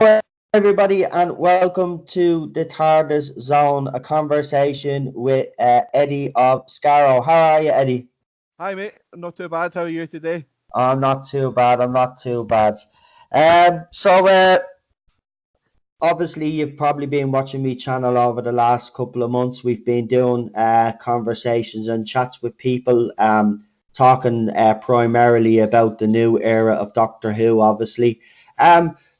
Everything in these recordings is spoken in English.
Hello, everybody, and welcome to the Tardis Zone, a conversation with Eddie of Skaro. How are you, Eddie? Hi mate, not too bad. How are you today? I'm not too bad. I'm not too bad. So obviously, you've probably been watching me channel over the last couple of months. We've been doing conversations and chats with people, talking primarily about the new era of Doctor Who, obviously.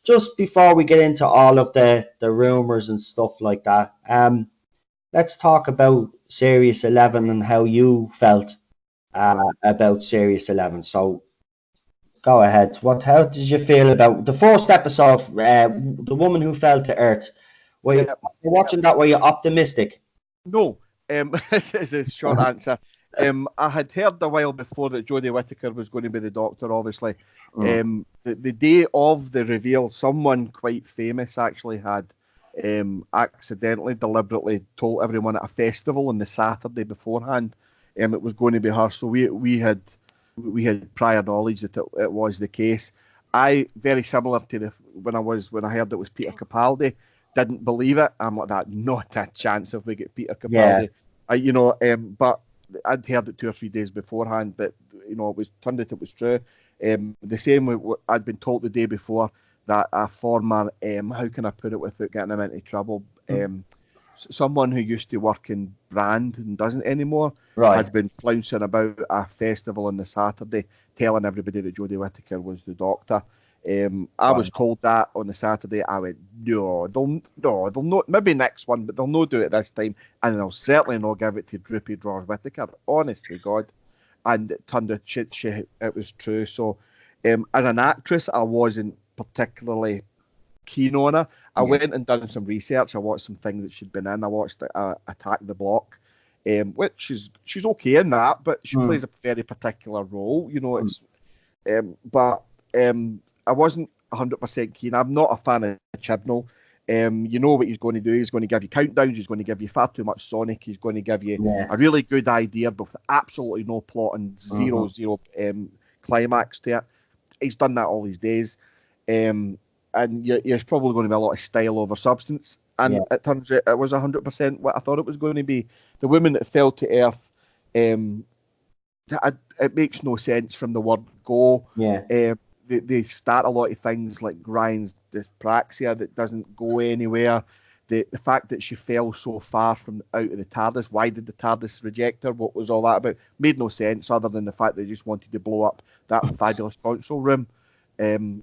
Just before we get into all of the rumors and stuff like that, let's talk about Series 11 and how you felt about Series 11. So go ahead. How did you feel about the first episode, The Woman Who Fell to Earth? Were you Yeah, watching that? Were you optimistic? no. Is a short answer. I had heard a while before that Jodie Whittaker was going to be the Doctor. Obviously, Mm. the day of the reveal, someone quite famous actually had accidentally, deliberately told everyone at a festival on the Saturday beforehand, it was going to be her. So we had prior knowledge that it was the case. I, very similar to when I heard it was Peter Capaldi, didn't believe it. I'm like that, not a chance if we get Peter Yeah. Capaldi. But I'd heard it 2 or 3 days beforehand, but it was turned out it was true. The same with what I'd been told the day before that a former, how can I put it without getting him into trouble, someone who used to work in brand and doesn't anymore Right. had been flouncing about a festival on the Saturday, telling everybody that Jodie Whittaker was the Doctor. I was Right. told that on the Saturday. I went, no, they'll not. Maybe next one, but they'll not do it this time, and they'll certainly not give it to Droopy Drawers Whittaker. Honestly, God, and it turned out it was true. So, as an actress, I wasn't particularly keen on her. I Yeah. went and done some research. I watched some things that she'd been in. I watched Attack the Block, which is she's okay in that, but she Mm. plays a very particular role. Mm. But I wasn't 100% keen. I'm not a fan of Chibnall. You know what he's going to do. He's going to give you countdowns. He's going to give you far too much Sonic. He's going to give you Yeah. a really good idea, but with absolutely no plot and Hmm. zero climax to it. He's done that all his days. And there's probably going to be a lot of style over substance. Yeah. And it turns out it was 100% what I thought it was going to be. The woman that fell to earth, um, it makes no sense from the word go. Yeah. They start a lot of things like Ryan's dyspraxia that doesn't go anywhere. The fact that she fell so far from out of the TARDIS, why did the TARDIS reject her? What was all that about? Made no sense other than the fact they just wanted to blow up that fabulous console room.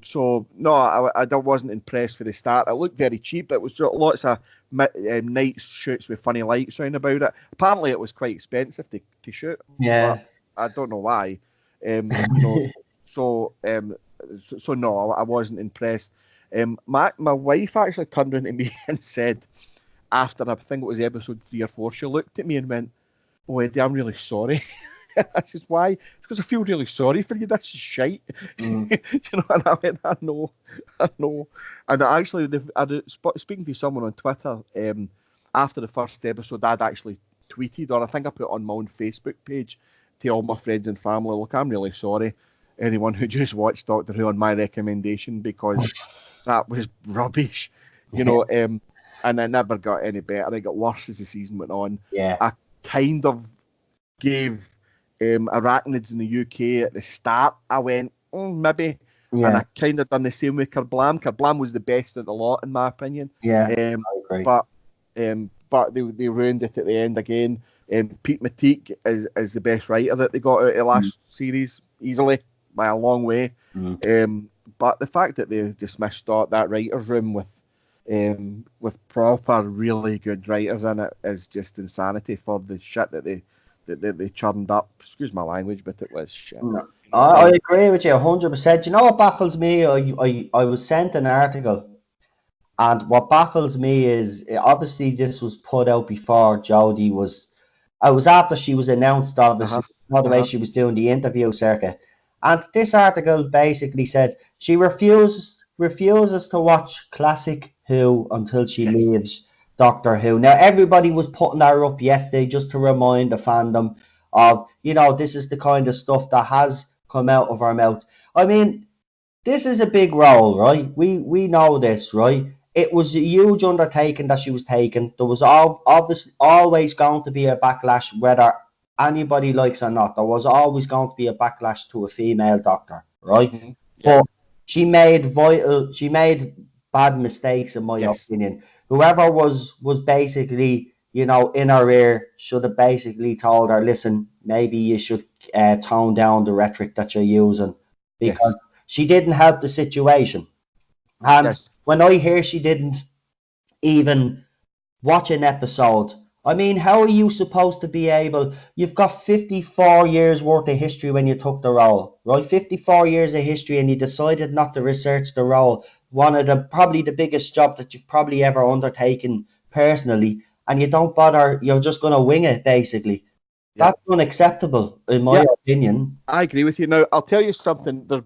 So no, I wasn't impressed for the start. It looked very cheap. It was just lots of night shoots with funny lights around about it. Apparently, it was quite expensive to shoot, but Yeah. I don't know why. You know, so so no, I wasn't impressed. My wife actually turned around to me and said, after I think it was episode 3 or 4, she looked at me and went, "Oh Eddie, I'm really sorry." I said, "Why?" Because I feel really sorry for you. That's shite. Mm. And I went, "I know, I know." And actually, speaking to someone on Twitter, after the first episode, I'd actually tweeted, or I think I put on my own Facebook page to all my friends and family, "Look, I'm really sorry, anyone who just watched Doctor Who on my recommendation, because that was rubbish." You Yeah. know, and it never got any better. It got worse as the season went on. Yeah. I kind of gave arachnids in the UK at the start. I went, maybe. And Yeah. I kind of done the same with Kerblam. Kerblam was the best of the lot, in my opinion. Yeah. Um, I agree. but they ruined it at the end again. Pete Matique is the best writer that they got out of the Mm. last series, easily, by a long way. Mm. But the fact that they dismissed that writer's room with proper, really good writers in it is just insanity for the shit that they churned up. Excuse my language, but it was shit. No. You know, I agree with you 100%. You know what baffles me? I was sent an article, and what baffles me is obviously this was put out before Jodie was. I was after she was announced, uh-huh, obviously, not the way uh-huh. she was doing the interview circuit. And this article basically says she refuses to watch classic Who until she Yes. leaves Doctor Who. Now everybody was putting her up yesterday just to remind the fandom of, this is the kind of stuff that has come out of her mouth. I mean, this is a big role, right? We know this, right? It was a huge undertaking that she was taking. There was obviously always going to be a backlash, whether anybody likes or not. There was always going to be a backlash to a female doctor, right? Hmm. Yeah. But she made bad mistakes, in my Yes. opinion. Whoever was basically, in her ear should have basically told her, listen, maybe you should tone down the rhetoric that you're using, because Yes. she didn't help the situation. And Yes. when I hear she didn't even watch an episode, I mean, how are you supposed to be able? You've got 54 years worth of history when you took the role, right? 54 years of history, and you decided not to research the role. One of the probably the biggest job that you've probably ever undertaken personally, and you don't bother. You're just going to wing it, basically. Yeah. That's unacceptable, in my Yeah. opinion. I agree with you. Now, I'll tell you something. The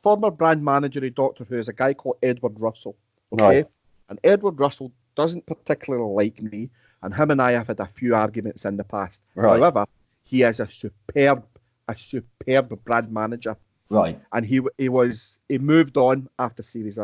former brand manager of Doctor Who is a guy called Edward Russell. Right, Okay, and Edward Russell doesn't particularly like me, and him and I have had a few arguments in the past. right, However, he is a superb brand manager, right, and he moved on after series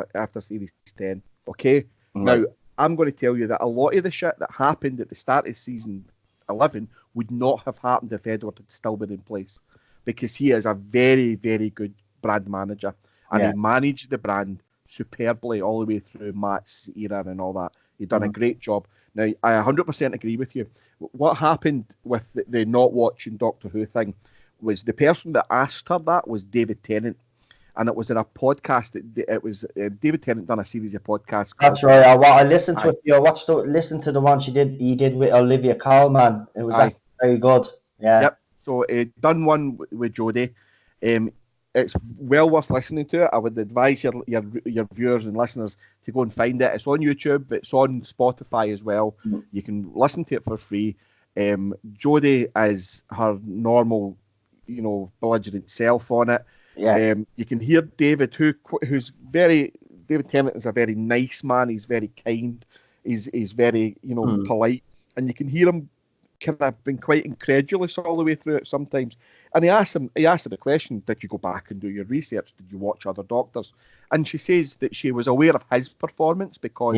10. Okay, now right. I'm going to tell you that a lot of the shit that happened at the start of season 11 would not have happened if Edward had still been in place, because he is a very, very good brand manager, and Yeah. he managed the brand superbly all the way through Matt's era and all that. He done a Mhm. great job. Now, I 100% agree with you. What happened with the not watching Doctor Who thing was the person that asked her that was David Tennant, and it was in a podcast that it was David Tennant done a series of podcasts That's called right. I listened to I it. I watched listen to the one he did with Olivia Colman. It was I actually very good. Yeah. Yep. So done one with Jodie. Um, it's well worth listening to it. I would advise your viewers and listeners to go and find it. It's on YouTube. It's on Spotify as well. Mm. You can listen to it for free. Jodie is her normal, belligerent self on it. Yeah. You can hear David, who's David Tennant is a very nice man. He's very kind. He's very Mm. polite, and you can hear him kind of been quite incredulous all the way through it sometimes. And he asked her the question, did you go back and do your research? Did you watch other doctors? And she says that she was aware of his performance because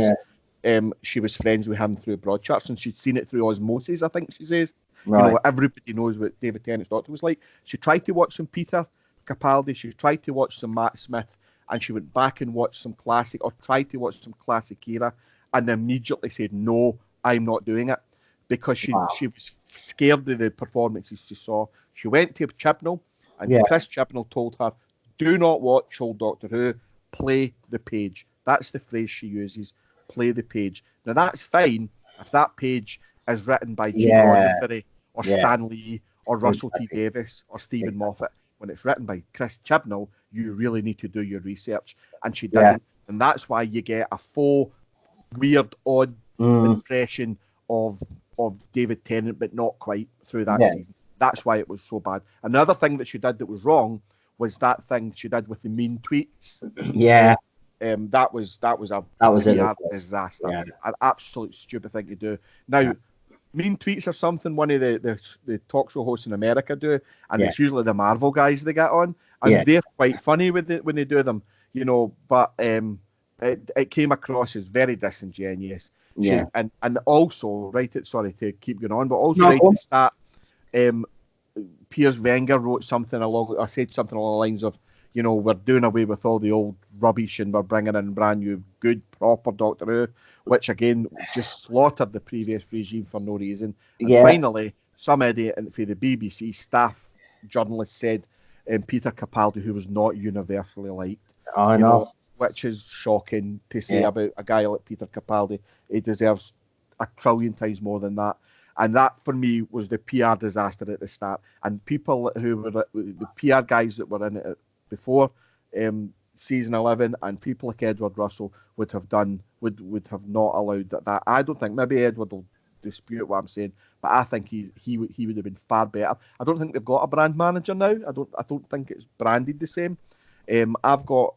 Yeah. she was friends with him through Broadchurch, and she'd seen it through osmosis, I think she says. Right. Everybody knows what David Tennant's Doctor was like. She tried to watch some Peter Capaldi, she tried to watch some Matt Smith, and she went back and watched some classic, or tried to watch some classic era, and immediately said, no, I'm not doing it, because Wow. she was scared of the performances she saw. She went to Chibnall, and Yeah. Chris Chibnall told her, do not watch old Doctor Who, play the page. That's the phrase she uses, play the page. Now, that's fine if that page is written by Gene Yeah. Roddenberry or Yeah. Stan Lee or Russell T Exactly. Davies or Stephen Exactly. Moffat. When it's written by Chris Chibnall, you really need to do your research. And she Yeah. didn't. And that's why you get a faux, weird, odd Mm. impression of David Tennant, but not quite through that Yeah. season. That's why it was so bad. Another thing that she did that was wrong was that thing she did with the mean tweets. Yeah. That was a That was it. PR disaster, Yeah. an absolute stupid thing to do. Now, mean tweets are something one of the talk show hosts in America do, and Yeah. it's usually the Marvel guys they get on, and Yeah. they're quite funny with it when they do them, But it came across as very disingenuous. Yeah. And also sorry to keep going on, but also No, right go at on. the start, Piers Wenger wrote something along, or said something along the lines of, we're doing away with all the old rubbish and we're bringing in brand new, good, proper Doctor Who, which again just slaughtered the previous regime for no reason. And Yeah. finally, some idiot for the BBC staff journalist said Peter Capaldi, who was not universally liked, I you know. know, which is shocking to say Yeah. about a guy like Peter Capaldi. He deserves a trillion times more than that. And that, for me, was the PR disaster at the start. And people who were the PR guys that were in it before season 11, and people like Edward Russell would have not allowed that. I don't think, maybe Edward will dispute what I'm saying, but I think he would have been far better. I don't think they've got a brand manager now. I don't think it's branded the same. I've got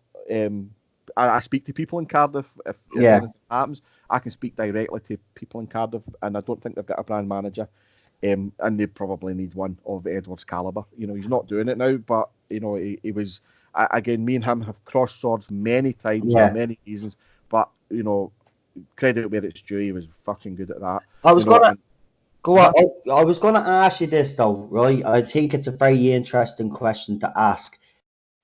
I speak to people in Cardiff. If Yeah. anything happens, I can speak directly to people in Cardiff, and I don't think they've got a brand manager. And they probably need one of Edward's caliber. He's not doing it now, but he was again, me and him have crossed swords many times Yeah. for many reasons, but you know, credit where it's due, he was fucking good at that. I was You know, gonna and go on. I was gonna ask you this though, right? I think it's a very interesting question to ask.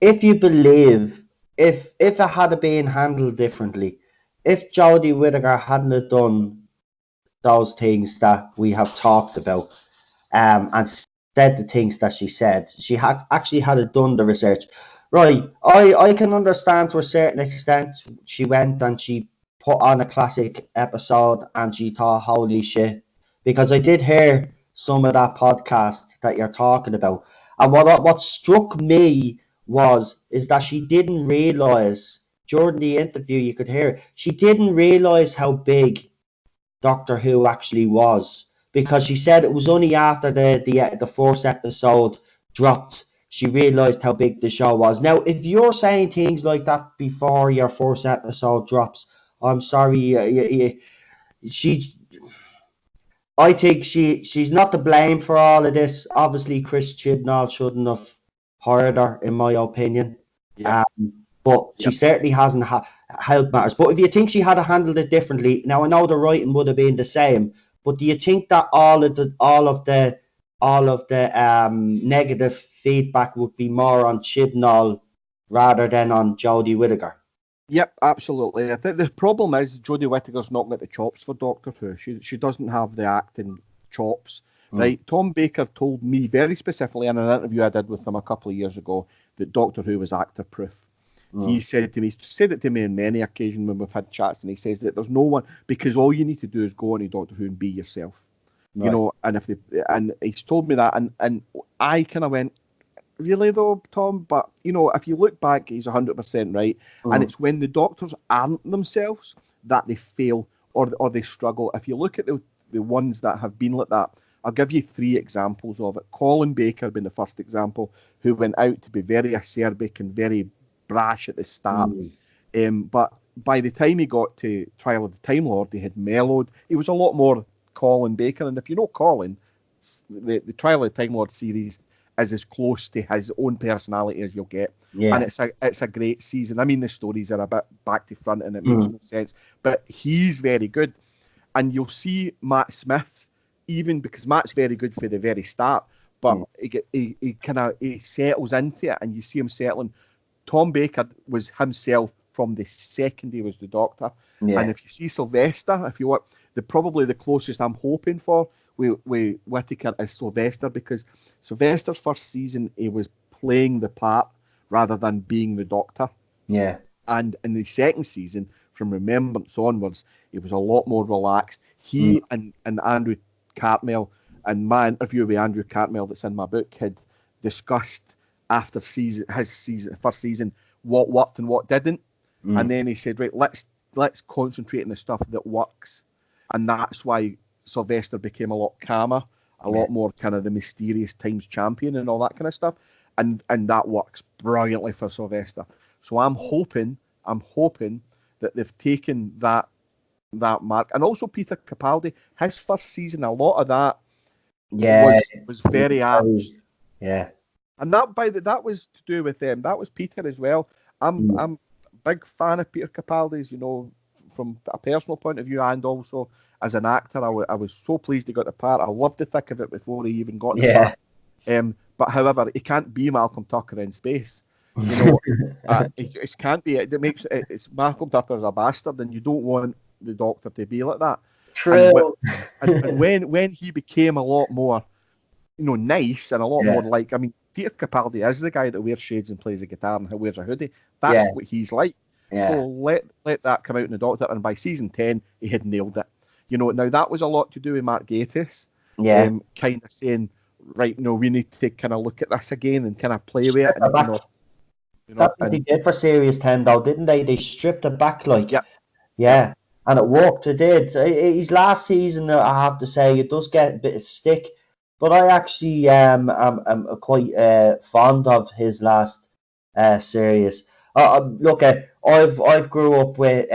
If you believe, if it had been handled differently, if Jodie Whittaker hadn't have done those things that we have talked about, and said the things that she said, she had actually had done the research. Right, I can understand to a certain extent. She went and she put on a classic episode, and she thought, "Holy shit!" Because I did hear some of that podcast that you're talking about, and what struck me is that she didn't realize during the interview. You could hear she didn't realize how big Doctor Who actually was, because she said it was only after the fourth episode dropped she realized how big the show was. Now, if you're saying things like that before your fourth episode drops, I'm sorry, she's. I think she's not to blame for all of this. Obviously, Chris Chibnall shouldn't have hired her, in my opinion. Yep. But she Yep. certainly hasn't helped matters. But if you think she had handled it differently, now I know the writing would have been the same, but do you think that all of the negative feedback would be more on Chibnall rather than on Jodie Whittaker? Yep, absolutely. I think the problem is Jodie Whittaker's not got the chops for Doctor Who. She doesn't have the acting chops, right? Tom Baker told me very specifically in an interview I did with him a couple of years ago that Doctor Who was actor proof. He said it to me on many occasions when we've had chats, and he says that there's no one, because all you need to do is go on to Doctor Who and be yourself. Right. You know, and he's told me that, and I kind of went, really though, Tom? But you know, if you look back, he's 100% right, and it's when the Doctors aren't themselves that they fail or they struggle. If you look at the ones that have been like that, I'll give you 3 examples of it. Colin Baker being the first example, who went out to be very acerbic and very brash at the start. But by the time he got to Trial of the Time Lord, he had mellowed. He was a lot more Colin Baker. And if you know Colin, the Trial of the Time Lord series is as close to his own personality as you'll get. Yeah. And it's a great season. I mean, the stories are a bit back to front and it makes no sense. But he's very good. And you'll see Matt Smith, even because Matt's very good for the very start, but he settles into it and you see him settling. Tom Baker was himself from the second he was the Doctor. Yeah. And if you see Sylvester, if you want, probably the closest I'm hoping for with Whittaker is Sylvester, because Sylvester's first season, he was playing the part rather than being the Doctor. Yeah. And in the second season, from Remembrance onwards, he was a lot more relaxed. He and Andrew Cartmel, and my interview with Andrew Cartmel that's in my book, had discussed after his first season what worked and what didn't, and then he said, right, let's concentrate on the stuff that works, and that's why Sylvester became a lot calmer, a lot more kind of the mysterious Times champion and all that kind of stuff, and that works brilliantly for Sylvester. So I'm hoping that they've taken that mark, and also Peter Capaldi, his first season, a lot of that was very apt. Yeah. And that was to do with them. That was Peter as well. I'm a big fan of Peter Capaldi's, you know, from a personal point of view and also as an actor. I was so pleased he got the part. I loved the thick of it before he even got the part. But however, he can't be Malcolm Tucker in space. You know, it can't be. It makes it's Malcolm Tucker's a bastard, and you don't want the Doctor to be like that. True. And when he became a lot more, you know, nice and a lot more like, I mean, Peter Capaldi is the guy that wears shades and plays the guitar and wears a hoodie. That's what he's like. Yeah. So let that come out in the Doctor, and by season 10, he had nailed it. You know, now that was a lot to do with Mark Gatiss. Yeah. Kind of saying, right, no, we need to kind of look at this again and kind of play with it. And, that's what they did for Series 10, though, didn't they? They stripped it back, like, yeah. And it worked. It did. His last season, I have to say, it does get a bit of stick. But I actually am quite fond of his last series. Look, I've grew up with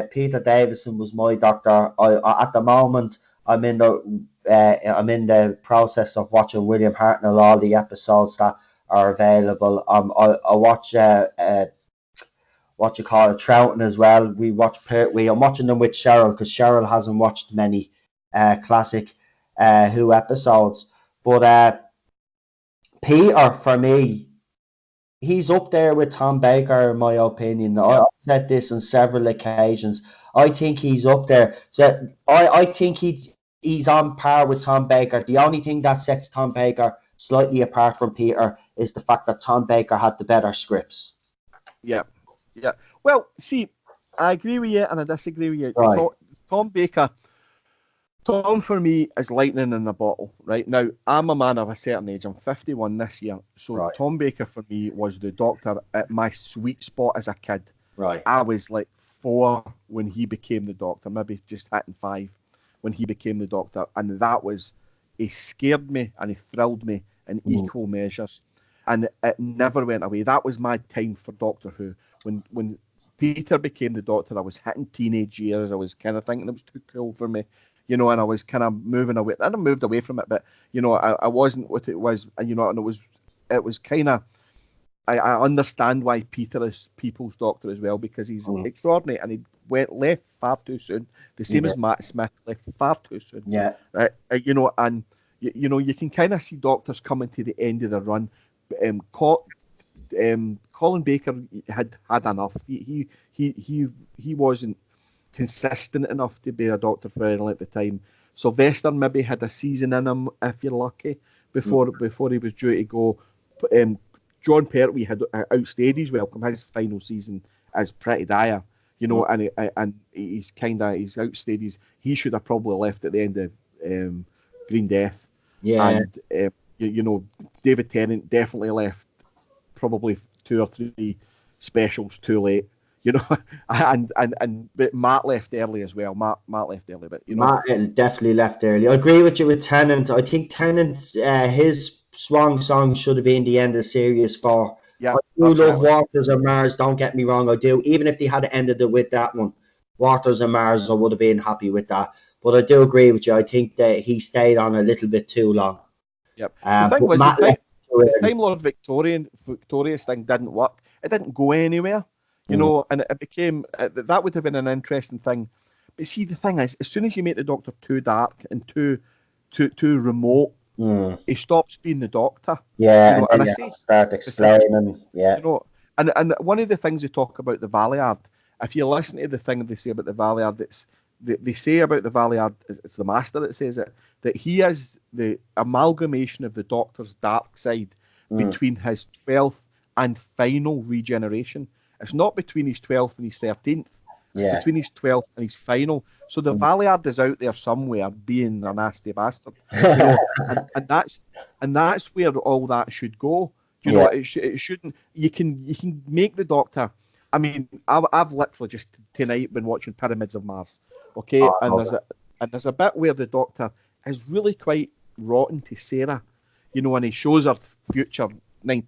Peter Davison was my Doctor. At the moment I'm in the process of watching William Hartnell, all the episodes that are available. I watch what you call it, Troughton as well. We watch Pertwee. I'm watching them with Cheryl because Cheryl hasn't watched many classic Who episodes. But Peter, for me, he's up there with Tom Baker, in my opinion. I've said this on several occasions. I think he's up there. So I think he's on par with Tom Baker. The only thing that sets Tom Baker slightly apart from Peter is the fact that Tom Baker had the better scripts. Yeah, yeah. Well, see, I agree with you and I disagree with you. Right. Tom Baker, Tom for me is lightning in the bottle. Right now, I'm a man of a certain age. I'm 51 this year, so Right. Tom Baker for me was the Doctor at my sweet spot as a kid. Right. I was like 4 when he became the Doctor, maybe just hitting 5 when he became the Doctor, and that was, he scared me and he thrilled me in equal measures, and it never went away. That was my time for Doctor Who. When Peter became the Doctor, I was hitting teenage years. I was kind of thinking it was too cool for me, you know, and I was kind of moving away. I hadn't moved away from it, but you know, I wasn't what it was, and you know, and it was kind of. I understand why Peter is people's Doctor as well, because he's extraordinary and he left far too soon. The same as Matt Smith left far too soon. Yeah. Right. You know, and you know, you can kind of see Doctors coming to the end of the run. Colin Baker had enough. He wasn't consistent enough to be a Doctor for any length of time. Sylvester maybe had a season in him, if you're lucky, before he was due to go. John Pertwee had outstayed his welcome. His final season is pretty dire, you know, and he's outstayed his. He should have probably left at the end of Green Death. Yeah. And you know, David Tennant definitely left probably 2 or 3 specials too late. You know, but Matt left early as well. Matt left early, but you know, Matt definitely left early. I agree with you with Tennant. I think Tennant, his swan song should have been the end of Series 4. yeah, I do absolutely. love Waters and Mars. Don't get me wrong, I do. Even if they had ended it with that one, Waters and Mars, I would have been happy with that. But I do agree with you. I think that he stayed on a little bit too long. Yep. The thing was, Matt the Time Lord Victorious thing didn't work. It didn't go anywhere, you know, and it became that would have been an interesting thing. But see, the thing is, as soon as you make the Doctor too dark and too remote, he stops being the Doctor. Yeah, you know, and I you say start explaining. Yeah, you know, and one of the things they talk about the Valiard. If you listen to the thing they say about the Valiard, they say about the Valiard, it's the Master that says it, that he is the amalgamation of the Doctor's dark side between his 12th and final regeneration. It's not between his 12th and his 13th. It's between his 12th and his final. So the Valiard is out there somewhere being a nasty bastard. You know, and that's where all that should go. You know, it shouldn't. You can make the Doctor. I mean, I've literally just tonight been watching Pyramids of Mars. Okay, there's a bit where the Doctor is really quite rotten to Sarah, you know, and he shows her future what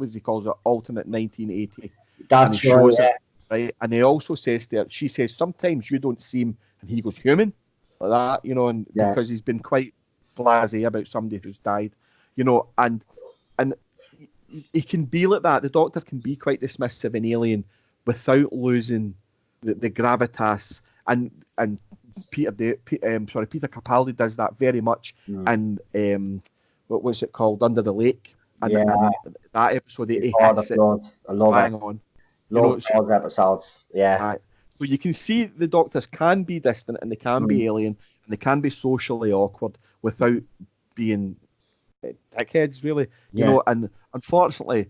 does he calls it, alternate 1980. That's and he shows her, right, and he also says to her, she says, sometimes you don't seem, and he goes, human, like that, you know, and because he's been quite blasé about somebody who's died, you know, and he can be like that. The Doctor can be quite dismissive and alien without losing the gravitas, and Peter Capaldi does that very much in what was it called, Under the Lake, and that episode he hits it. I love bang it. on. Love those episodes. Yeah. So you can see the Doctors can be distant and they can be alien and they can be socially awkward without being dickheads, really. You know, and unfortunately,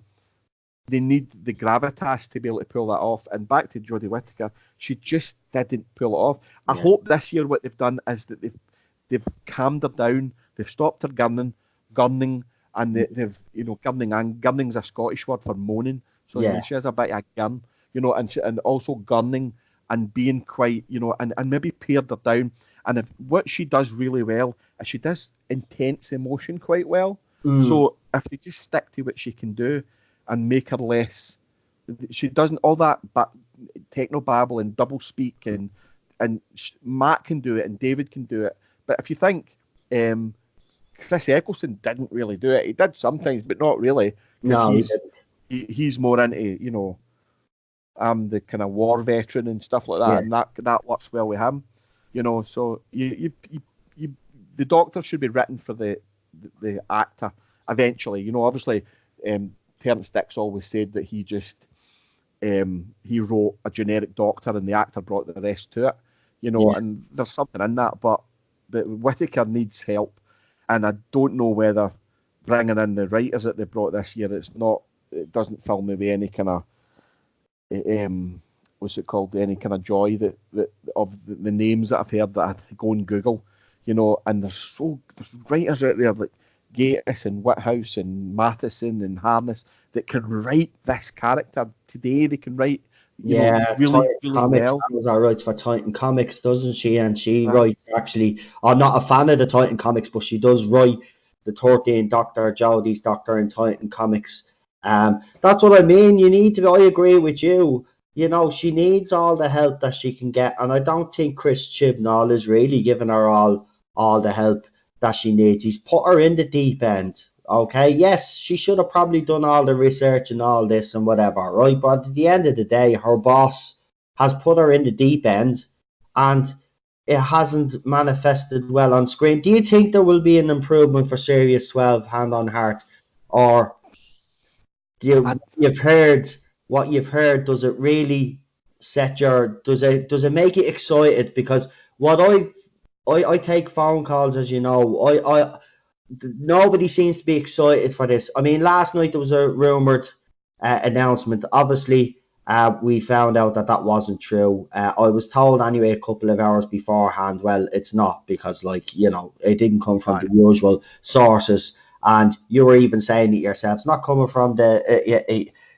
they need the gravitas to be able to pull that off. And back to Jodie Whittaker, she just didn't pull it off. I hope this year what they've done is that they've calmed her down. They've stopped her gunning, and they've gunning's a Scottish word for moaning. So she has a bit of a gun, you know, and also gunning and being quite, you know, and maybe pared her down. And if what she does really well is she does intense emotion quite well. So if they just stick to what she can do and make her less, she doesn't all that but techno babble and double speak and Matt can do it and David can do it. But if you think Chris Eccleston didn't really do it. He did sometimes, but not really, because No, he didn't. he's more into, you know, the kind of war veteran and stuff like that, Yeah, and that works well with him, you know. So you the Doctor should be written for the actor eventually, you know. Obviously, Terence Dicks always said that he wrote a generic Doctor and the actor brought the rest to it, you know. yeah, And there's something in that, but Whittaker needs help, and I don't know whether bringing in the writers that they brought this year, it doesn't fill me with any kind of what's it called? Any kind of joy that of the names that I've heard that I go and Google, you know. And there's writers out there like Gatiss and Whithouse and Matheson and Harness that can write this character today. They can write, you know, yeah. really, Titan really Comics, well. Amazon writes for Titan Comics, doesn't she? And she Uh, writes actually. I'm not a fan of the Titan Comics, but she does write the 13th Doctor, Jodie's Doctor in Titan Comics. That's what I mean. You need to. I agree with you. You know, she needs all the help that she can get, and I don't think Chris Chibnall is really giving her all the help that she needs. He's put her in the deep end. Okay, yes, she should have probably done all the research and all this and whatever, right? But at the end of the day, her boss has put her in the deep end, and it hasn't manifested well on screen. Do you think there will be an improvement for Series 12, Hand on Heart, or I, you've heard what you've heard? Does it really does it make you excited? Because what I take phone calls, as you know. I Nobody seems to be excited for this. I mean, last night there was a rumored announcement. Obviously, we found out that wasn't true. I was told anyway a couple of hours beforehand. Well, it's not, because, like, you know, it didn't come from I, the usual sources, and you were even saying it yourself. It's not coming from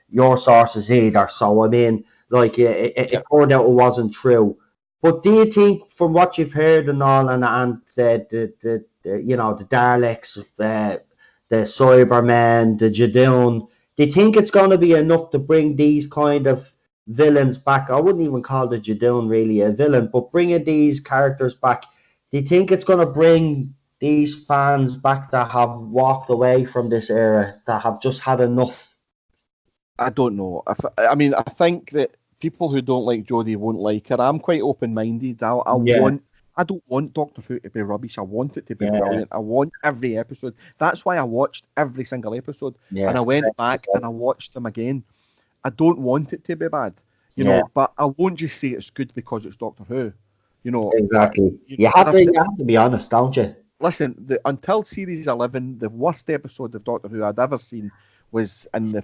your sources either. So I mean, like, yeah, it turned out it wasn't true. But do you think, from what you've heard and all, and the you know, the Daleks, the Cybermen, the Jadoon, do you think it's going to be enough to bring these kind of villains back? I wouldn't even call the Jadoon really a villain, but bringing these characters back, do you think it's going to bring these fans back that have walked away from this era, that have just had enough? I don't know. I mean, I think that people who don't like Jodie won't like her. I'm quite open-minded. Yeah, I don't want Doctor Who to be rubbish. I want it to be yeah, brilliant. I want every episode. That's why I watched every single episode, and yeah, I went back and I watched them again. I don't want it to be bad, you yeah, know, but I won't just say it's good because it's Doctor Who, you know. exactly. You You know, and have to, you have to be honest, don't you? listen, until series 11, the worst episode of Doctor Who I'd ever seen was in I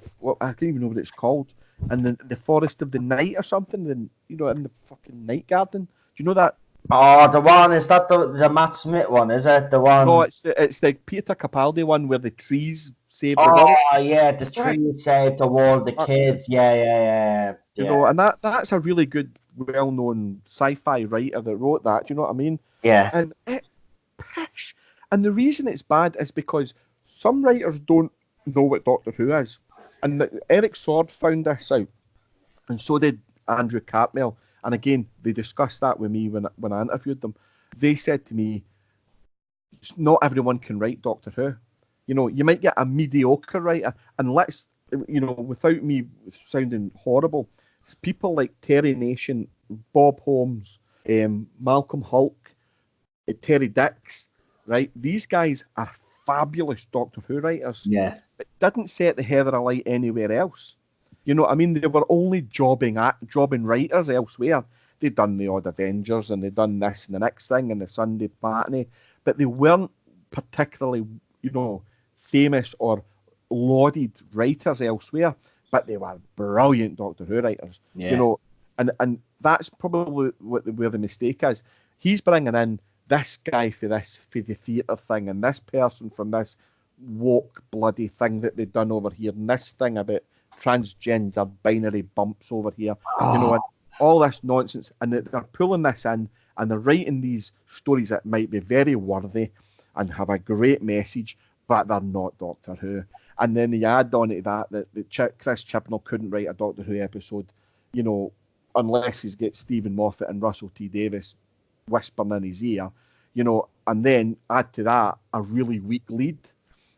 can't even know what it's called, in the Forest of the Night or something, and you know, in the fucking Night Garden. Do you know that? Oh, the one, is that the Matt Smith one? Is it the No, one? it's the Peter Capaldi one where the trees save the world. Oh, yeah, the Right, tree saved the world, the that's it. kids. Yeah, yeah, yeah, You yeah, know, and that's a really good, well-known sci-fi writer that wrote that. Do you know what I mean? yeah, And it's pish. And the reason it's bad is because some writers don't know what Doctor Who is. And Eric Sword found this out, and so did Andrew Cartmel. And again, they discussed that with me when I interviewed them. They said to me, not everyone can write Doctor Who. You know, you might get a mediocre writer, and you know, without me sounding horrible, it's people like Terry Nation, Bob Holmes, Malcolm Hulk, Terry Dix, right? These guys are fabulous Doctor Who writers, yeah, but didn't set the heather alight anywhere else. You know what I mean? They were only jobbing writers elsewhere. They'd done the odd Avengers and they'd done this and the next thing and the Sunday Matinee, but they weren't particularly, you know, famous or lauded writers elsewhere. But they were brilliant Doctor Who writers, you yeah, know, and that's probably where the mistake is. He's bringing in this guy for the theatre thing, and this person from this woke bloody thing that they've done over here, and this thing about transgender binary bumps over here, you know, oh, and all this nonsense, and they're pulling this in, and they're writing these stories that might be very worthy and have a great message, but they're not Doctor Who. And then you add on to that Chris Chibnall couldn't write a Doctor Who episode, you know, unless he's get Stephen Moffat and Russell T Davies whispering in his ear, you know, and then add to that a really weak lead,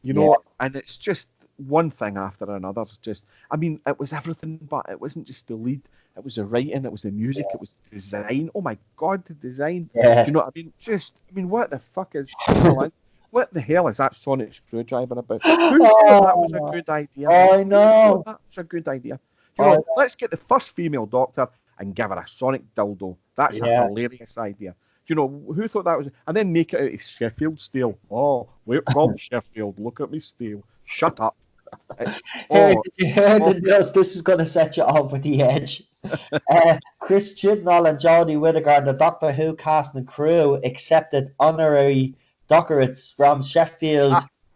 you know, and it's just one thing after another. Just, I mean, it was everything, but it wasn't just the lead. It was the writing, it was the music, it was the design. Oh my God, the design. Yeah. Do you know what I mean? Just, I mean, what the fuck is Chibnall? What the hell is that sonic screwdriver about? Who thought that was a good idea? I Who thought know. that was a good idea? You know, let's get the first female Doctor and give her a sonic dildo. That's a hilarious idea. You know, who thought that was? And then make it out of Sheffield steel. Oh, we're from Sheffield. Look at me steel. Shut up. Here, did you hear the news? This is going to set you over the edge. Chris Chibnall and Jodie Whittaker and the Doctor Who cast and crew accepted honorary doctorates from Sheffield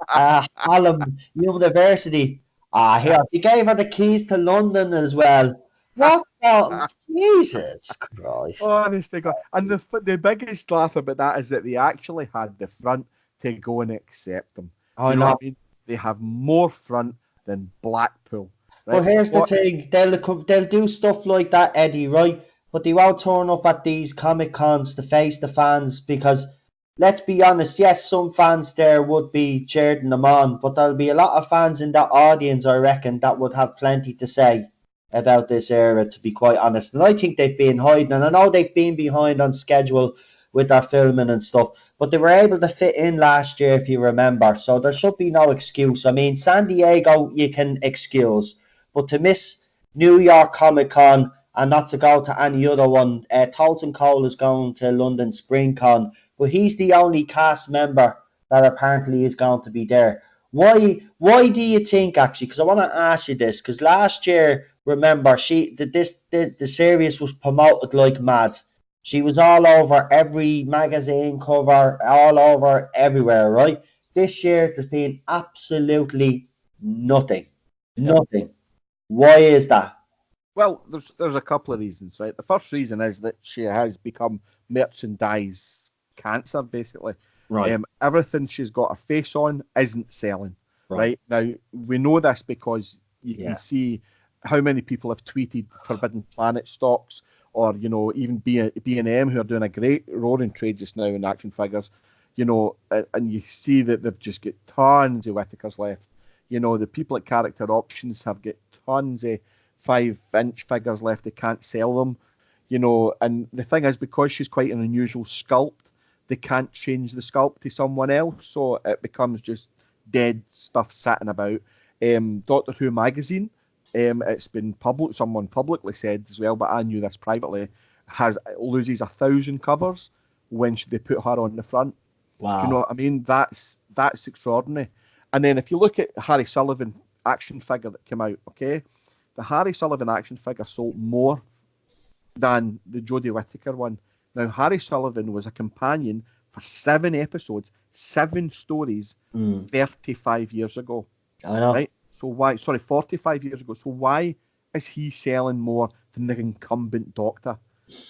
Hallam University. Here, he gave her the keys to London as well. What the? Jesus Christ. Honestly, God. And the biggest laugh about that is that they actually had the front to go and accept them. You know what I mean? They have more front than Blackpool. Right? But here's the thing, they'll do stuff like that, Eddie, right? But they won't turn up at these Comic Cons to face the fans because, let's be honest, yes, some fans there would be cheering them on, but there'll be a lot of fans in that audience, I reckon, that would have plenty to say about this era, to be quite honest. And I think they've been hiding, and I know they've been behind on schedule with their filming and stuff, but they were able to fit in last year, if you remember, so there should be no excuse. I mean, San Diego you can excuse, but to miss New York Comic Con and not to go to any other one, Tolton Cole is going to London Spring Con, but he's the only cast member that apparently is going to be there. Why do you think, actually, because I want to ask you this, because last year, remember, the series was promoted like mad. She was all over every magazine cover, all over everywhere, right? This year, there's been absolutely nothing. Nothing. Why is that? Well, there's a couple of reasons, right? The first reason is that she has become merchandise cancer, basically. Right. Everything she's got her face on isn't selling, right? Now, we know this because you can see how many people have tweeted Forbidden Planet stocks, or, you know, even B&M, who are doing a great roaring trade just now in action figures, you know, and you see that they've just got tons of Whittakers left. You know, the people at Character Options have got tons of 5-inch figures left. They can't sell them, you know, and the thing is, because she's quite an unusual sculpt, they can't change the sculpt to someone else, so it becomes just dead stuff sitting about. Doctor Who magazine, it's been public. Someone publicly said as well, but I knew this privately. Loses 1,000 covers when they put her on the front. Wow. Do you know what I mean? That's extraordinary. And then if you look at Harry Sullivan action figure that came out, okay, the Harry Sullivan action figure sold more than the Jodie Whittaker one. Now, Harry Sullivan was a companion for 7 episodes, 7 stories, 35 years ago. I know. Right? So 45 years ago. So why is he selling more than the incumbent Doctor?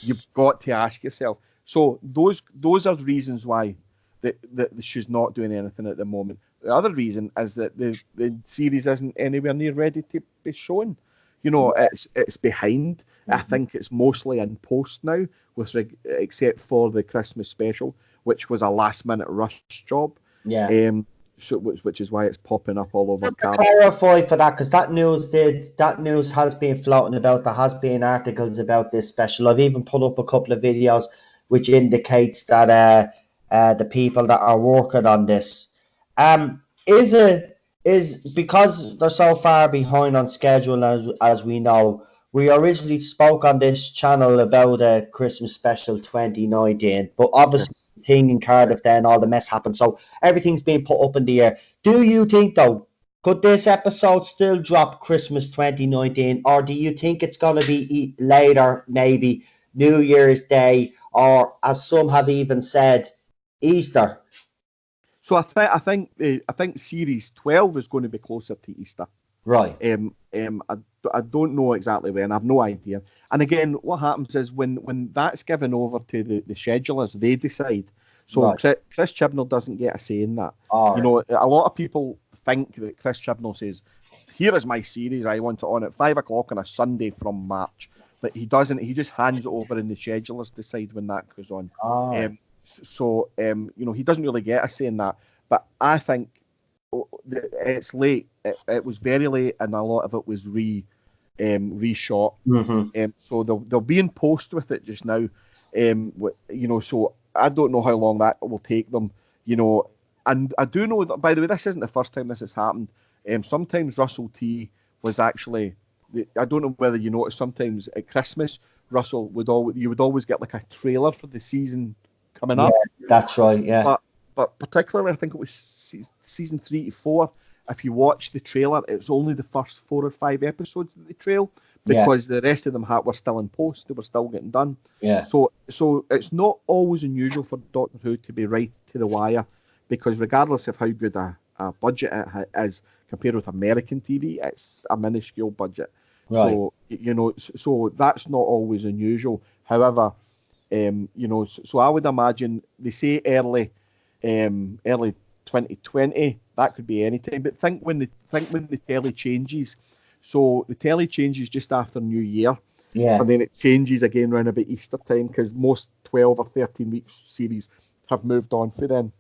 You've got to ask yourself. So those are reasons why that she's not doing anything at the moment. The other reason is that the series isn't anywhere near ready to be shown. You know, it's behind. I think it's mostly in post now, except for the Christmas special, which was a last-minute rush job. Yeah. So which is why it's popping up all over. Clarify for that, because that news has been floating about. There has been articles about this special. I've even put up a couple of videos which indicates that the people that are working on this is because they're so far behind on schedule, as we know. We originally spoke on this channel about a Christmas special 2019, but obviously the thing in Cardiff then all the mess happened, so everything's been put up in the air. Do you think, though, could this episode still drop Christmas 2019, or do you think it's going to be later, maybe New Year's Day, or as some have even said, Easter? So I think series 12 is going to be closer to Easter. Right. I don't know exactly when. I've no idea. And again, what happens is when that's given over to the schedulers, they decide. So right. Chris Chibnall doesn't get a say in that. You know, a lot of people think that Chris Chibnall says, "Here is my series. I want it on at 5 o'clock on a Sunday from March." But he doesn't. He just hands it over, and the schedulers decide when that goes on. So, you know, he doesn't really get a say in that. But I think it's late. It was very late, and a lot of it was reshot. So they'll be in post with it just now. You know, so I don't know how long that will take them. You know, and I do know that, by the way, this isn't the first time this has happened. Sometimes Russell T was actually, I don't know whether you noticed, sometimes at Christmas, Russell you would always get like a trailer for the season coming Yeah, up. that's right. Yeah. But particularly, I think it was season 3 to 4. If you watch the trailer, it's only the first 4 or 5 episodes that they trail, because the rest of them were still in post. They were still getting done. Yeah. So it's not always unusual for Doctor Who to be right to the wire, because regardless of how good a budget it is compared with American TV, it's a minuscule budget. Right. So, you know, so that's not always unusual. However, you know, so I would imagine they say early 2020. That could be any time. But think when the telly changes. So the telly changes just after New Year. Yeah. And then it changes again around about Easter time, because most 12 or 13 week series have moved on for then.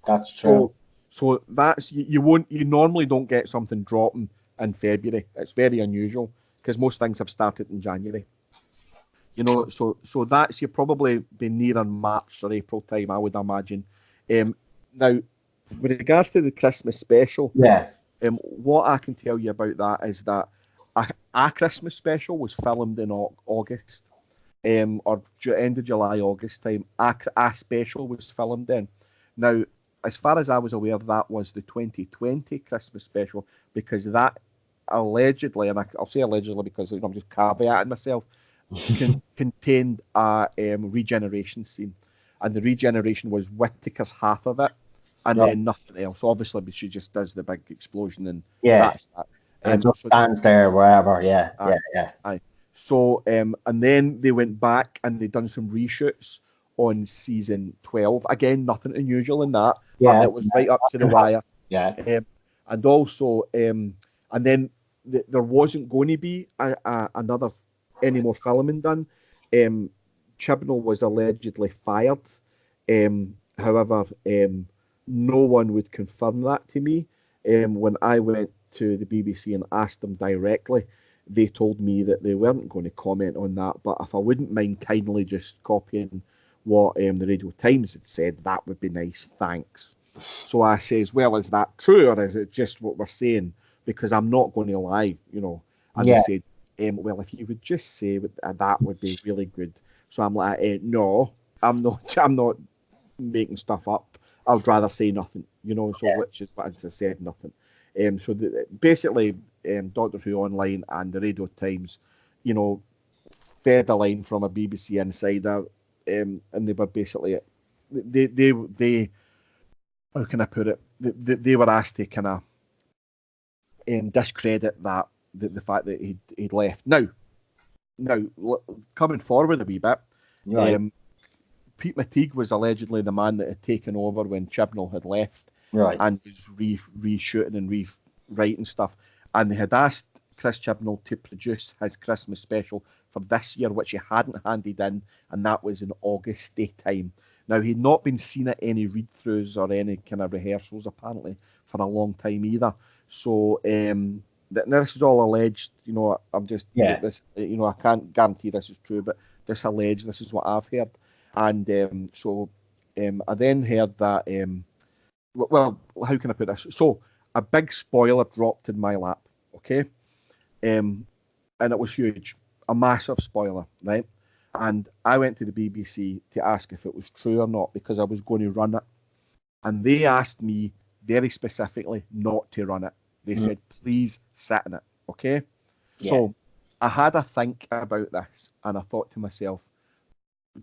That's true. So that's you normally don't get something dropping in February. It's very unusual, because most things have started in January. You know, so that's, you probably be near in March or April time, I would imagine. Now, with regards to the Christmas special, what I can tell you about that is that a Christmas special was filmed in August, or end of July, August time. A special was filmed in. Now, as far as I was aware, that was the 2020 Christmas special, because that allegedly, and I'll say allegedly because, you know, I'm just caveating myself, contained a regeneration scene, and the regeneration was Whittaker's half of it, and then nothing else. Obviously, but she just does the big explosion, and that's that. And just stands there wherever. So, and then they went back and they done some reshoots on season 12. Again, nothing unusual in that. But it was right up to the wire. And also, and then there wasn't going to be any more filming done. Chibnall was allegedly fired. However, no one would confirm that to me. When I went to the BBC and asked them directly, they told me that they weren't going to comment on that, but if I wouldn't mind kindly just copying what the Radio Times had said, that would be nice, thanks. So I says, well, is that true, or is it just what we're saying? Because I'm not going to lie, you know. And they said, well, if you would just say that would be really good. So I'm like, no, I'm not making stuff up. I'd rather say nothing, you know. So which is what I said, nothing. So basically, Doctor Who Online and the Radio Times, you know, fed a line from a BBC insider, and they were basically, they how can I put it? They were asked to kind of discredit that the fact that he'd left. Now, coming forward a wee bit, Pete McTeague was allegedly the man that had taken over when Chibnall had left, and was reshooting and rewriting stuff. And they had asked Chris Chibnall to produce his Christmas special for this year, which he hadn't handed in, and that was in August daytime. Now, he'd not been seen at any read-throughs or any kind of rehearsals, apparently, for a long time either. So, now this is all alleged, you know. I'm just this, you know, I can't guarantee this is true, but this alleged, this is what I've heard. And I then heard that, well, how can I put this? So, a big spoiler dropped in my lap, okay? And it was huge, a massive spoiler, right? And I went to the BBC to ask if it was true or not, because I was going to run it. And they asked me very specifically not to run it. They said, please sit in it, okay? So I had a think about this, and I thought to myself,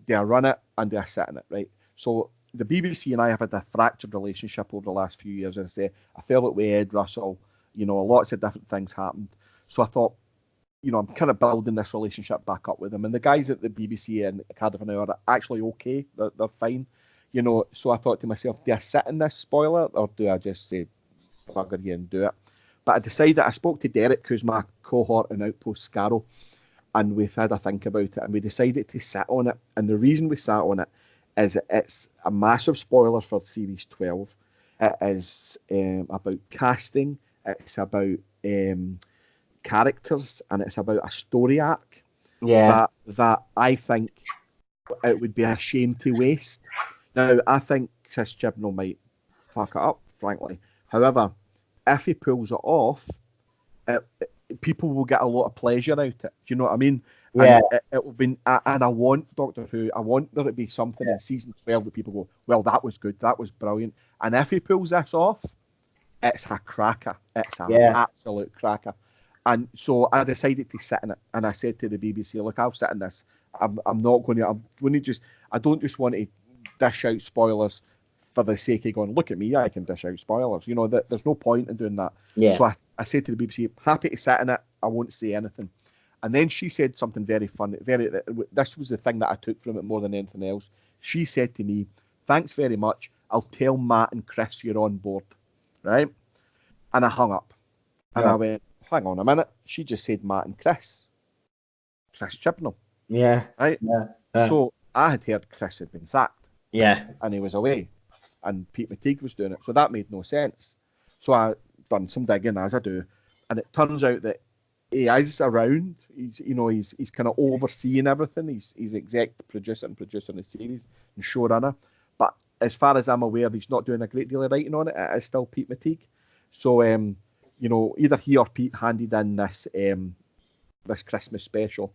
do I run it and do I sit in it, right? So the BBC and I have had a fractured relationship over the last few years. As I say, I fell out with Ed Russell, you know, lots of different things happened. So I thought, you know, I'm kind of building this relationship back up with them. And the guys at the BBC and Cardiff Now are actually okay. They're fine, you know. So I thought to myself, do I sit in this spoiler, or do I just say, bugger you and do it? But I decided, I spoke to Derek, who's my cohort in Outpost Skaro, and we've had a think about it, and we decided to sit on it. And the reason we sat on it is it's a massive spoiler for series 12. It is about casting, it's about characters, and it's about a story arc that I think it would be a shame to waste. Now, I think Chris Chibnall might fuck it up, frankly. However, if he pulls it off, people will get a lot of pleasure out of it. Do you know what I mean? Yeah. And it will be, and I want Doctor Who, I want there to be something in season 12 that people go, well, that was good, that was brilliant. And if he pulls this off, it's a cracker. It's an absolute cracker. And so I decided to sit in it, and I said to the BBC, look, I'll sit in this. I'm not going to. I'm going to just. I don't just want to dish out spoilers for the sake of going, look at me, I can dish out spoilers. You know, there's no point in doing that. Yeah. So I said to the BBC, happy to sit in it. I won't say anything. And then she said something very funny. This was the thing that I took from it more than anything else. She said to me, thanks very much. I'll tell Matt and Chris you're on board. Right? And I hung up. And I went, hang on a minute. She just said Matt and Chris. Chris Chibnall. Yeah. Right? Yeah. So I had heard Chris had been sacked. Yeah. And he was away. And Pete McTeague was doing it. So that made no sense. So I done some digging, as I do. And it turns out that he is around. He's kind of overseeing everything. He's exec producer and producer in the series and showrunner. But as far as I'm aware, he's not doing a great deal of writing on it. It is still Pete McTeague. So, either he or Pete handed in this Christmas special,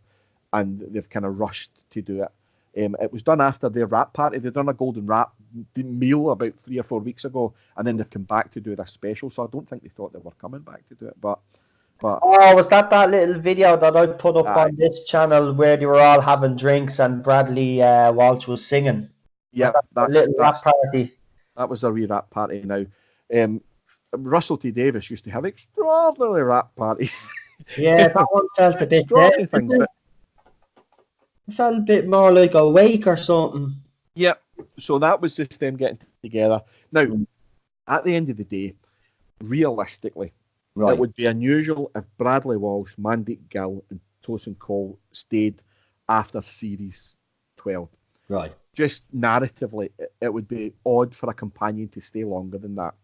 and they've kind of rushed to do it. It was done after their wrap party. They'd done a golden wrap meal about 3 or 4 weeks ago, and then they've come back to do this special. So I don't think they thought they were coming back to do it. But was that little video that I put up on this channel where they were all having drinks and Bradley Walsh was singing? Yeah, that's a little wrap party. That was a wee wrap party. Now, Russell T Davies used to have extraordinary wrap parties. Yeah, that one felt a bit extraordinary things. It felt a bit more like a wake or something. Yeah, so that was just them getting together. Now, at the end of the day, realistically, it would be unusual if Bradley Walsh, Mandeep Gill, and Tosin Cole stayed after series 12. Right. Just narratively, it would be odd for a companion to stay longer than that.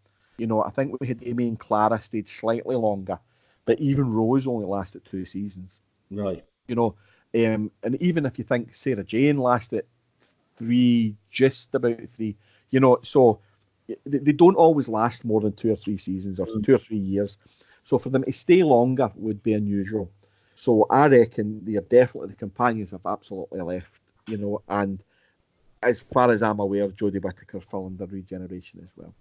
I think we had Amy and Clara stayed slightly longer, but even Rose only lasted 2 seasons. Right. And even if you think Sarah Jane lasted 3, just about 3, so they don't always last more than 2 or 3 seasons or 2 or 3 years. So for them to stay longer would be unusual. So I reckon they are definitely, the companions have absolutely left, and as far as I'm aware, Jodie Whittaker fell under regeneration as well.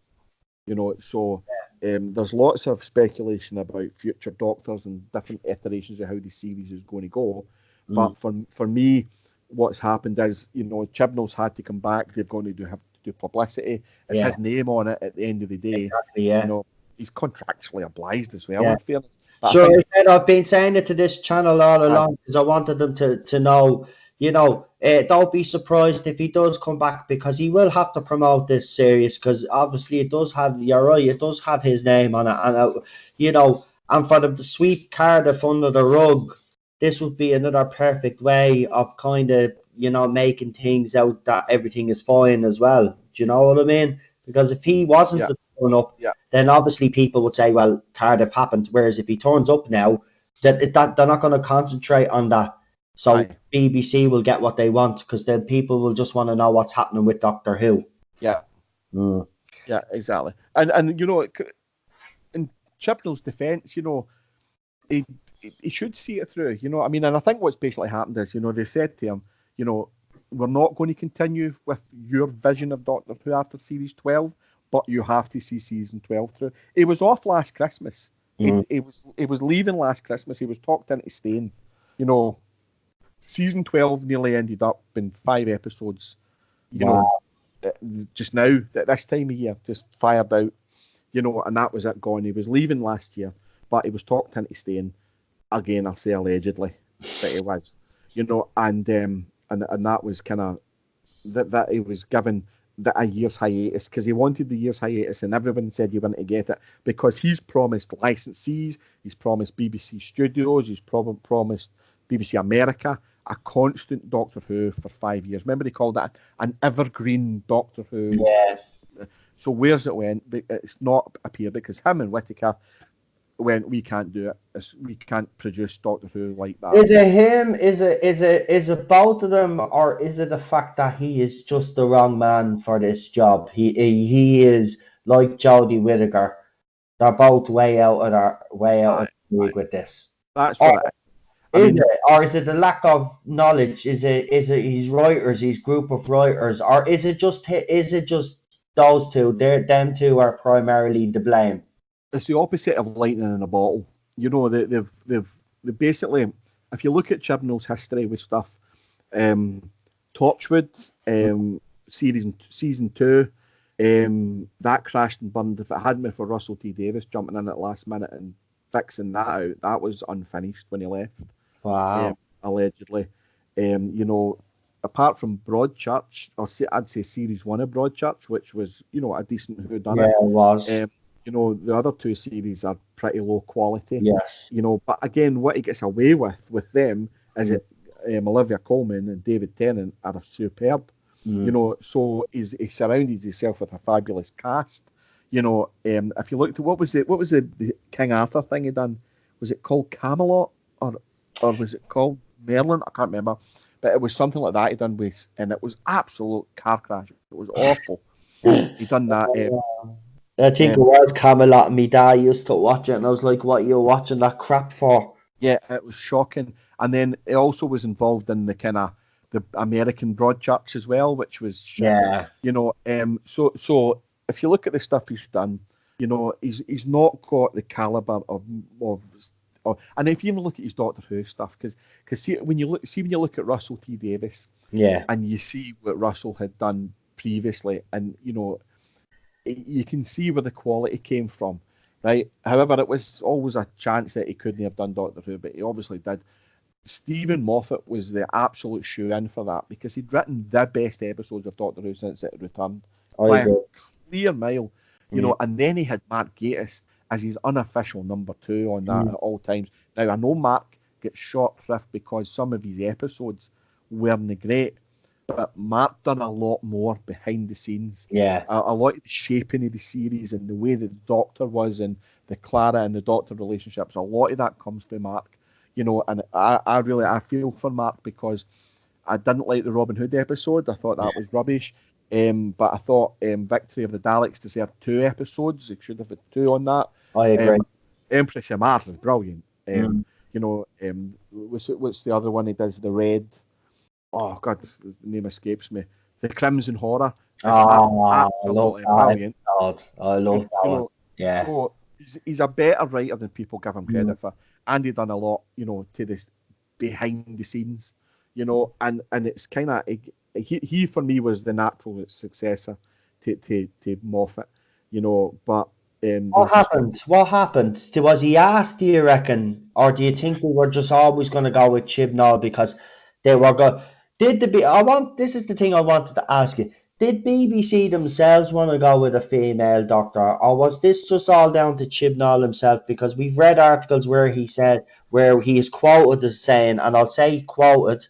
There's lots of speculation about future Doctors and different iterations of how the series is going to go. But for me, what's happened is, Chibnall's had to come back. They're going to have to do publicity. It's his name on it at the end of the day. Exactly, yeah. He's contractually obliged as well, in fairness. Sure, I've been saying it to this channel all along because I wanted them to know, don't be surprised if he does come back, because he will have to promote this series, because obviously it does have, you're right, it does have his name on it. And, and for them to sweep Cardiff under the rug, this would be another perfect way of kind of, making things out that everything is fine as well. Do you know what I mean? Because if he wasn't to turn up, then obviously people would say, well, Cardiff happened. Whereas if he turns up now, that they're not going to concentrate on that. So BBC will get what they want, because then people will just want to know what's happening with Doctor Who. Yeah. Yeah, exactly. And in Chibnall's defence, he should see it through, I mean, and I think what's basically happened is, they've said to him, we're not going to continue with your vision of Doctor Who after series 12, but you have to see season 12 through. He was off last Christmas. He was leaving last Christmas. He was talked into staying. Season 12 nearly ended up in 5 episodes. Just now, at this time of year, just fired out. And that was it, gone. He was leaving last year, but he was talked into staying. Again, I'll say allegedly that he was. And that was kind of that he was given a year's hiatus, because he wanted the year's hiatus, and everyone said you weren't to get it, because he's promised licensees, he's promised BBC Studios, he's promised BBC America, a constant Doctor Who for 5 years. Remember, they called it an evergreen Doctor Who. Yeah. So where's it went? It's not appeared because him and Whittaker went, we can't do it. We can't produce Doctor Who like that. Is it him? Is it both of them, or is it the fact that he is just the wrong man for this job? He is like Jodie Whittaker. They're both way out of the league with this. That's what it is. Or is it the lack of knowledge? Is it his writers, his group of writers, or is it just those two? Them two are primarily to blame. It's the opposite of lightning in a bottle. You know, they've basically, if you look at Chibnall's history with stuff, Torchwood, season 2, that crashed and burned. If it hadn't been for Russell T Davies jumping in at last minute and fixing that out, that was unfinished when he left. Wow. Allegedly. You know, apart from Broadchurch, I'd say series 1 of Broadchurch, which was, you know, a decent whodunit. Yeah, it was. You know, the other 2 series are pretty low quality. Yes. You know, but again, what he gets away with them is that Olivia Colman and David Tennant are superb. You know, so he surrounded himself with a fabulous cast. You know, if you looked at what was the King Arthur thing he done? Was it called Camelot or was it called Merlin? I can't remember, but it was something like that he done with, and it was absolute car crash. It was awful. He done that. I think it was Camelot, and my dad used to watch it, and I was like, "What are you watching that crap for?" Yeah, it was shocking. And then it also was involved in the kind of the American Broadchurch as well, which was shit. Yeah. You know, so if you look at the stuff he's done, you know, he's not got the caliber of and if you even look at his Doctor Who stuff, because see when you look at Russell T Davies, yeah, and you see what Russell had done previously, and you know, you can see where the quality came from, right? However, it was always a chance that he couldn't have done Doctor Who, but he obviously did. Stephen Moffat was the absolute shoe-in for that because he'd written the best episodes of Doctor Who since it had returned by a clear mile, you know. And then he had Mark Gatiss as his unofficial number 2 on that at all times. Now I know Mark gets short shrift because some of his episodes weren't great, but Mark done a lot more behind the scenes. Yeah, a lot of the shaping of the series and the way the Doctor was and the Clara and the Doctor relationships. A lot of that comes from Mark. You know, and I feel for Mark because I didn't like the Robin Hood episode. I thought that was rubbish. But I thought Victory of the Daleks deserved 2 episodes. It should have had 2 on that. I agree. Empress of Mars is brilliant. You know, what's the other one he does? The Red. Oh God, the name escapes me. The Crimson Horror. Absolutely brilliant. I love that one. Yeah. So he's a better writer than people give him credit for. And he done a lot, you know, to this behind the scenes, you know, and it's kind of he for me was the natural successor to Moffat, you know. But what happened? What happened? Was he asked? Do you reckon, or do you think we were just always going to go with Chibnall because they were going? This is the thing I wanted to ask you. Did BBC themselves want to go with a female doctor, or was this just all down to Chibnall himself? Because we've read articles where he is quoted as saying, and I'll say quoted,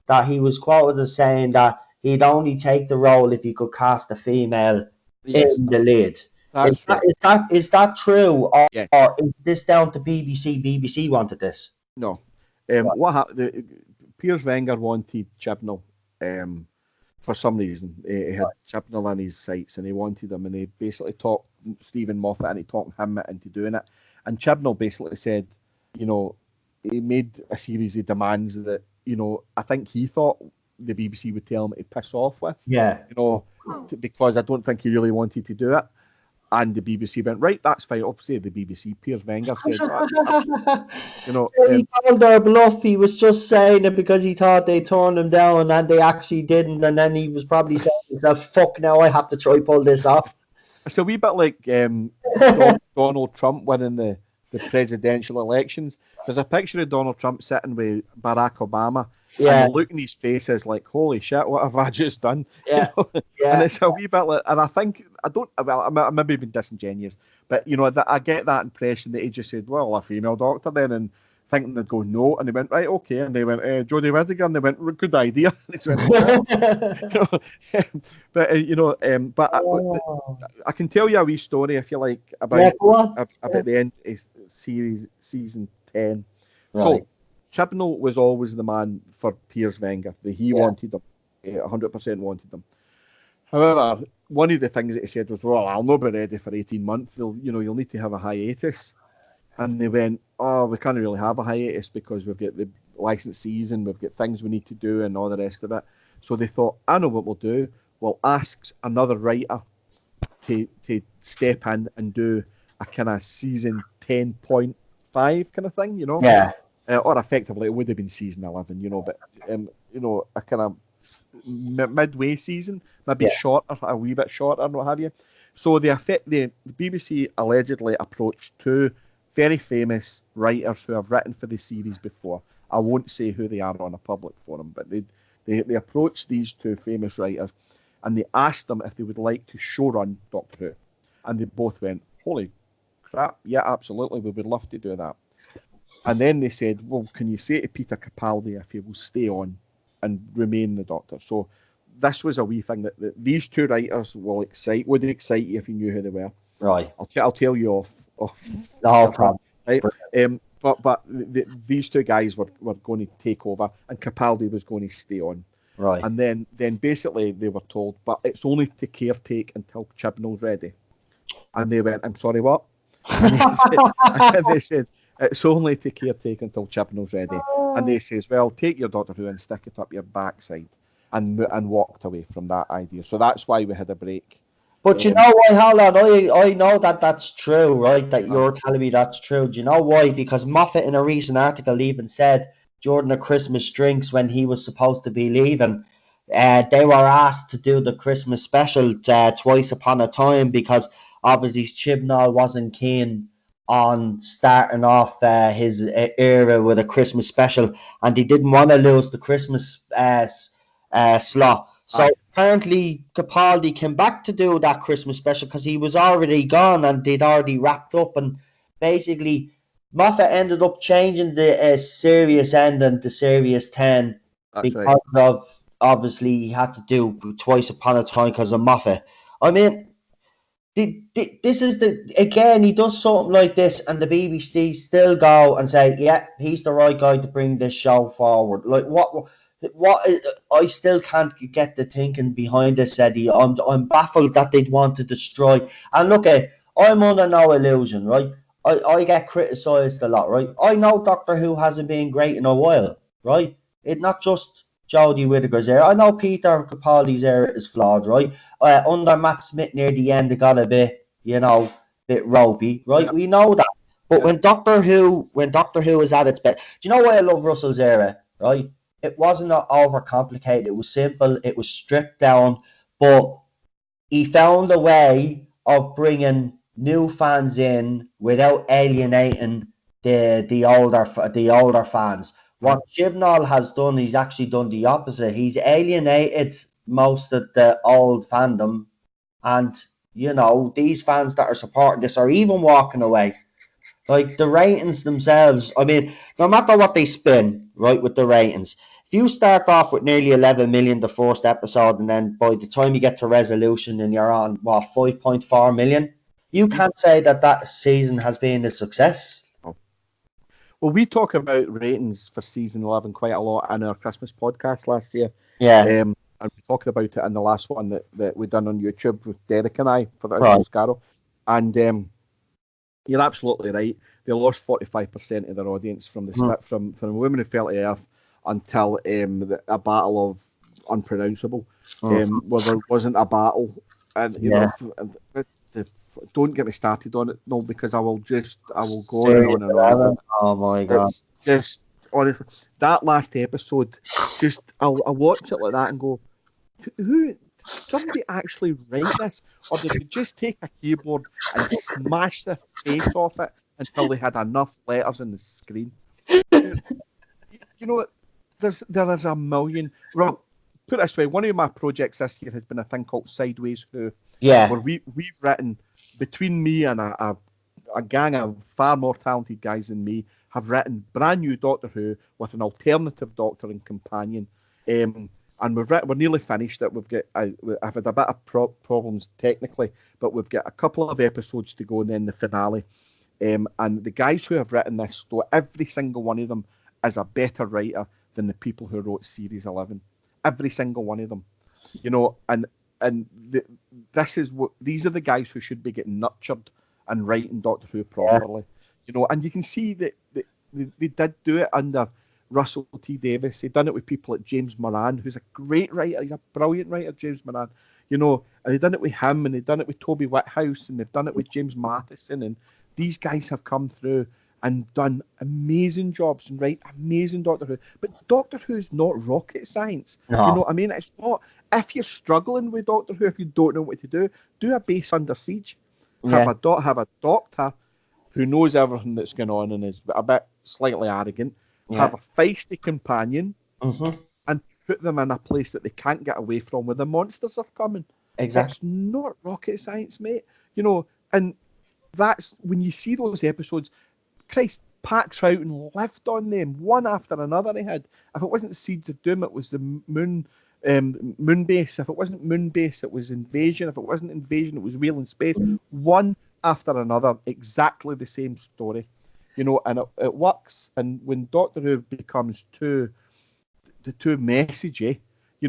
that he was quoted as saying that he'd only take the role if he could cast a female in the lead. Is that true, or is this down to BBC? BBC wanted this. No. What happened? Piers Wenger wanted Chibnall. For some reason, he had Chibnall on his sights and he wanted him, and he basically talked Stephen Moffat and he talked him into doing it. And Chibnall basically said, you know, he made a series of demands that, you know, I think he thought the BBC would tell him to piss off with. Yeah. You know, because I don't think he really wanted to do it. And the BBC went, right, that's fine. Obviously, the BBC, Piers Wenger said that. You know, so he called their bluff. He was just saying it because he thought they turned him down, and they actually didn't. And then he was probably saying, "Fuck, now I have to try pull this off." It's a wee bit like Donald Trump winning the presidential elections. There's a picture of Donald Trump sitting with Barack Obama. And the look in his face is like, holy shit, what have I just done? Yeah. You know? And it's a wee bit like, and I think, I maybe been disingenuous, but, you know, I get that impression that he just said, well, a female doctor then, and thinking they'd go no, and they went right, okay, and they went Jodie Whittaker, and they went good idea. And they went, oh. But Oh. I can tell you a wee story if you like Yeah, about go on. the end of season 10. Right. So Chibnall was always the man for Piers Wenger. He Yeah. wanted them, 100% wanted them. However, one of the things that he said was, "Well, I'll not be ready for 18 months. You'll need to have a hiatus." And they went, "Oh, we can't really have a hiatus because we've got the licensees and we've got things we need to do and all the rest of it." So they thought, "I know what we'll do. We'll ask another writer to step in and do a kind of season 10.5 kind of thing, Yeah. or effectively it would have been season 11, but a kind of midway season, maybe Yeah. shorter, a wee bit shorter, and what have you." So the BBC allegedly approached two very famous writers who have written for the series before. I won't say who they are on a public forum, but they approached these two famous writers and they asked them if they would like to showrun Doctor Who. And they both went, "Holy crap, yeah, absolutely, we would love to do that." And then they said, "Well, can you say to Peter Capaldi if he will stay on and remain the Doctor?" So this was a wee thing that these two writers would excite you if you knew who they were. Right. I'll tell you off. No problem. Right. But these two guys were going to take over, and Capaldi was going to stay on. Right. And then basically they were told, but it's only to caretake until Chibnall's ready. And they went, "I'm sorry, what?" And they said, "It's only to caretake until Chibnall's ready." And they says, "Well, take your Doctor Who and stick it up your backside," and walked away from that idea. So that's why we had a break. But you know why, hold on, I know that that's true, right? That you're telling me that's true. Do you know why? Because Moffat, in a recent article, even said during the Christmas drinks when he was supposed to be leaving, they were asked to do the Christmas special twice upon a time because obviously Chibnall wasn't keen on starting off his era with a Christmas special, and he didn't want to lose the Christmas slot. So apparently Capaldi came back to do that Christmas special because he was already gone and they'd already wrapped up. And basically, Moffat ended up changing the serious ending to Serious 10 because of obviously he had to do twice upon a time because of Moffat. I mean, this is he does something like this, and the BBC still go and say, "Yeah, he's the right guy to bring this show forward." Like what I still can't get the thinking behind this, Eddie. I'm baffled that they'd want to destroy. And look, I'm under no illusion, right? I get criticised a lot, right? I know Doctor Who hasn't been great in a while, right? It's not just Jodie Whittaker's era. I know Peter Capaldi's era is flawed, right? Under Matt Smith near the end, it got a bit, bit ropey, right? Yeah. We know that. But when Doctor Who is at its best, do you know why I love Russell's era, right? It wasn't overcomplicated. It was simple. It was stripped down, but he found a way of bringing new fans in without alienating the older fans. What Chibnall has done, he's actually done the opposite. He's alienated most of the old fandom, and these fans that are supporting this are even walking away. Like the ratings themselves, I mean, no matter what they spin, right, with the ratings, if you start off with nearly 11 million the first episode, and then by the time you get to resolution and you're on, 5.4 million, you can't say that season has been a success. Well, we talk about ratings for season 11 quite a lot in our Christmas podcast last year. Yeah. And we talked about it in the last one that we done on YouTube with Derek and I for Skaro. And you're absolutely right. They lost 45% of their audience from the from Women Who Fell to Earth until a battle of unpronounceable, where there wasn't a battle, and don't get me started on it, no, because I will go on and on and on. Oh my god! It's just honestly, that last episode, just I'll watch it like that and go, who? Somebody actually write this, or did they just take a keyboard and smash the face off it until they had enough letters on the screen? There is a million. Well, put it this way, one of my projects this year has been a thing called Sideways Who, where we've written, between me and a gang of far more talented guys than me, have written brand new Doctor Who with an alternative Doctor and companion. And we're nearly finished it. I've had a bit of problems technically, but we've got a couple of episodes to go and then the finale. And the guys who have written this story, every single one of them is a better writer than the people who wrote Series 11. Every single one of them, these are the guys who should be getting nurtured and writing Doctor Who properly, and you can see that they did do it under Russell T Davies. They've done it with people like James Moran, who's a great writer. He's a brilliant writer, James Moran. And they've done it with him, and they've done it with Toby Whithouse, and they've done it with James Matheson, and these guys have come through and done amazing jobs and write amazing Doctor Who. But Doctor Who's not rocket science. No. You know what I mean? It's not. If you're struggling with Doctor Who, if you don't know what to do a base Under Siege. Have a doctor who knows everything that's going on and is a bit slightly arrogant. Have a feisty companion, and put them in a place that they can't get away from where the monsters are coming. Exactly. It's not rocket science, mate. And that's when you see those episodes. Christ, Pat Troughton lived on them one after another. He had. If it wasn't the Seeds of Doom, it was the Moon Base. If it wasn't Moon Base, it was Invasion. If it wasn't Invasion, it was Wheel in Space. One after another, exactly the same story. And it works. And when Doctor Who becomes too messagey,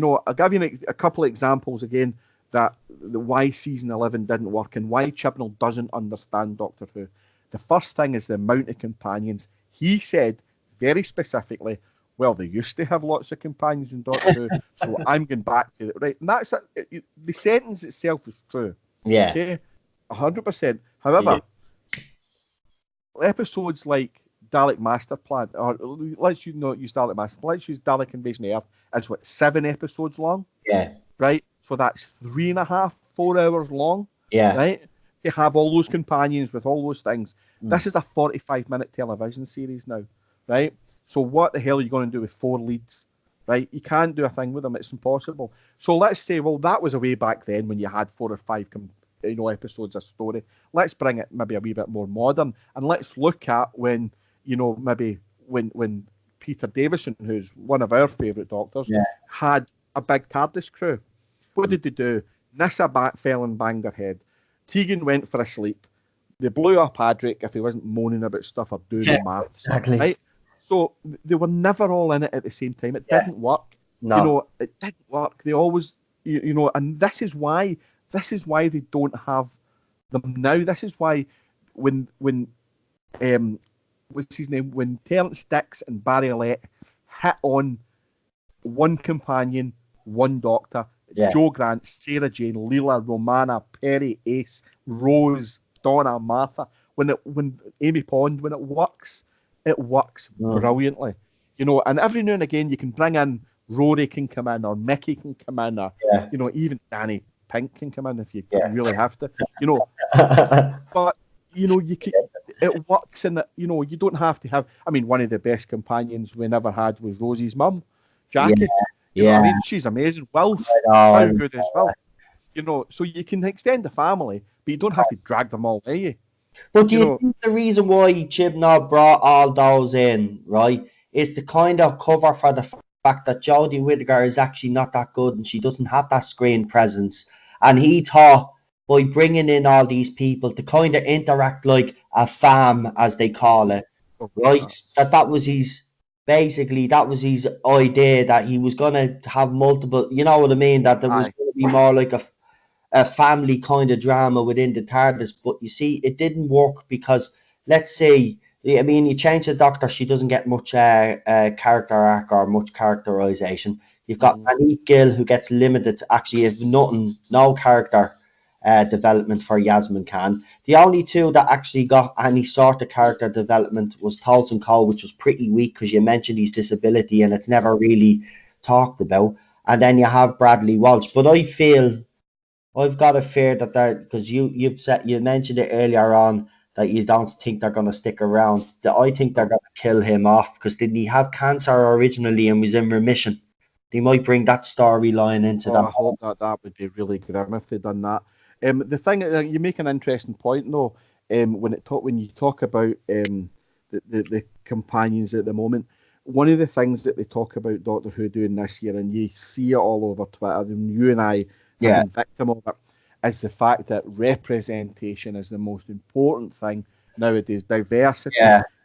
I'll give you a couple of examples again that why season 11 didn't work and why Chibnall doesn't understand Doctor Who. The first thing is the amount of companions. He said very specifically, well, they used to have lots of companions in Doctor Who, so I'm going back to it. Right, and that's it. The sentence itself is true. Yeah. Okay, 100%. However, episodes like Dalek Master Plan, or let's not use Dalek Master Plan, let's use Dalek Invasion of Earth, it's 7 episodes long. Yeah. Right? So that's 3.5, 4 hours long. Yeah. Right? To have all those companions with all those things. This is a 45-minute television series now. Right? So what the hell are you going to do with 4 leads? Right? You can't do a thing with them. It's impossible. So let's say, well, that was a way back then when you had 4 or 5 episodes of story. Let's bring it maybe a wee bit more modern, and let's look at when maybe when Peter Davison, who's one of our favourite Doctors, had a big TARDIS crew. What did they do? Nissa fell and banged her head. Tegan went for a sleep. They blew up Adric if he wasn't moaning about stuff or doing the maths. Exactly. Right? So they were never all in it at the same time. It didn't work. No. It didn't work. They always, and this is why they don't have them now. This is why when what's his name? When Terence Dicks and Barry Alette hit on one companion, one Doctor, Joe Grant, Sarah Jane, Leela, Romana, Perry, Ace, Rose, Donna, Martha, when Amy Pond, when it works brilliantly. And every now and again you can bring in Rory can come in, or Mickey can come in, or even Danny Pink can come in if you really have to. But you can, it works in that you don't have to have. I mean, one of the best companions we never had was Rosie's mum, Jackie. You know what I mean? She's amazing. Wilf, how good is Wilf? So you can extend the family, but you don't have to drag them all, do you? But do you think the reason why Chibnall brought all those in, right, is to kind of cover for the fact that Jodie Whittaker is actually not that good and she doesn't have that screen presence? And he thought by bringing in all these people to kind of interact like a fam, as they call it, right, that was his... Basically, that was his idea, that he was going to have multiple, you know what I mean, that there was going to be more like a family kind of drama within the TARDIS. But you see, it didn't work because, let's say, I mean, you change the Doctor, she doesn't get much character arc or much characterization. You've got Monique Gill, who gets limited, actually has no character development for Yasmin Khan. The only two that actually got any sort of character development was Tolson Cole, which was pretty weak because you mentioned his disability and it's never really talked about. And then you have Bradley Walsh. But I feel, I've got a fear that because you mentioned it earlier on that you don't think they're going to stick around. I think they're going to kill him off, because didn't he have cancer originally and was in remission? They might bring that storyline into that. I hope that would be really grim if they'd done that. The thing, you make an interesting point though. When you talk about the the companions at the moment. One of the things that they talk about Doctor Who doing this year, and you see it all over Twitter, and you and I have been victim of it, is the fact that representation is the most important thing nowadays. Diversity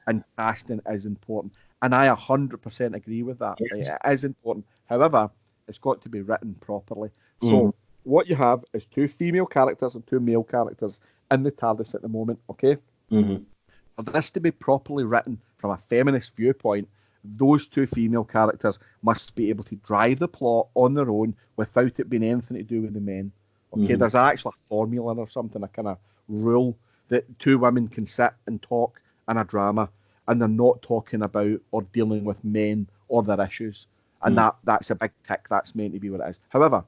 and casting is important. And I 100% agree with that. Yes. It is important. However, it's got to be written properly. So what you have is 2 female characters and 2 male characters in the TARDIS at the moment, okay? For this to be properly written from a feminist viewpoint, those 2 female characters must be able to drive the plot on their own without it being anything to do with the men. Okay, there's actually a formula or something, a kind of rule that 2 women can sit and talk in a drama and they're not talking about or dealing with men or their issues. And that's a big tick. That's meant to be what it is. However,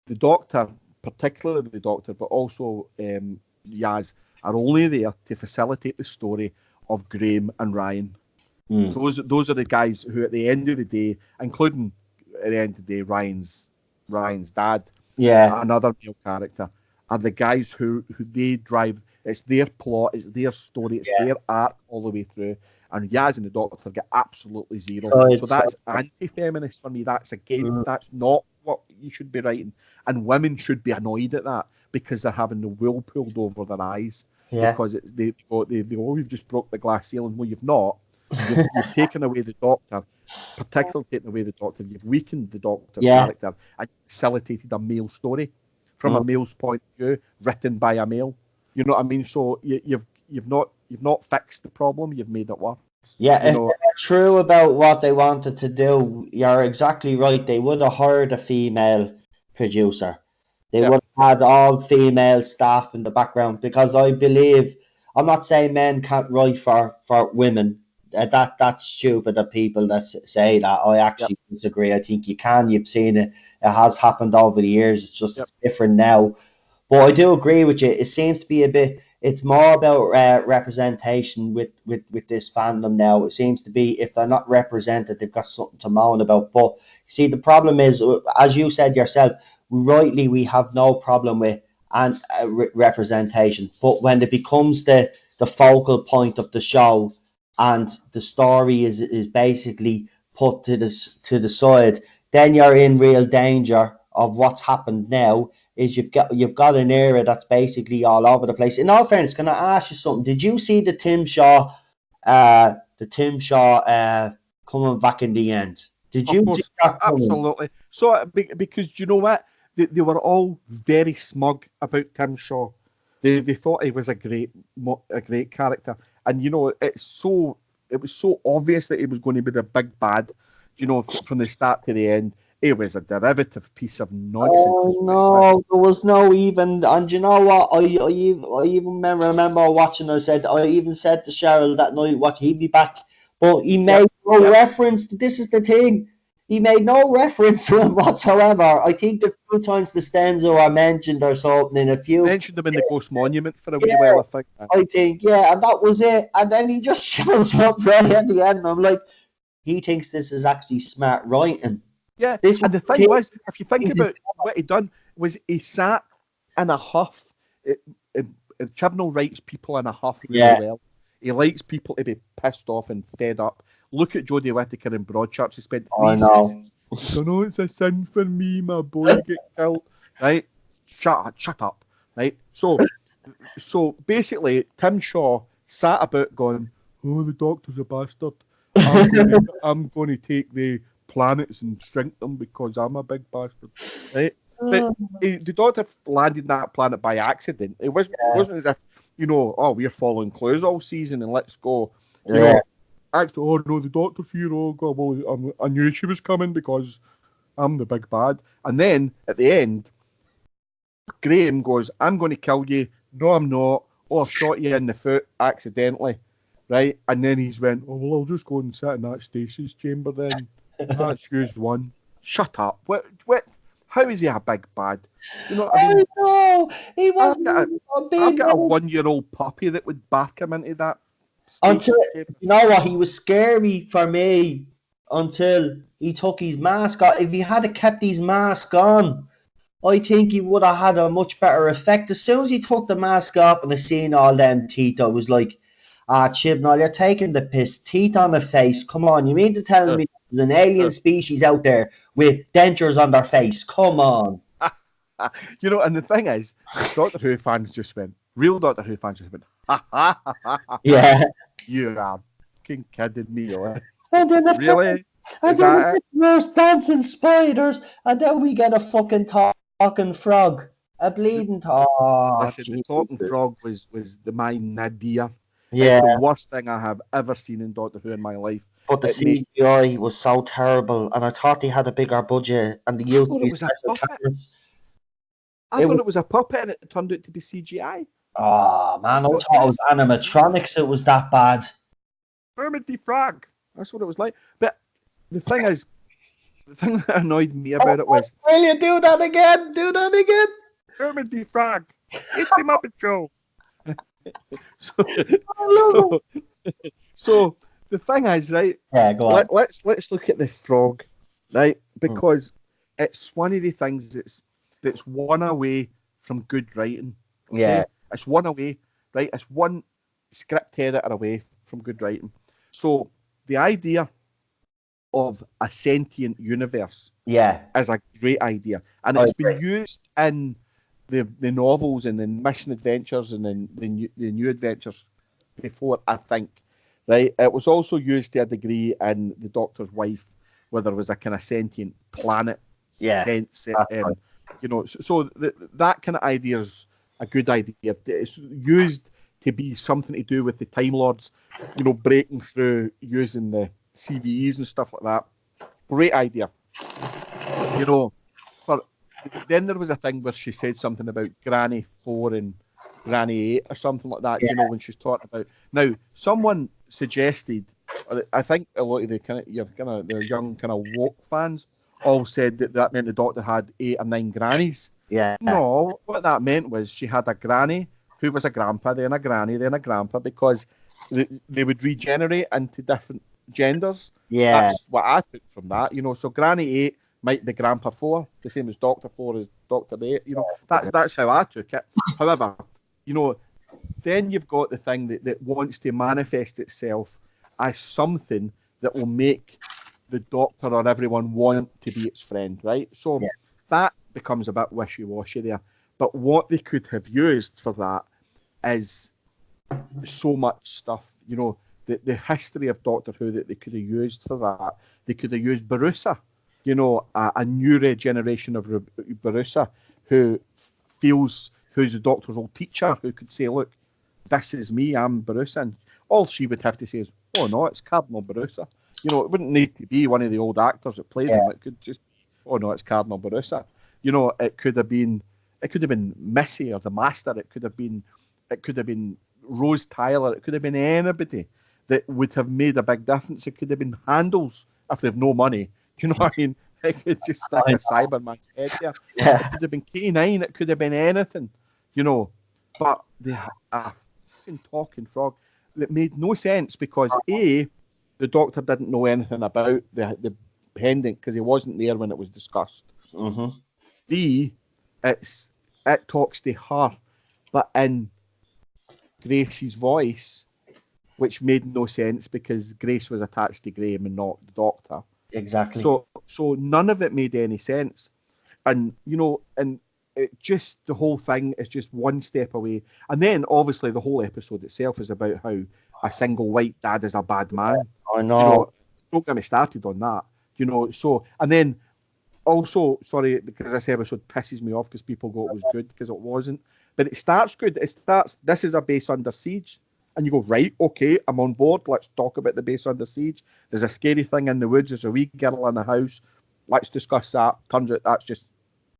the Doctor, particularly the Doctor, but also Yaz, are only there to facilitate the story of Graham and Ryan. Those are the guys who, at the end of the day, including at the end of the day, Ryan's dad, another male character, are the guys who they drive. It's their plot, it's their story, it's their arc all the way through. And Yaz and the Doctor get absolutely zero. So that's anti-feminist for me. That's that's not what you should be writing. And women should be annoyed at that because they're having the wool pulled over their eyes. Because you've just broke the glass ceiling. Well, you've not. You've taken away the Doctor, particularly taken away the Doctor. You've weakened the Doctor's character and facilitated a male story from a male's point of view, written by a male. You know what I mean? So you've not fixed the problem. You've made it worse. Yeah, if they're true about what they wanted to do, you're exactly right. They would have hired a female producer. They would have had all female staff in the background, because I believe, I'm not saying men can't write for women. That's stupid, the people that say that. I actually disagree. I think you can. You've seen it. It has happened over the years. It's just different now. But I do agree with you. It seems to be a bit. It's more about representation with this fandom now. It seems to be, if they're not represented, they've got something to moan about. But see, the problem is, as you said yourself, rightly, we have no problem with representation. But when it becomes the focal point of the show, and the story is basically put to the side, then you're in real danger of what's happened now. Is you've got an era that's basically all over the place. In all fairness, can I ask you something? Did you see the Tim Shaw coming back in the end? Did you? Of course, absolutely. So because you know what, they were all very smug about Tim Shaw. They thought he was a great character, and you know it was so obvious that he was going to be the big bad. You know, from the start to the end. It was a derivative piece of nonsense. Oh no, there was no even, and you know what? I even remember watching. I even said to Cheryl that night, "What, he'd be back?" But he made no reference. This is the thing. He made no reference to him whatsoever. I think the few times the Stenzo are mentioned or something in a few. Mentioned them in the Ghost Monument for a wee while, I think, and that was it. And then he just shows up right at the end. And I'm like, he thinks this is actually smart writing. Yeah, and the thing was, if you think about what he done, was he sat in a huff. Chibnall writes people in a huff really well. He likes people to be pissed off and fed up. Look at Jodie Whittaker in Broadchurch. He spent 3 seasons. I know it's a sin for me, my boy get killed. Right? Shut up. Right? So basically, Tim Shaw sat about going, "Oh, the Doctor's a bastard. I'm going to take the planets and shrink them because I'm a big bastard," right? But the Doctor landed that planet by accident. It wasn't as if, you know, oh, we're following clues all season and let's go. You know, actually, oh no, the Doctor's here. Oh God, well, I knew she was coming because I'm the big bad. And then at the end, Graham goes, "I'm going to kill you." "No, I'm not." "Oh, I've shot you in the foot accidentally," right? And then he's went, "Oh well, I'll just go and sit in that stasis chamber then." That's used one. Shut up. What? How is he a big bad? You know what I mean? No, he wasn't. I've got a 1-year-old puppy that would back him into that. Until, you know what? He was scary for me until he took his mask off. If he had kept his mask on, I think he would have had a much better effect. As soon as he took the mask off and I seen all them teeth, I was like, Ah, Chibnall, you're taking the piss. Teeth on the face. Come on, you mean to tell me there's an alien species out there with dentures on their face? Come on. You know, and the thing is, Doctor Who fans just went, real Doctor Who fans just went, ha ha ha ha ha. Yeah. You are fucking kidding me, on. And then Really? and Is then we that it? get those dancing spiders, and then we get a fucking talking frog. A bleeding I oh, said the talking Jesus. frog was the my nadir. It's Yeah, the worst thing I have ever seen in Doctor Who in my life. but the It made CGI was so terrible, and I thought they had a bigger budget and they I used thought it these was a special puppet. cameras. I It thought was it was a puppet and it turned out to be CGI. oh I man, I thought thought it was this animatronics. It was that bad. Hermit the Frog. That's what it was like. But the thing is, the thing that annoyed me Oh, about it was will you do that again? Do that again. Hermit the Frog. It's the Muppet Show. so, I love so, so the thing is, right? it. Yeah, go on. Let's look at the frog, right? Hmm. Because it's one of the things that's one away from good writing. Okay? Yeah. It's one away, right? It's one script editor away from good writing. So the idea of a sentient universe Yeah. is a great idea, and I it's been agree. used in the novels and in Mission Adventures and in the new adventures before, I think. Right? It was also used to a degree in the Doctor's Wife, where there was a kind of sentient planet Yeah. sense. That's right. You know, that kind of idea is a good idea. It's used to be something to do with the Time Lords, you know, breaking through using the CVEs and stuff like that. Great idea. You know, then there was a thing where she said something about Granny 4 and Granny 8 or something like that, Yeah. you know, when she's talking about. Now, someone suggested, I think a lot of the young kind of woke fans all said that meant the Doctor had 8 or 9 grannies. Yeah. No, what that meant was she had a granny who was a grandpa, then a granny, then a grandpa, because they would regenerate into different genders. Yeah. That's what I took from that, you know. So Granny 8 might be Grandpa 4, the same as Doctor 4 is Doctor 8, you know. That's how I took it. However, you know, then you've got the thing that wants to manifest itself as something that will make the Doctor or everyone want to be its friend, right? So Yeah. that becomes a bit wishy-washy there. But what they could have used for that is so much stuff, you know, the history of Doctor Who that they could have used for that. They could have used Barusa, you know, a new regeneration of Barusa who's the Doctor's old teacher, who could say, look, this is me, I'm Barusa. And all she would have to say is, oh no, it's Cardinal Barusa. You know, it wouldn't need to be one of the old actors that played him. It could just, oh no, it's Cardinal Barusa. You know, it could have been Missy or the Master. It could have been Rose Tyler. It could have been anybody that would have made a big difference. It could have been Handles if they've no money. Do you know what I mean? It could just stick a Cyberman's head there. Yeah. It could have been K9. It could have been anything, you know. But they had a fucking talking frog that made no sense because A, the Doctor didn't know anything about the pendant because he wasn't there when it was discussed. Mm-hmm. B, it talks to her, but in Grace's voice, which made no sense because Grace was attached to Graham and not the Doctor. Exactly. So none of it made any sense, and you know, and it just the whole thing is just one step away. And then obviously the whole episode itself is about how a single white dad is a bad man. I know. You know, don't get me started on that. You know, so and then also, sorry, because this episode pisses me off because people go it was good because it wasn't. But it starts good. It starts, this is a base under siege. And you go, right, okay, I'm on board. Let's talk about the base under siege. There's a scary thing in the woods. There's a wee girl in the house. Let's discuss that. Turns out that's just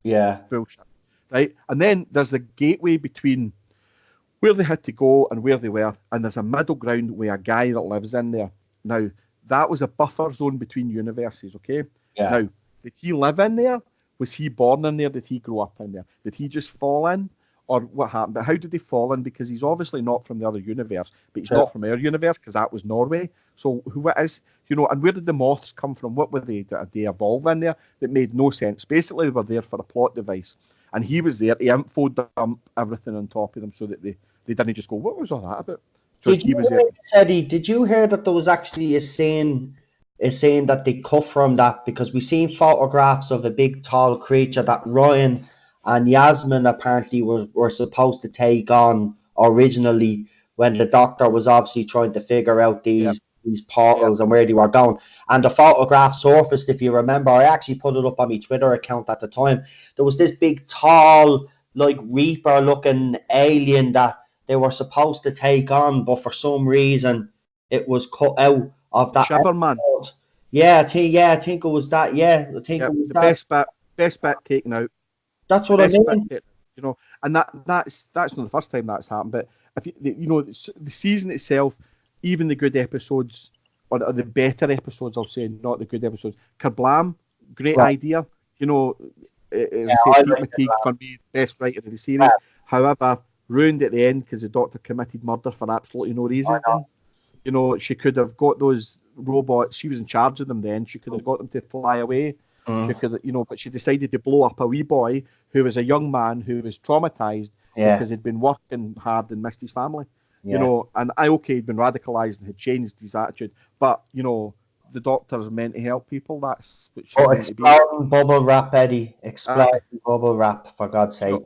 bullshit. Right? And then there's the gateway between where they had to go and where they were. And there's a middle ground with a guy that lives in there. Now, that was a buffer zone between universes, okay? Yeah. Now, did he live in there? Was he born in there? Did he grow up in there? Did he just fall in? Or what happened? But how did he fall in? Because he's obviously not from the other universe, but he's not from our universe because that was Norway. So who it is, you know, and where did the moths come from? What were they? Did they evolve in there? That made no sense. Basically, they were there for a plot device. And he was there to info dump everything on top of them so that they didn't just go, what was all that about? Do Did you hear, Teddy, did you hear that there was actually a scene that they cut from that, because we seen photographs of a big tall creature that Ryan and Yasmin apparently were supposed to take on originally, when the Doctor was obviously trying to figure out these portals and where they were going. And the photograph surfaced, if you remember. I actually put it up on my Twitter account at the time. There was this big tall, like Reaper looking alien that they were supposed to take on, but for some reason it was cut out of that Shiverman. episode. Yeah, I think it was that. Yeah, I think it was the best bit taken out. That's what I mean. You know, and that's not the first time that's happened. But if you know, the season itself, even the good episodes, or the better episodes, I'll say, not the good episodes. Kerblam, great idea. You know, it was Pete McTeague for me, best writer of the series. However, ruined at the end because the Doctor committed murder for absolutely no reason. You know, she could have got those robots. She was in charge of them then. She could have got them to fly away. She could, you know, but she decided to blow up a wee boy who was a young man who was traumatized because he'd been working hard and missed his family. You know, and he'd been radicalized and had changed his attitude. But, you know, the Doctor's meant to help people. That's what she's meant to be. Exploding bubble wrap, Eddie. Exploding bubble wrap, for God's sake.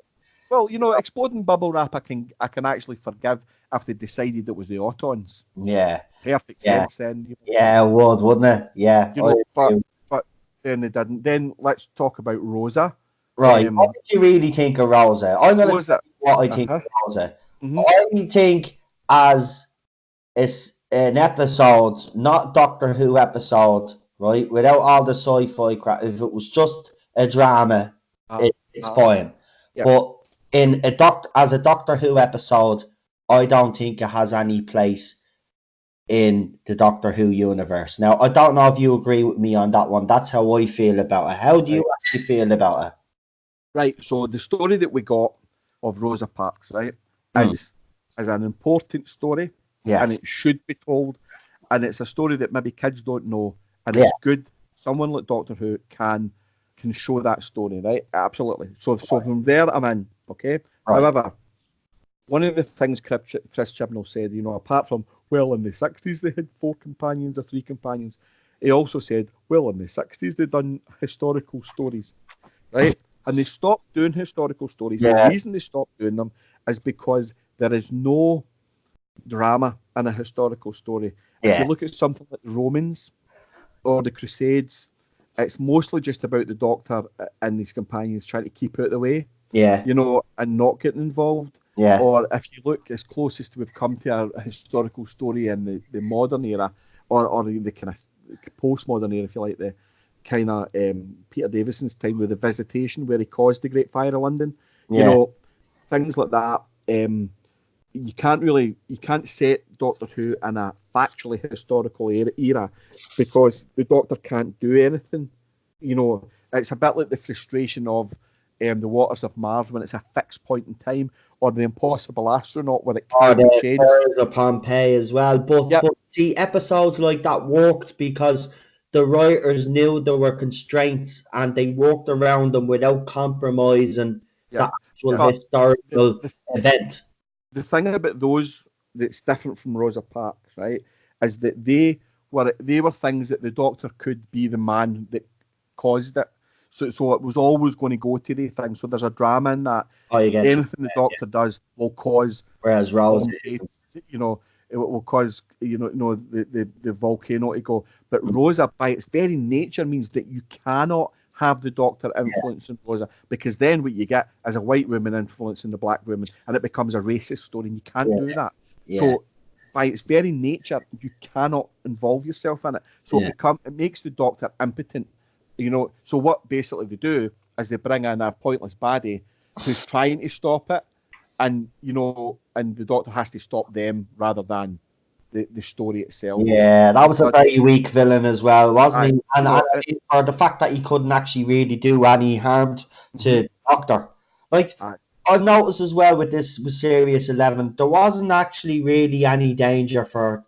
Well, you know, exploding bubble wrap, I can actually forgive if they decided it was the Autons. Yeah. Perfect sense then. You know. Yeah, it would, wouldn't it? Yeah. You know, but then they didn't. Then let's talk about Rosa. Right. What did you really think of Rosa? I'm going to tell you what I think of Rosa. I think as an episode, not Doctor Who episode, right, without all the sci-fi crap, if it was just a drama, it's fine. Yeah. But as a Doctor Who episode, I don't think it has any place in the Doctor Who universe. Now, I don't know if you agree with me on that one. That's how I feel about it. How do you actually feel about it? Right, so the story that we got of Rosa Parks, right, is an important story, and it should be told, and it's a story that maybe kids don't know, and it's good. Someone like Doctor Who can show that story, right? Absolutely. So from there, I'm in, okay? Right. However, one of the things Chris Chibnall said, you know, apart from, well, in the 60s they had 4 companions or 3 companions, he also said, well, in the 60s they done historical stories, right? And they stopped doing historical stories. The reason they stopped doing them is because there is no drama in a historical story. If you look at something like the Romans or the Crusades, it's mostly just about the Doctor and his companions trying to keep out of the way, you know, and not getting involved. Or if you look, as closest we've come to a historical story in the modern era, or the kind of postmodern era, if you like, the kind of Peter Davison's time with the Visitation, where he caused the Great Fire of London. You know, things like that. You can't set Doctor Who in a factually historical era because the Doctor can't do anything. You know, it's a bit like the frustration of the Waters of Mars when it's a fixed point in time, or the Impossible Astronaut where it can't be changed. Of Pompeii as well, but see, episodes like that worked because the writers knew there were constraints and they worked around them without compromising the actual historical event. The thing about those that's different from Rosa Parks, right, is that they were things that the Doctor could be the man that caused it. So it was always going to go to the thing. So there's a drama in that. Anything the Doctor does will cause. Whereas Rosa, you know, it will cause the volcano to go. But Rosa, by its very nature, means that you cannot have the Doctor influencing Rosa, because then what you get is a white woman influencing the black woman, and it becomes a racist story, and you can't do that. So by its very nature, you cannot involve yourself in it. So it makes the Doctor impotent. You know, so what basically they do is they bring in a pointless baddie who's trying to stop it, and you know, and the Doctor has to stop them rather than the story itself. Yeah, that was a very weak villain as well, wasn't he? And or the fact that he couldn't actually really do any harm to Doctor. Like I've noticed as well with Series 11, there wasn't actually really any danger for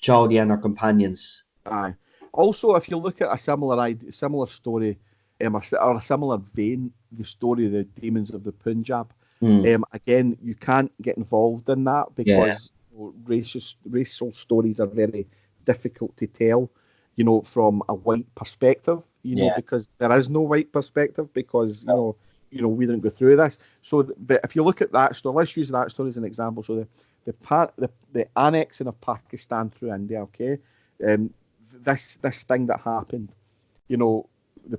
Jodie and her companions. Aye. Also, if you look at a similar story, or a similar vein, the story of the Demons of the Punjab, again, you can't get involved in that because racial stories are very difficult to tell, from a white perspective, Yeah. because there is no white perspective, because we didn't go through this. So, but if you look at that story, let's use that story as an example. So the annexing of Pakistan through India, okay, this thing that happened, the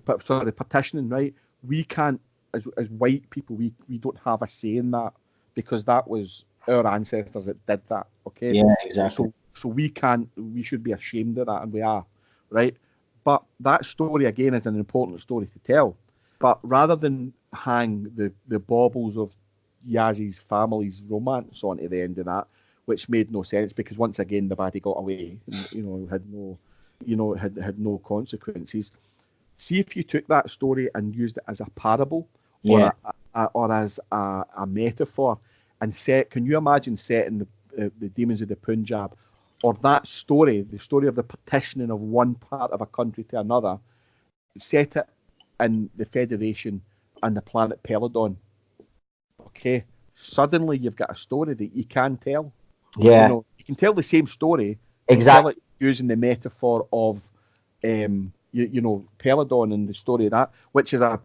partitioning, right? We can't, as white people, we don't have a say in that, because that was our ancestors that did that, okay? Yeah, exactly. So we should be ashamed of that, and we are, right? But that story again is an important story to tell. But rather than hang the baubles of Yaz's family's romance onto the end of that, which made no sense, because once again the baddie got away, and, had no consequences. See if you took that story and used it as a parable, Yeah. or as a metaphor, and can you imagine setting the demons of the Punjab, or that story, the story of the partitioning of one part of a country to another, set it in the Federation and the planet Peladon. Okay, suddenly you've got a story that you can tell. Yeah. You can tell the same story, but tell Exactly. it using the metaphor of Peladon, and the story of that, which is a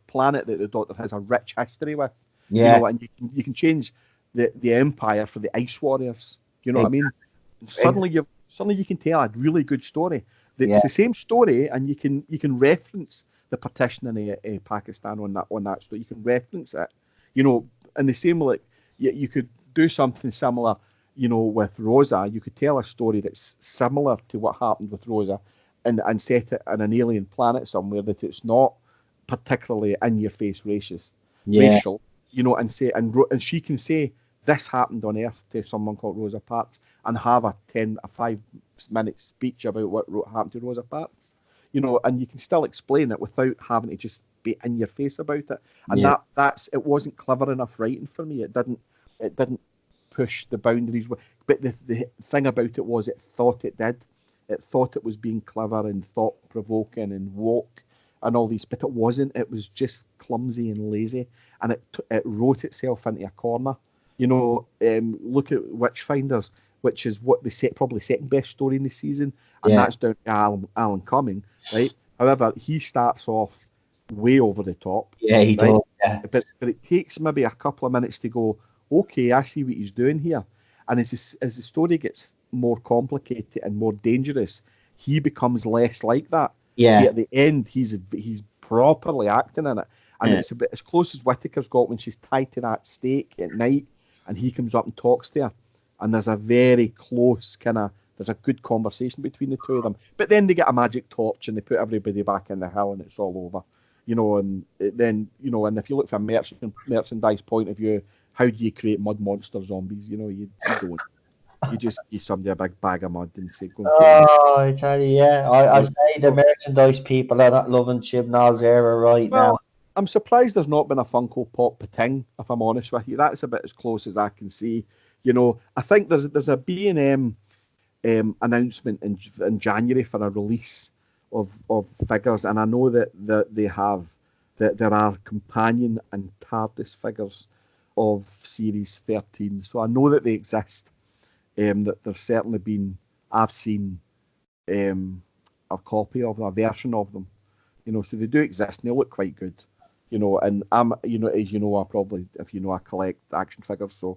planet that the Doctor has a rich history with. Yeah. And you can change the Empire for the Ice Warriors. You know what I mean? Exactly. Suddenly you can tell a really good story. Yeah. It's the same story, and you can reference the partitioning of Pakistan on that story. You can reference it. And the same, like, you could do something similar. With Rosa, you could tell a story that's similar to what happened with Rosa, and set it on an alien planet somewhere that it's not particularly in your face Yeah. racial, and say, and she can say this happened on Earth to someone called Rosa Parks, and have a 5-minute speech about what happened to Rosa Parks, and you can still explain it without having to just be in your face about it. And Yeah. it wasn't clever enough writing for me. It didn't push the boundaries. But the thing about it was, it thought it did. It thought it was being clever and thought provoking and woke and all these, but it wasn't. It was just clumsy and lazy, and it wrote itself into a corner. Look at Witchfinders, which is what probably second best story in the season, and Yeah. that's down to Alan Cumming, right? However, he starts off way over the top, Yeah. He right? does. Yeah. But it takes maybe a couple of minutes to go, okay, I see what he's doing here. And as the story gets more complicated and more dangerous, he becomes less like that. Yeah. At the end, he's properly acting in it. And Yeah. it's a bit as close as Whittaker's got when she's tied to that stake at night, and he comes up and talks to her. And there's a very close there's a good conversation between the two of them. But then they get a magic torch and they put everybody back in the hill, and it's all over. And then, and if you look from a merchandise point of view, how do you create mud monster zombies? You don't. You just give somebody a big bag of mud and say, go and kill them. Oh, I tell you, yeah. I say the So, merchandise people are not loving Chibnall's era right now. well, I'm surprised there's not been a Funko Pop Pating, if I'm honest with you. That's about as close as I can see. I think there's a B&M announcement in January for a release of figures, and I know that there are companion and Tardis figures of Series 13, so I know that they exist. That there's certainly been, I've seen a copy of them, a version of them, so they do exist, and they look quite good. And I'm, as you know, I collect action figures, so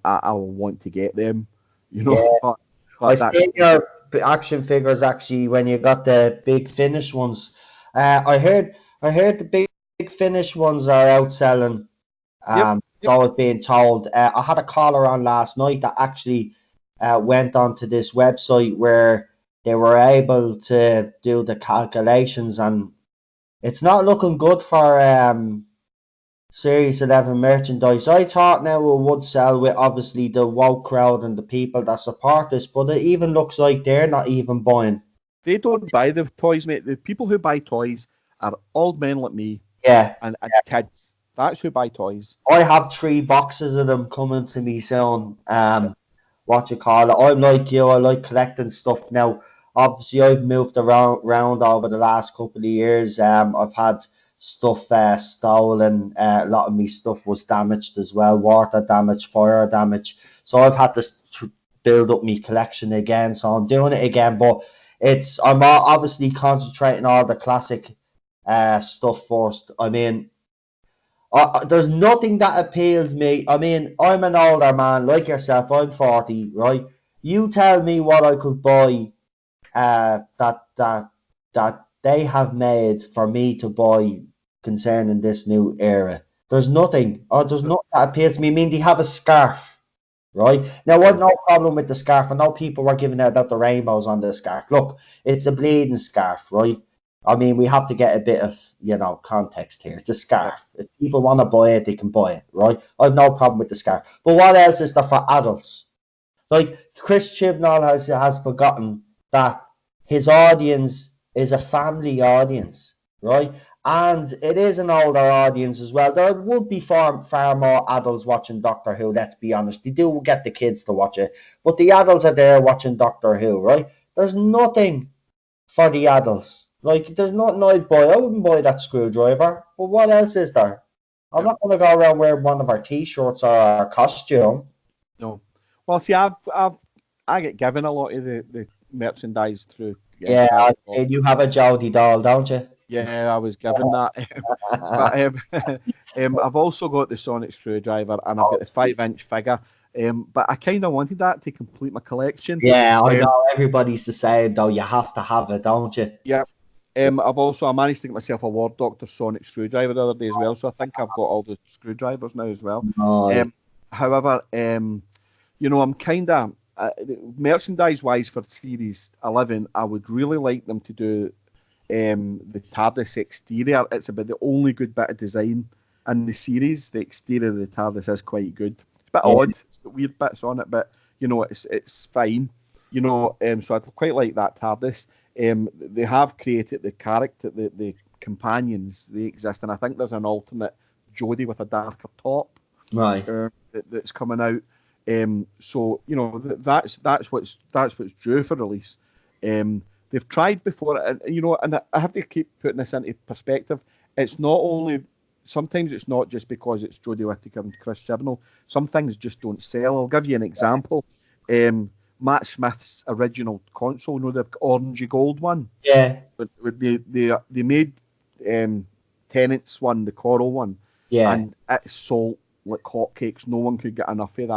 I'll want to get them, Yeah. but I that's, seen your action figures actually when you got the big Finish ones. I heard the big Finish ones are outselling. yep, So I was being told. I had a caller on last night that actually went onto this website where they were able to do the calculations, and it's not looking good for Series 11 merchandise. I thought now it would sell with obviously the woke crowd and the people that support this, but it even looks like they're not even buying. they don't buy the toys, mate. The people who buy toys are old men like me Yeah, and kids. That's who buy toys. I have 3 boxes of them coming to me soon. What you call it? I'm like you. I like collecting stuff now. Obviously, I've moved around over the last couple of years. I've had stuff stolen. A lot of me stuff was damaged as well, water damage, fire damage. So I've had to build up my collection again. So I'm doing it again, but I'm obviously concentrating all the classic stuff first. I mean, there's nothing that appeals me. I mean, I'm an older man like yourself. I'm 40, right? You tell me what I could buy that they have made for me to buy concerning this new era. There's nothing. Oh, there's nothing that appeals to me. I mean, they have a scarf, right? Now, I've no problem with the scarf. I know people were giving out about the rainbows on the scarf. Look, it's a bleeding scarf, right? I mean, we have to get a bit of, context here. It's a scarf. If people want to buy it, they can buy it, right? I've no problem with the scarf. But what else is there for adults? Like, Chris Chibnall has forgotten that his audience is a family audience, right? And it is an older audience as well. There would be far more adults watching Doctor Who, let's be honest. They do get the kids to watch it, but the adults are there watching Doctor Who, right? There's nothing for the adults. Like, there's nothing I'd buy. I wouldn't buy that screwdriver. But what else is there? I'm not going to go around wearing one of our T-shirts or our costume. No. Well, see, I get given a lot of the merchandise through. Yeah, and you have a Jodie doll, don't you? Yeah, I was given that. But I've also got the sonic screwdriver, and I've got the 5-inch figure. But I kind of wanted that to complete my collection. Yeah, I know. Everybody's the same, though. You have to have it, don't you? Yeah. I managed to get myself a War Doctor sonic screwdriver the other day as well, so I think I've got all the screwdrivers now as well. Oh. However, I'm kind of merchandise-wise for Series 11, I would really like them to do the TARDIS exterior. It's about the only good bit of design in the series. The exterior of the TARDIS is quite good. It's a bit odd. It's got weird bits on it, but it's fine. So I'd quite like that TARDIS. They have created the character, the companions. They exist, and I think there's an alternate Jodie with a darker top, right? That's coming out. That's what's due for release. They've tried before, and I have to keep putting this into perspective. It's not only, sometimes it's not just because it's Jodie Whittaker and Chris Chibnall. Some things just don't sell. I'll give you an example. Matt Smith's original console, the orangey gold one. Yeah. But they made Tennant's one, the coral one. Yeah. And it sold like hotcakes. No one could get enough of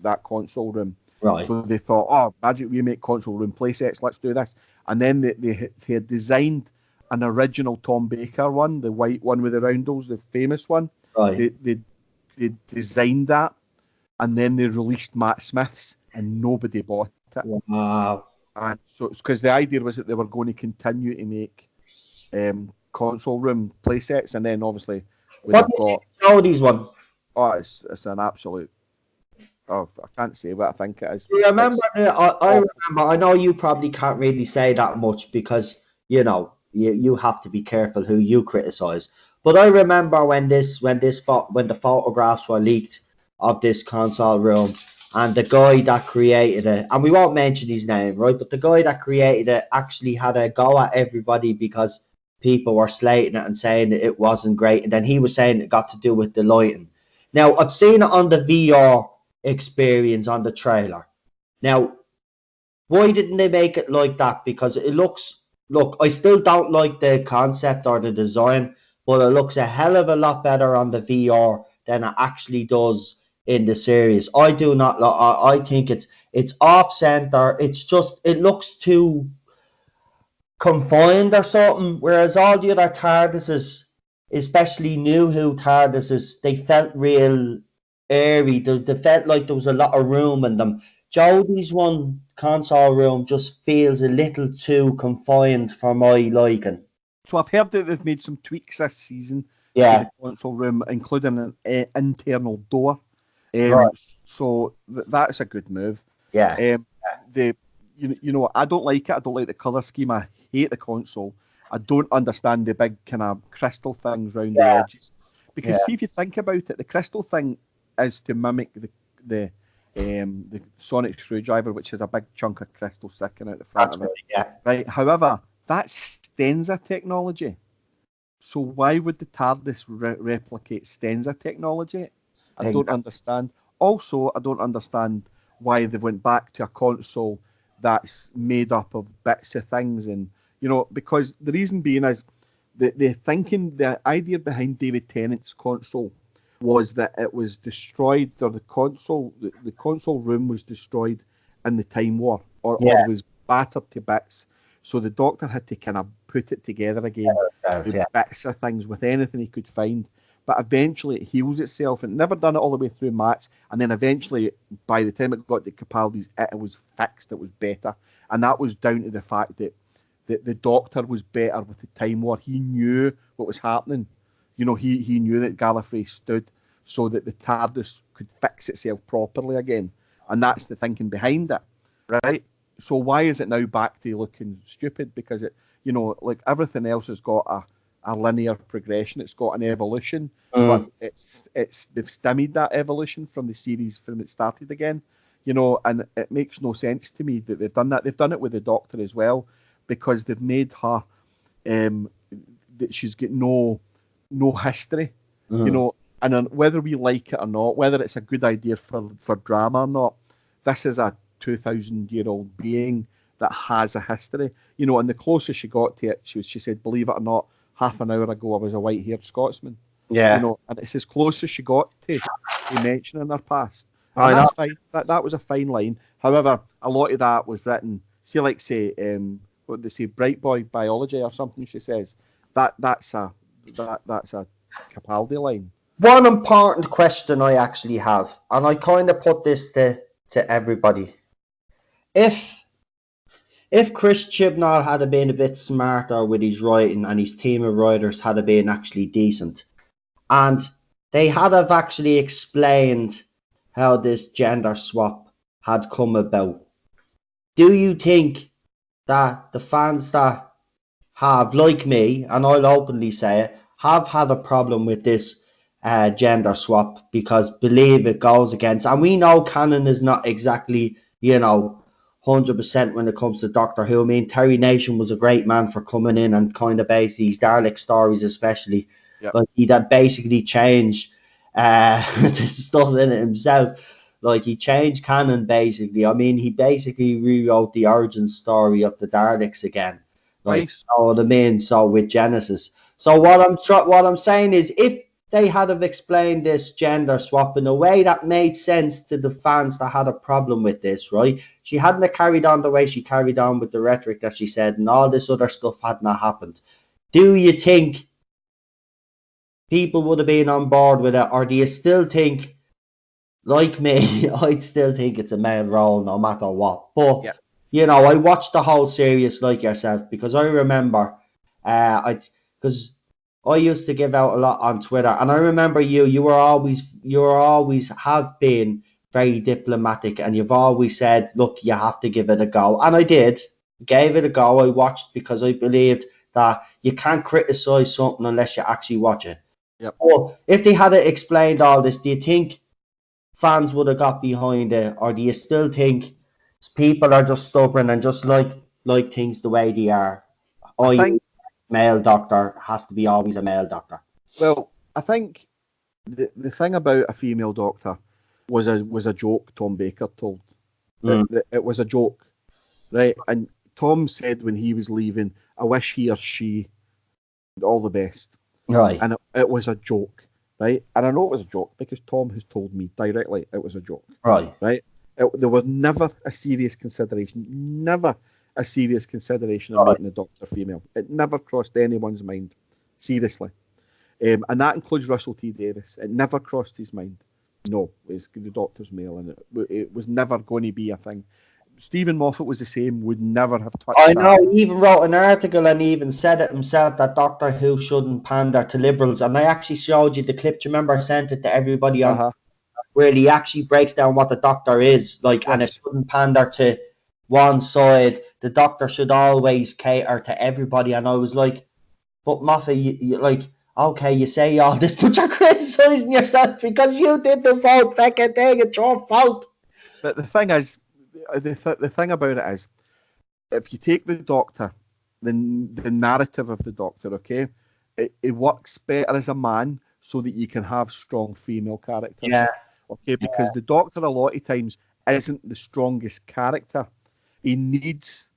that console room. Right. So they thought, magic, we make console room playsets, let's do this. And then they had designed an original Tom Baker one, the white one with the roundels, the famous one. Right. They designed that, and then they released Matt Smith's, and nobody bought it. Wow. And so it's because the idea was that they were going to continue to make console room playsets, and then obviously what got Jodie's one. Oh, it's an absolute. Oh, I can't say what I think it is. Do you remember? I remember. I know you probably can't really say that much because you have to be careful who you criticize. But I remember when the photographs were leaked of this console room, and the guy that created it, and we won't mention his name, right? But the guy that created it actually had a go at everybody because people were slating it and saying that it wasn't great, and then he was saying it got to do with the lighting. Now I've seen it on the VR experience on the trailer. Now, why didn't they make it like that? Because look, I still don't like the concept or the design, but it looks a hell of a lot better on the VR than it actually does in the series. I do not. I think it's off center. It looks too confined or something. Whereas all the other TARDISes, especially New Who TARDISes, they felt real airy. They felt like there was a lot of room in them. Jodie's one console room just feels a little too confined for my liking. So I've heard that they've made some tweaks this season to the console room, including an internal door. Right. So that's a good move. Yeah. I don't like it. I don't like the colour scheme. I hate the console. I don't understand the big kind of crystal things around the edges. Because see, if you think about it, the crystal thing is to mimic the sonic screwdriver, which is a big chunk of crystal sticking out the front of it. Yeah. Right. However, that's Stenza technology. So why would the TARDIS replicate Stenza technology? I don't understand. Also, I don't understand why they went back to a console that's made up of bits of things, and because the reason being is the idea behind David Tennant's console was that it was destroyed, or the console room was destroyed in the Time War, or was battered to bits. So the Doctor had to kind of put it together again, bits of things with anything he could find. But eventually it heals itself, and never done it all the way through Matt's. And then eventually, by the time it got to Capaldi's, it was fixed, it was better. And that was down to the fact that the Doctor was better with the Time War. He knew what was happening. He knew that Gallifrey stood so that the TARDIS could fix itself properly again. And that's the thinking behind it, right? So why is it now back to looking stupid? Because it, like everything else has got a linear progression. It's got an evolution, but they've stymied that evolution from the series from it started again, and it makes no sense to me that they've done that. They've done it with the Doctor as well, because they've made her that she's got no history, and whether we like it or not, whether it's a good idea for drama or not, this is a 2,000-year-old being that has a history, and the closest she got to it, she said, believe it or not, half an hour ago I was a white-haired Scotsman. Yeah. And it's as close as she got to mentioning her past. And that's fine. That was a fine line. However, a lot of that was written, what they say, Bright Boy Biology or something, she says. That's a Capaldi line. One important question I actually have, and I kind of put this to everybody. If Chris Chibnall had been a bit smarter with his writing, and his team of writers had been actually decent, and they had have actually explained how this gender swap had come about, do you think that the fans that have, like me, and I'll openly say it, have had a problem with this gender swap, because believe it goes against, and we know canon is not exactly 100% when it comes to Doctor Who. I mean, Terry Nation was a great man for coming in and kind of based these Dalek stories, especially. Yep. Like, he that basically changed the stuff in it himself. Like, he changed canon, basically. I mean, he basically rewrote the origin story of the Daleks again. Like, nice. You know what I mean? So, with Genesis. So, what I'm saying is, if they had have explained this gender swap in a way that made sense to the fans that had a problem with this, right? She hadn't have carried on the way she carried on with the rhetoric that she said, and all this other stuff hadn't happened. Do you think people would have been on board with it, or do you still think, like me, I'd still think it's a male role no matter what? But, I watched the whole series like yourself, because I remember, because I used to give out a lot on Twitter, and I remember you were always have been very diplomatic, and you've always said, look, you have to give it a go. And I did, gave it a go. I watched, because I believed that you can't criticize something unless you actually watch it. Yep. But if they had explained all this, do you think fans would have got behind it, or do you still think people are just stubborn and just like things the way they are? I think male Doctor has to be always a male Doctor. Well, I think the thing about a female Doctor was a joke Tom Baker told. It was a joke, right? And Tom said when he was leaving, I wish he or she all the best. Right. And it was a joke, right? And I know it was a joke because Tom has told me directly it was a joke. Right. Right? There was never a serious consideration. Never a serious consideration of making the Doctor female. It never crossed anyone's mind, seriously. And that includes Russell T Davies. It never crossed his mind. No, the Doctor's male, and it was never going to be a thing. Stephen Moffat was the same, would never have touched that. I know, he even wrote an article and he even said it himself that Doctor Who shouldn't pander to liberals. And I actually showed you the clip. Do you remember I sent it to everybody on where he actually breaks down what the Doctor is like, yes. And it shouldn't pander to one side. The Doctor should always cater to everybody. And I was like, but Moffat, you like, okay, you say all this, but you're criticizing yourself because you did this whole fucking thing. It's your fault. But the thing is, the thing about it is, if you take the Doctor, the narrative of the Doctor, okay, it works better as a man so that you can have strong female characters. Yeah. Okay, because the Doctor a lot of times isn't the strongest character. He's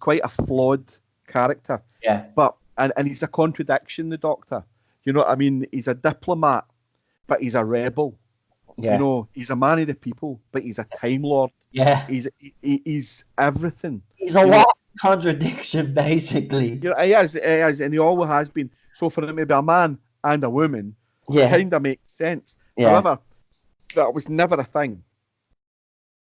quite a flawed character. Yeah. But and he's a contradiction, the Doctor. You know what I mean? He's a diplomat, but he's a rebel. Yeah. You know, he's a man of the people, but he's a Time Lord. Yeah. He's everything. He's a walking contradiction, basically. You know, he is, and he always has been. So for him to be a man and a woman, Yeah. kind of makes sense. Yeah. However, that was never a thing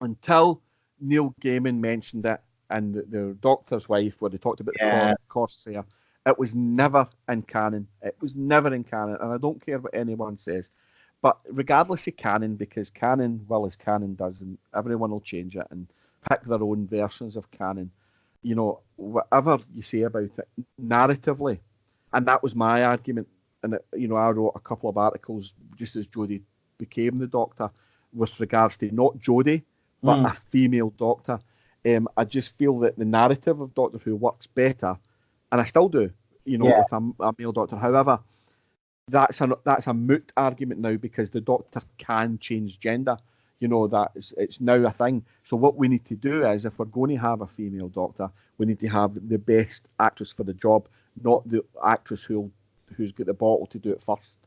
until Neil Gaiman mentioned it, and the Doctor's wife, where they talked about the Corsair. It was never in canon. It was never in canon, and I don't care what anyone says. But regardless of canon, because canon, well, as canon does, and everyone will change it and pick their own versions of canon. You know, whatever you say about it, narratively, and that was my argument. And you know, I wrote a couple of articles just as Jodie became the Doctor, with regards to not Jodie, but a female Doctor. I just feel that the narrative of Doctor Who works better, and I still do. You know, with a male Doctor. However, that's a moot argument now, because the Doctor can change gender. You know, that it's now a thing. So what we need to do is, if we're going to have a female Doctor, we need to have the best actress for the job, not the actress who's got the bottle to do it first.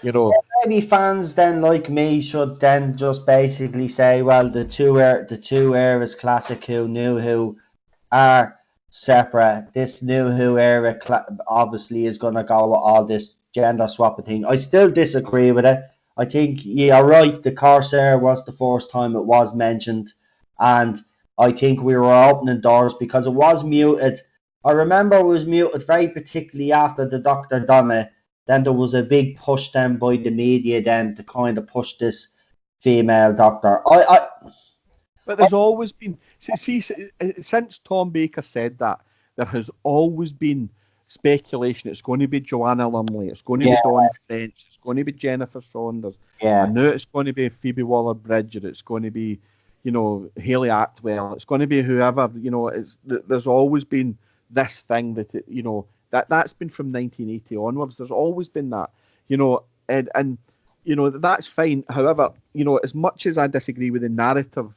You know, maybe fans then like me should then just basically say, well, the two eras, classic Who, new Who, are separate. This new Who era obviously is going to go with all this gender swapping thing. I still disagree with it. I think you're right. The Corsair was the first time it was mentioned, and I think we were opening doors because it was muted. I remember it was muted very particularly after the Doctor done it. Then there was a big push then by the media then to kind of push this female Doctor. But there's always been, see, since Tom Baker said that, there has always been speculation. It's going to be Joanna Lumley. It's going to be Dawn French. It's going to be Jennifer Saunders. Yeah. I know it's going to be Phoebe Waller-Bridge, or it's going to be, you know, Hayley Atwell. It's going to be whoever. You know, there's always been this thing that you know that's been from 1980 onwards. There's always been that. You know, and you know that's fine. However, you know, as much as I disagree with the narrative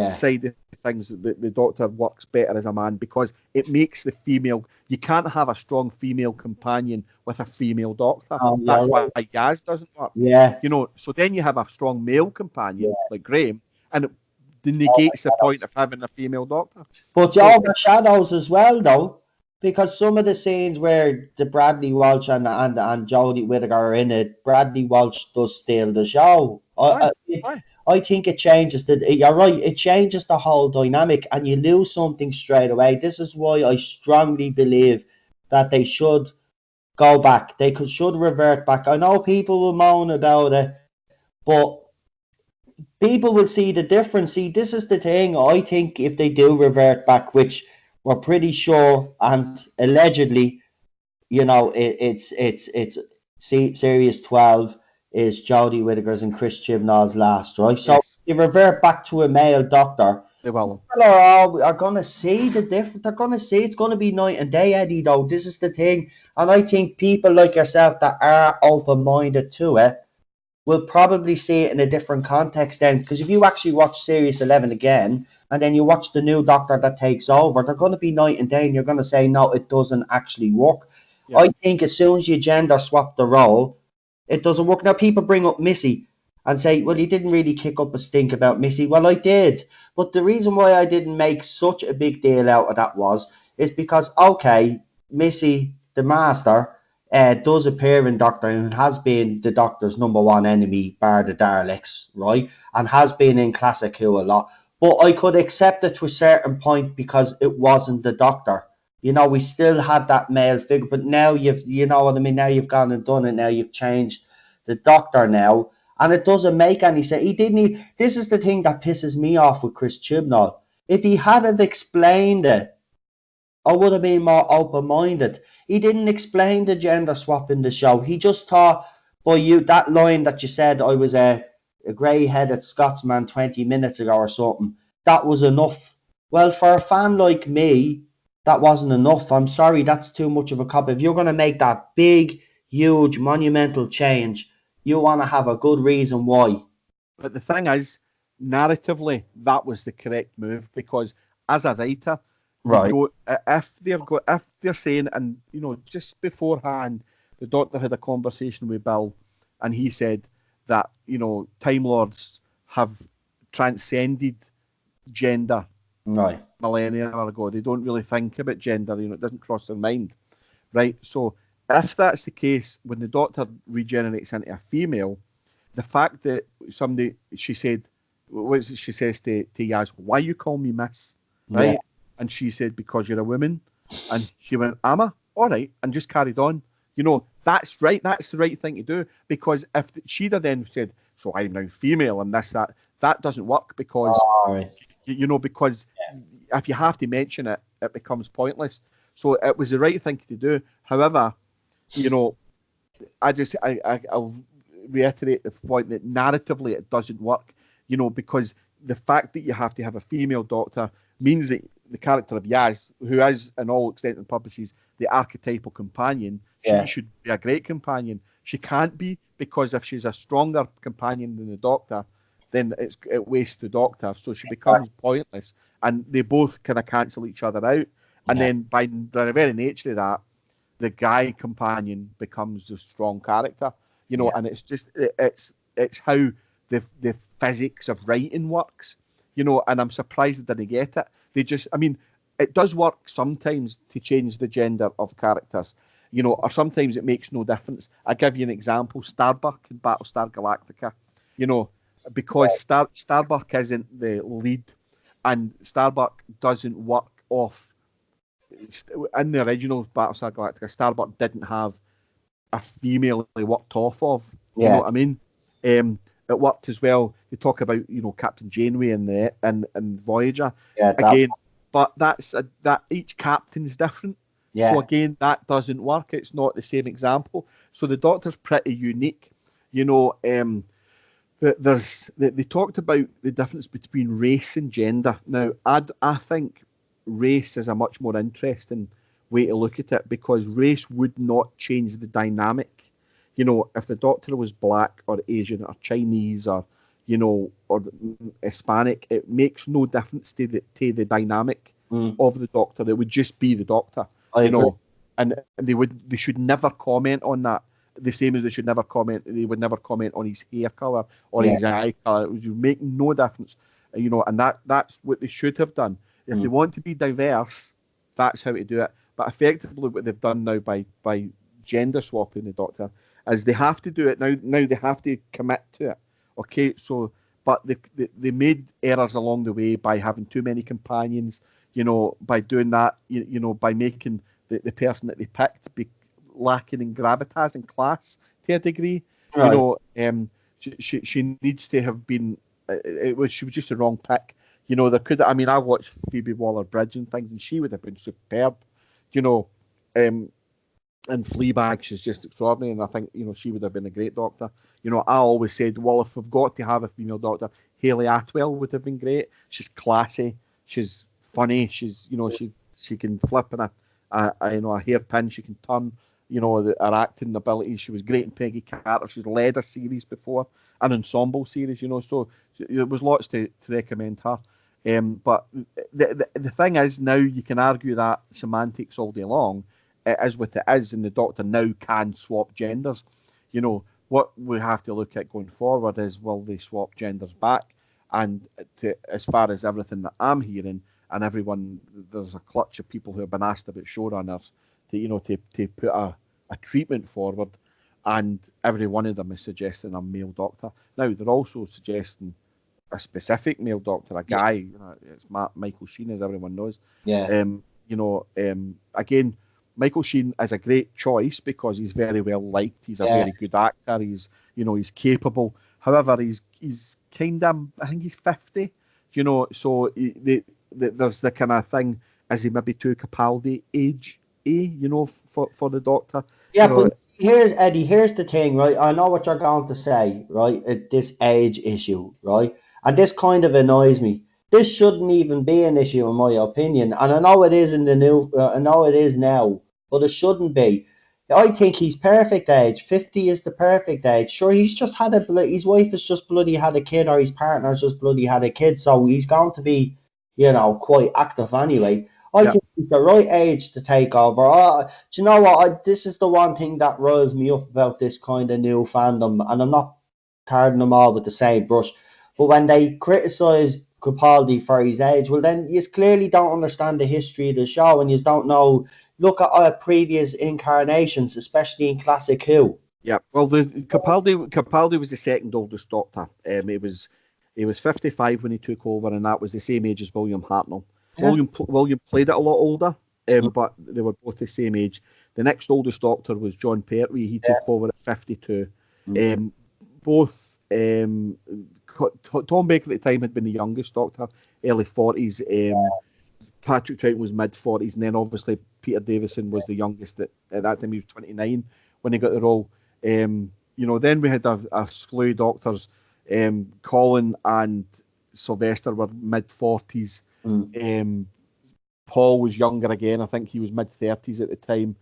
side of things, the Doctor works better as a man because it makes the female. You can't have a strong female companion with a female Doctor. That's why Yaz doesn't work. Yeah. You know, so then you have a strong male companion like Graham, and it negates the point of having a female Doctor. But you overshadows as well, though, because some of the scenes where the Bradley Walsh and Jodie Whittaker are in it, Bradley Walsh does steal the show. I think it changes you're right, it changes the whole dynamic and you lose something straight away. This is why I strongly believe that they should go back. They should revert back. I know people will moan about it, but people will see the difference. See, this is the thing. I think if they do revert back, which we're pretty sure and allegedly, you know, it's Series 12 is Jodie Whittaker's and Chris Chibnall's last, right? So you revert back to a male Doctor. They will. People are going to see the difference. They're going to see it's going to be night and day, Eddie, though. This is the thing. And I think people like yourself that are open-minded to it will probably see it in a different context then. Because if you actually watch Series 11 again, and then you watch the new Doctor that takes over, they're going to be night and day, and you're going to say, no, it doesn't actually work. Yeah. I think as soon as you gender swap the role, it doesn't work. Now, people bring up Missy and say, well, you didn't really kick up a stink about Missy. Well, I did. But the reason why I didn't make such a big deal out of that is because, okay, Missy, the Master, does appear in Doctor and has been the Doctor's number one enemy, bar the Daleks, right? And has been in Classic Who a lot. But I could accept it to a certain point because it wasn't the Doctor. You know, we still had that male figure, but now you know what I mean? Now you've gone and done it. Now you've changed the Doctor now. And it doesn't make any sense. This is the thing that pisses me off with Chris Chibnall. If he hadn't explained it, I would have been more open-minded. He didn't explain the gender swap in the show. He just thought, that line that you said, I was a grey-headed Scotsman 20 minutes ago or something, that was enough. Well, for a fan like me, that wasn't enough. I'm sorry, that's too much of a cop. If you're going to make that big, huge, monumental change, you want to have a good reason why. But the thing is, narratively, that was the correct move because as a writer, you Right. don't if they're saying, and just beforehand, the Doctor had a conversation with Bill, and he said that Time Lords have transcended gender Right. millennia ago. They don't really think about gender. It doesn't cross their mind, right? So if that's the case, when the Doctor regenerates into a female, the fact that she said, she says to Yaz, why you call me Miss, Yeah. right? And she said, because you're a woman. And she went, am I? All right. And just carried on. That's right. That's the right thing to do. Because if she'd have then said, so I'm now female and that doesn't work because, All right. because if you have to mention it, it becomes pointless. So it was the right thing to do. However, I'll reiterate the point that narratively it doesn't work, because the fact that you have to have a female Doctor means that the character of Yaz, who is, in all extent and purposes, the archetypal companion, Yeah. she should be a great companion. She can't be, because if she's a stronger companion than the Doctor, then it wastes the Doctor, so she becomes pointless, and they both kind of cancel each other out. And Yeah. then by the very nature of that, the guy companion becomes a strong character, Yeah. and it's how the physics of writing works, and I'm surprised they didn't get it. It does work sometimes to change the gender of characters, or sometimes it makes no difference. I give you an example: Starbuck in Battlestar Galactica, because Starbuck isn't the lead, and Starbuck doesn't work off. In the original Battlestar Galactica, Starbuck didn't have a female they worked off of. You know Yeah. what I mean? It worked as well. They talk about Captain Janeway and Voyager Yeah. again, but that each captain's different. Yeah. So again, that doesn't work. It's not the same example. So the Doctor's pretty unique. They talked about the difference between race and gender. Now, I think race is a much more interesting way to look at it because race would not change the dynamic. If the Doctor was black or Asian or Chinese or Hispanic, it makes no difference to the dynamic of the Doctor. It would just be the Doctor. I agree. And they should never comment on that. The same as they would never comment on his hair color or his eye color. It would make no difference, and that's what they should have done. If they want to be diverse, that's how to do it. But effectively, what they've done now by gender swapping the Doctor is they have to do it now. Now they have to commit to it. Okay, so but they made errors along the way by having too many companions. By doing that, by making the person that they picked be lacking in gravitas and class to a degree. Right. She needs to have been. She was just a wrong pick. There could. I watched Phoebe Waller-Bridge and things, and she would have been superb. And Fleabag, she's just extraordinary, and I think she would have been a great Doctor. I always said, well, if we've got to have a female Doctor, Hayley Atwell would have been great. She's classy, she's funny, she's she can flip in a hairpin, she can turn. Her acting abilities. She was great in Peggy Carter. She's led a series before, an ensemble series. So there was lots to recommend her. But the thing is, now you can argue that semantics all day long. It is what it is, and the Doctor now can swap genders. What we have to look at going forward is, will they swap genders back? And as far as everything that I'm hearing, and everyone, there's a clutch of people who have been asked about showrunners to put a treatment forward, and every one of them is suggesting a male Doctor. Now they're also suggesting a specific male Doctor, a guy. It's Michael Sheen, as everyone knows. Yeah. Again, Michael Sheen is a great choice because he's very well liked. He's a very good actor. He's capable. However, he's kind of, I think he's 50. So there's the kind of thing, is he maybe too Capaldi age? For the Doctor. Yeah, but here's Eddie. Here's the thing, right? I know what you're going to say, right? This age issue, right? And this kind of annoys me this shouldn't even be an issue, in my opinion. And I know it is in the new. I know it is now, but it shouldn't be. I think he's perfect age. 50 is the perfect age. Sure, he's just had his wife has just bloody had a kid, or his partner's just bloody had a kid, so he's going to be, quite active anyway. I Yeah, think he's the right age to take over. Do you know what? This is the one thing that riles me up about this kind of new fandom, and I'm not tarring them all with the same brush. But when they criticise Capaldi for his age, well, then you clearly don't understand the history of the show, and you don't know. Look at previous incarnations, especially in Classic Who. yeah. Well, the Capaldi was the second oldest Doctor. He was 55 when he took over, and that was the same age as William Hartnell. Yeah. William played it a lot older, but they were both the same age. The next oldest Doctor was John Pertwee. He took over at 52. Both Tom Baker at the time had been the youngest Doctor, early 40s. Patrick Troughton was mid 40s, and then obviously Peter Davison was the youngest at that time. He was 29 when he got the role. Then we had a slew of Doctors. Colin and Sylvester were mid 40s. Paul was younger again. I think he was mid 30s at the time.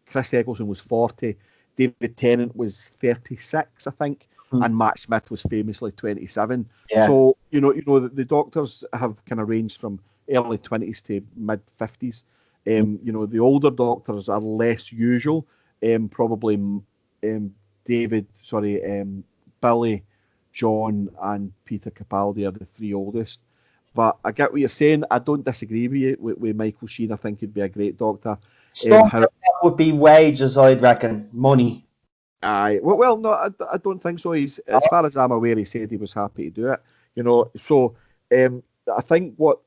Chris Eccleston was 40. David Tennant was 36, I think, and Matt Smith was famously 27. Yeah. So the Doctors have kind of ranged from early 20s to mid 50s. The older Doctors are less usual. Probably Billy, John, and Peter Capaldi are the three oldest. But I get what you're saying. I don't disagree with you with Michael Sheen. I think he'd be a great Doctor. That would be wages, I'd reckon. Money. Aye. Well, no, I don't think so. He's, as far as I'm aware, he said he was happy to do it. So I think what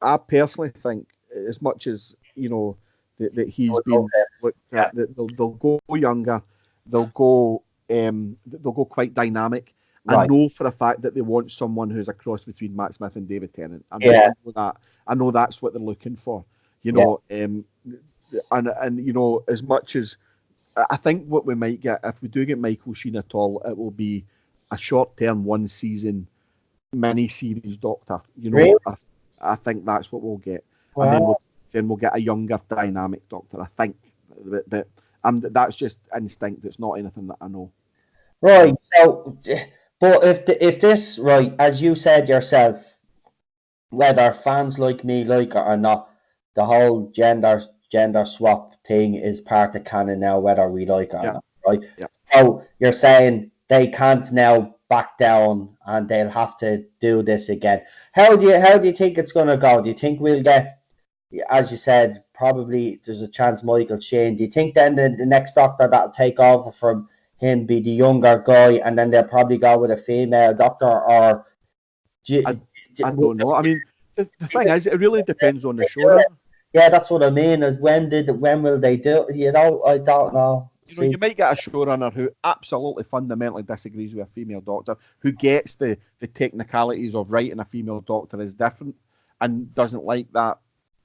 I personally think, as much as that he's been looked at, that they'll go younger, they'll go quite dynamic. I know for a fact that they want someone who's a cross between Matt Smith and David Tennant. I know that. I know that's what they're looking for. And as much as I think what we might get, if we do get Michael Sheen at all, it will be a short-term, one-season mini-series Doctor. Really? I think that's what we'll get, Wow. and then we'll get a younger, dynamic Doctor. I think, but that's just instinct. It's not anything that I know. Right. So, but if this, right, as you said yourself, whether fans like me like it or not, the whole gender swap thing is part of canon now, whether we like it or not, right? Yeah. So you're saying they can't now back down and they'll have to do this again. How do you think it's gonna go? Do you think we'll get, as you said, probably there's a chance Michael Shane. Do you think then the next Doctor that'll take over from him be the younger guy, and then they'll probably go with a female Doctor, or I don't know. I mean, the thing is, it really depends on the show. Yeah, that's what I mean. Is when will they do? I don't know. You might get a showrunner who absolutely fundamentally disagrees with a female Doctor, who gets the technicalities of writing a female Doctor is different and doesn't like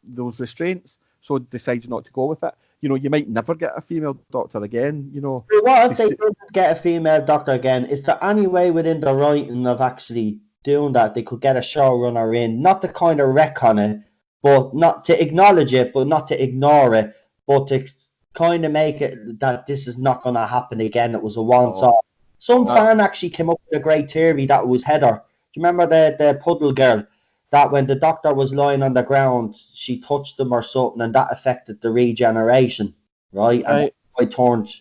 those restraints, so decides not to go with it. You might never get a female Doctor again. What if they didn't get a female Doctor again? Is there any way within the writing of actually doing that they could get a showrunner in, not to kind of retcon it, but not to acknowledge it, but not to ignore it, but to kind of make it that this is not going to happen again? It was a once-off. Some fan actually came up with a great theory that was Heather. Do you remember the puddle girl? That when the Doctor was lying on the ground, she touched him or something, and that affected the regeneration, right? And I turned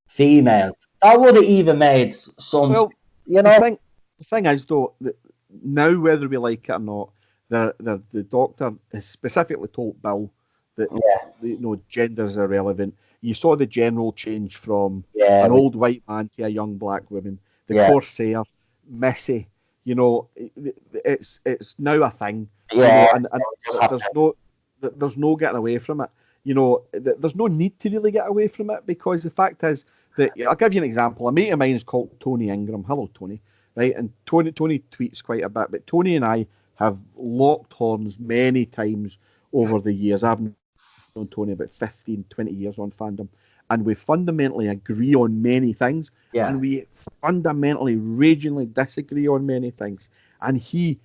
female. That would have even made some. Well, the thing is though, that now whether we like it or not, the Doctor has specifically told Bill that genders are irrelevant. You saw the general change from an old white man to a young black woman. The Corsair, Missy. It's now a thing. And there's no getting away from it. There's no need to really get away from it, because the fact is that I'll give you an example. A mate of mine is called Tony Ingram. Hello, Tony. Right, and Tony tweets quite a bit, but Tony and I have locked horns many times over the years. I've known Tony about 15, 20 years on fandom, and we fundamentally agree on many things, and we fundamentally, ragingly disagree on many things. And he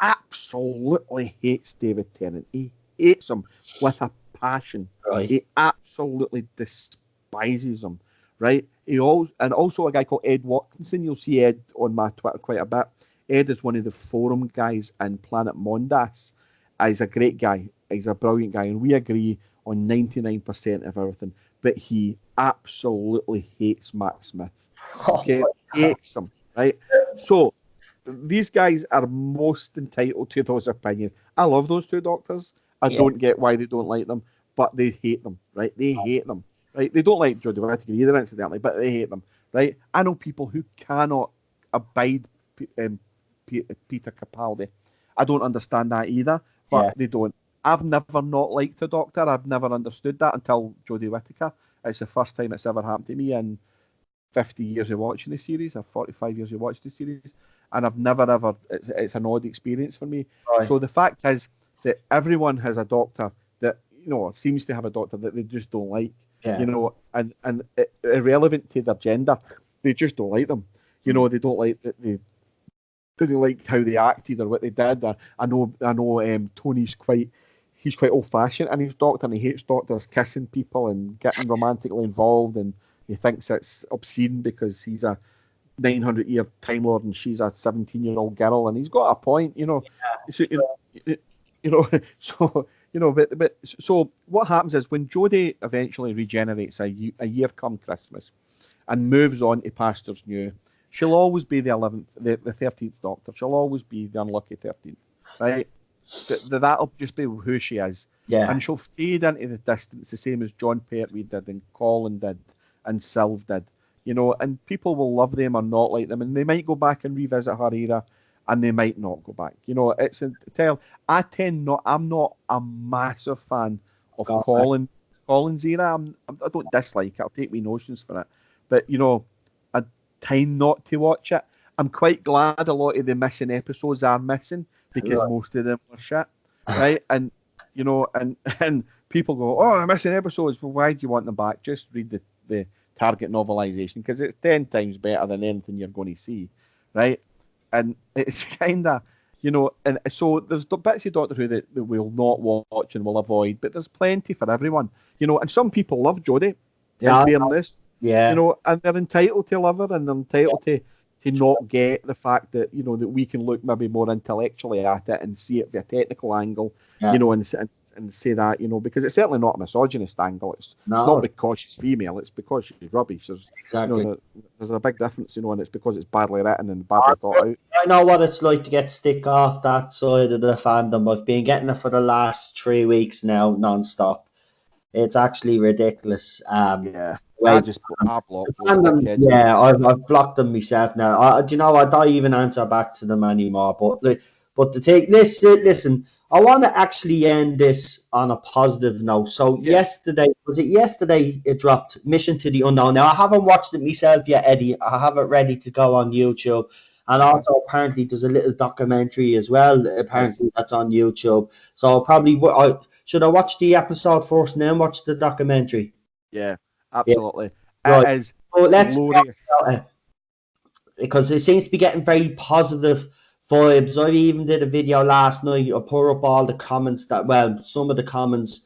absolutely hates David Tennant. He hates him with a passion. Right. He absolutely despises him. Right? And also a guy called Ed Watkinson. You'll see Ed on my Twitter quite a bit. Ed is one of the forum guys in Planet Mondas. He's a great guy. He's a brilliant guy, and we agree on 99% of everything. But he absolutely hates Matt Smith. Okay, hates him. Right? So these guys are most entitled to those opinions. I love those two doctors. I don't get why they don't like them, but they hate them. Right? They hate them. Right? They don't like Jodie Whittaker either, incidentally, but they hate them. Right? I know people who cannot abide Peter Capaldi. I don't understand that either, but they don't. I've never not liked a doctor. I've never understood that until Jodie Whittaker. It's the first time it's ever happened to me in 50 years of watching the series, or 45 years of watching the series, and I've never ever. It's an odd experience for me. Right. So the fact is that everyone has a doctor that seems to have a doctor that they just don't like. And irrelevant to their gender, they just don't like them. They don't like that they didn't like how they acted or what they did. I know. Tony's quite old fashioned, and he's doctor, and he hates doctors kissing people and getting romantically involved, and he thinks it's obscene because he's a 900-year Time Lord and she's a 17-year-old girl, and he's got a point. So what happens is when Jodie eventually regenerates a year come Christmas and moves on to Pastors New, she'll always be the 13th Doctor. She'll always be the unlucky 13th, right? That'll just be who she is. Yeah. And she'll fade into the distance the same as John Pertwee did and Colin did and Sylv did. And people will love them or not like them, and they might go back and revisit her era, and they might not go back. It's a tell. I'm not a massive fan of Colin's era. I don't dislike it. I'll take me notions for it. But, I tend not to watch it. I'm quite glad a lot of the missing episodes are missing because most of them were shit. Right? And, and people go, oh, I'm missing episodes. Well, why do you want them back? Just read the Target novelization because it's 10 times better than anything you're going to see. Right? And it's kind of, and so there's bits of Doctor Who that we'll not watch and we'll avoid, but there's plenty for everyone, and some people love Jodie, in fairness, and they're entitled to love her, and they're entitled to not get the fact that, that we can look maybe more intellectually at it and see it from a technical angle, and say that, because it's certainly not a misogynist angle. It's not because she's female, it's because she's rubbish. There's a big difference, and it's because it's badly written and badly thought out. I know what it's like to get stick off that side of the fandom. I've been getting it for the last 3 weeks now, non-stop. It's actually ridiculous. I've blocked them myself now. I don't even answer back to them anymore. But the take listen. I want to actually end this on a positive note. So yesterday it dropped Mission to the Unknown. Now I haven't watched it myself yet, Eddie. I have it ready to go on YouTube. And also apparently there's a little documentary as well. Apparently that's on YouTube. So should I watch the episode first and then watch the documentary? Yeah, absolutely. Yeah. It is let's glorious. Because it seems to be getting very positive vibes. I even did a video last night. I put up all the comments some of the comments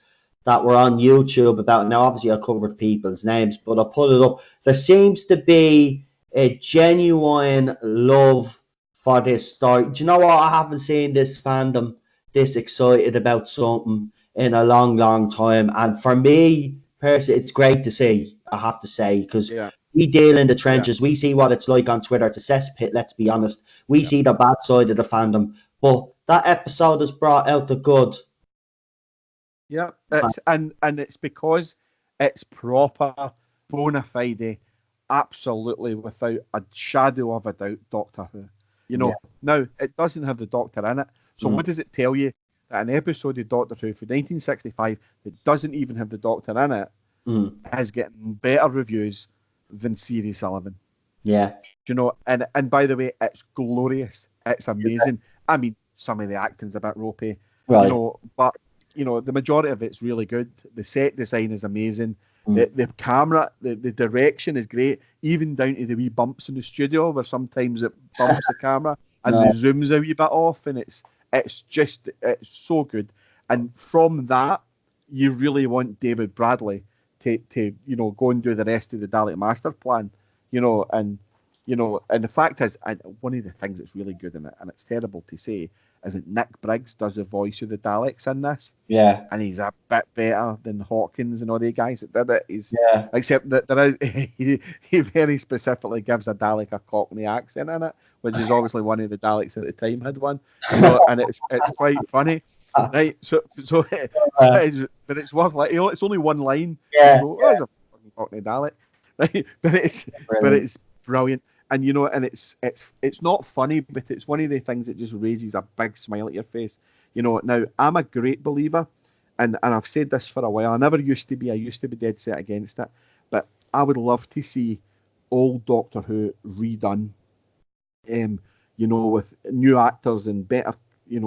that were on YouTube about. Now, obviously, I covered people's names, but I put it up. There seems to be a genuine love for this story. Do you know what? I haven't seen this fandom this excited about something in a long, long time. And for me, personally, it's great to see, I have to say, because we deal in the trenches. We see what it's like on Twitter. It's a cesspit, let's be honest. We see the bad side of the fandom. But that episode has brought out the good. Yeah, it's because it's proper, bona fide, absolutely without a shadow of a doubt, Doctor Who. Now, it doesn't have the Doctor in it. So what does it tell you? That an episode of Doctor Who for 1965 that doesn't even have the Doctor in it is getting better reviews than Series 11. Yeah. And by the way, it's glorious. It's amazing. I mean, some of the acting's a bit ropey, right. But the majority of it's really good. The set design is amazing. The camera, the direction is great, even down to the wee bumps in the studio where sometimes it bumps the camera and the zoom's a wee bit off, and it's so good. And from that, you really want David Bradley to go and do the rest of the Dalek Master Plan, and the fact is, one of the things that's really good in it, and it's terrible to say, is that Nick Briggs does the voice of the Daleks in this. Yeah. And he's a bit better than Hawkins and all the guys that did it. Except that there is, he very specifically gives a Dalek a Cockney accent in it, which is obviously one of the Daleks at the time had one. And it's quite funny. Right, but it's worth it's only one line. Yeah, That's a fucking Cockney Dalek, right? But it's brilliant, and and it's not funny, but it's one of the things that just raises a big smile at your face. Now I'm a great believer, and I've said this for a while. I never used to be. I used to be dead set against it, but I would love to see old Doctor Who redone, with new actors and better,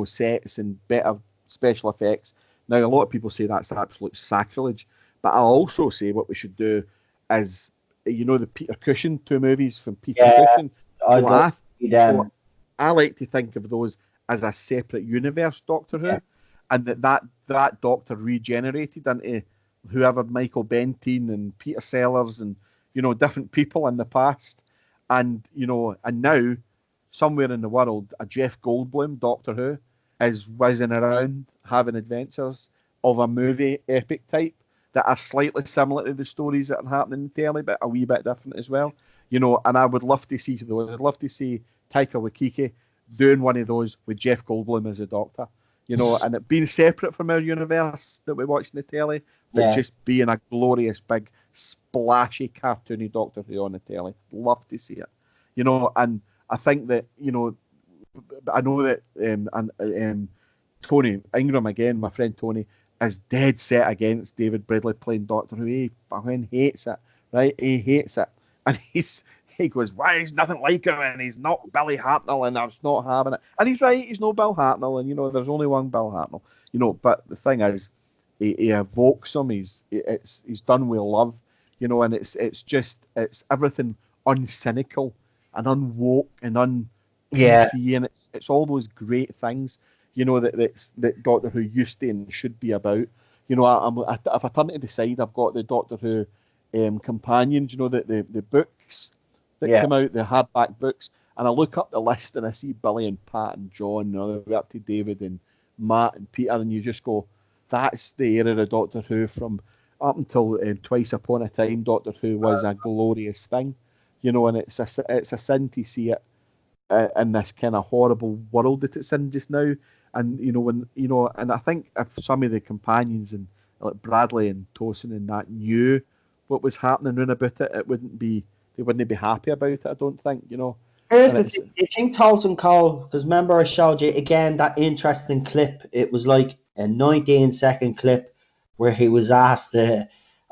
sets and better special effects. Now, a lot of people say that's absolute sacrilege, but I also say what we should do is, the Peter Cushing 2 movies from Peter Cushing. So I like to think of those as a separate universe Doctor Who, and that Doctor regenerated into whoever Michael Bentine and Peter Sellers and different people in the past, and now somewhere in the world a Jeff Goldblum Doctor Who is whizzing around having adventures of a movie epic type that are slightly similar to the stories that are happening in telly, but a wee bit different as well. And I would love to see those. I'd love to see Taika Waititi doing one of those with Jeff Goldblum as a Doctor, and it being separate from our universe that we watch in the telly, but just being a glorious big splashy cartoony Doctor Who on the telly. Love to see it, and I think that I know that Tony Ingram, again, my friend Tony, is dead set against David Bradley playing Doctor Who. He fucking hates it, right? He hates it, and he goes, "Why, he's nothing like him, and he's not Billy Hartnell, and I'm just not having it." And he's right, he's no Bill Hartnell, and there's only one Bill Hartnell, But the thing is, he evokes him. He's done with love, and it's everything uncynical and unwoke and PC, and it's all those great things, that Doctor Who used to and should be about. If I turn to the side, I've got the Doctor Who companions, the books that come out, the hardback books, and I look up the list and I see Billy and Pat and John and all the way up to David and Matt and Peter, and you just go, that's the era of Doctor Who from up until Twice Upon a Time. Doctor Who was a glorious thing, and it's a sin to see it in this kind of horrible world that it's in just now. And and I think if some of the companions and like Bradley and Towson and that knew what was happening round about it, they wouldn't be happy about it. I don't think. Here's the thing. Do you think Tolson Cole? Because remember, I showed you again that interesting clip. It was like a 19-second clip where he was asked. I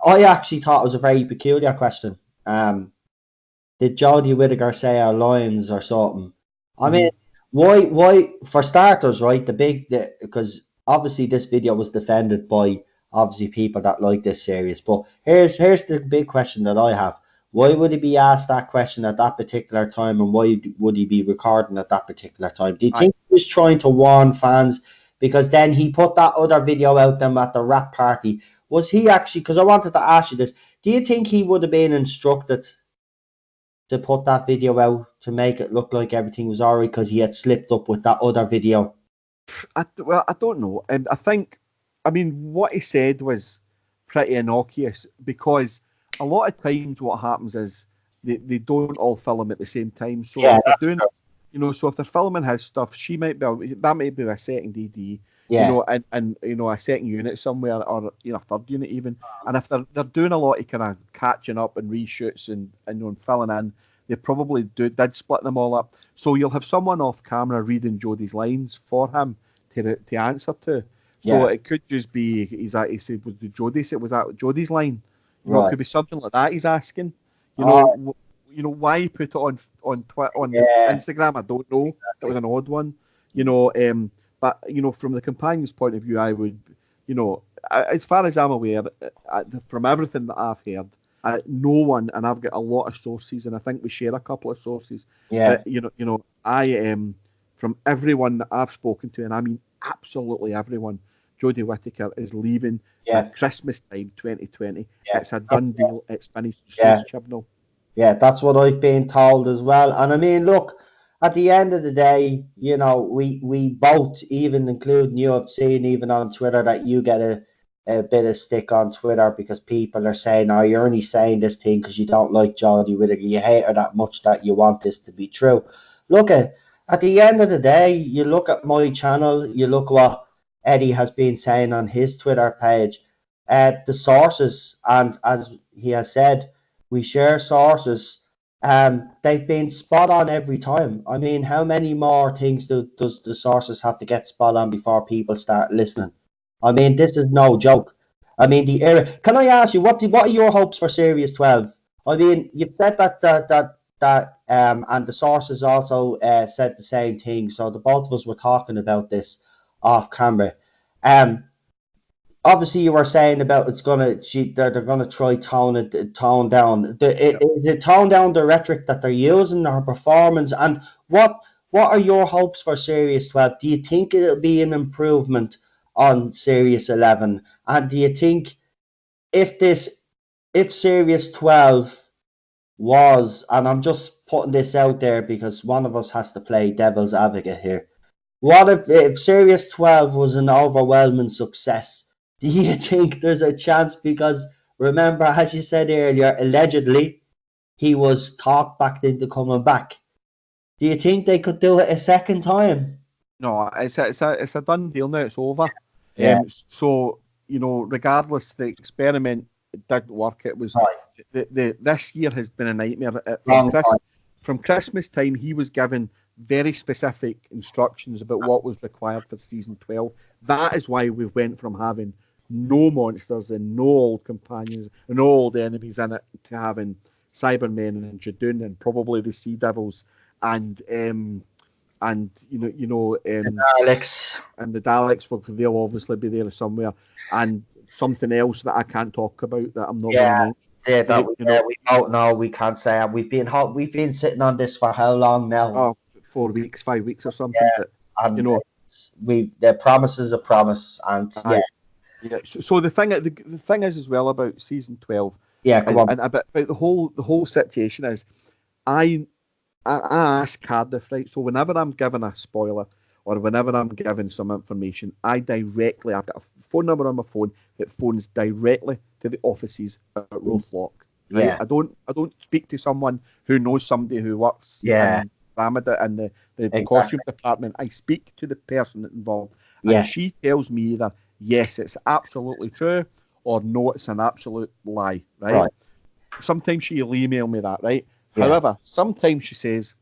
actually thought it was a very peculiar question. Did Jodie Whittaker say our lines or something? I mean, why? For starters, right? Because obviously this video was defended by obviously people that like this series. But here's the big question that I have. Why would he be asked that question at that particular time, and why would he be recording at that particular time? Do you think he was trying to warn fans? Because then he put that other video out them at the rap party. Was he actually, because I wanted to ask you this, do you think he would have been instructed to put that video out to make it look like everything was alright because he had slipped up with that other video? I don't know. And what he said was pretty innocuous, because a lot of times what happens is they don't all film at the same time. So if they're doing, so if they're filming his stuff, that might be a second DD, and a second unit somewhere, or a third unit even. And if they're doing a lot of kind of catching up and reshoots and filling in, they probably did split them all up. So you'll have someone off camera reading Jodie's lines for him to answer to. So it could just be he said, was that Jodie's line? It could be something like that he's asking. Why he put it on Instagram, I don't know. It was an odd one. But from the companion's point of view, I would, as far as I'm aware, from everything that I've heard, no one, and I've got a lot of sources, and I think we share a couple of sources. Yeah. I am from everyone that I've spoken to, and I mean absolutely everyone. Jodie Whittaker is leaving at Christmas time 2020. Yeah. It's a done deal. It's finished. Yeah. So's Chibnall. Yeah, that's what I've been told as well. And I mean, look, at the end of the day, we both, even including you, have seen even on Twitter that you get a bit of stick on Twitter because people are saying, "Oh, you're only saying this thing because you don't like Jodie Whittaker. You hate her that much that you want this to be true." Look at the end of the day, you look at my channel, you look what Eddie has been saying on his Twitter page, the sources, and as he has said, we share sources. They've been spot on every time. I mean, how many more things does the sources have to get spot on before people start listening? I mean, this is no joke. I mean, the era. Can I ask you what are your hopes for Series 12? I mean, you've said that and the sources also said the same thing. So the both of us were talking about this off camera. Obviously you were saying about they're gonna try tone down. Is it tone down the rhetoric that they're using, or performance? And what are your hopes for Series 12? Do you think it'll be an improvement on Series 11? And do you think if Series 12 was, and I'm just putting this out there because one of us has to play devil's advocate here. What if Series 12 was an overwhelming success? Do you think there's a chance? Because remember, as you said earlier, allegedly he was talked back into coming back. Do you think they could do it a second time? No, it's a done deal now. It's over. Yeah. So regardless, the experiment didn't work. It was this year has been a nightmare. From Christmas time, he was given very specific instructions about what was required for season 12. That is why we went from having no monsters and no old companions and no old enemies in it to having Cybermen and Jadoon and probably the Sea Devils and the Daleks. And the Daleks, they'll obviously be there somewhere, and something else that I can't talk about that I'm not going to mention. Yeah, we don't know. We can't say. We've been sitting on this for how long now? Oh, 4 weeks, 5 weeks or something. Yeah, and the promise is a promise, and yeah. So the thing is as well about season 12. Yeah, come on. And about the whole situation is, I ask Cardiff, right? So whenever I'm given a spoiler or whenever I'm given some information, I've got a phone number on my phone that phones directly to the offices at Rothlock. Right? Yeah. I don't speak to someone who knows somebody who works in Ramada and the costume department. I speak to the person involved, and she tells me either yes, it's absolutely true, or no, it's an absolute lie. Right? Sometimes she'll email me that. Right. Yeah. However, sometimes she says,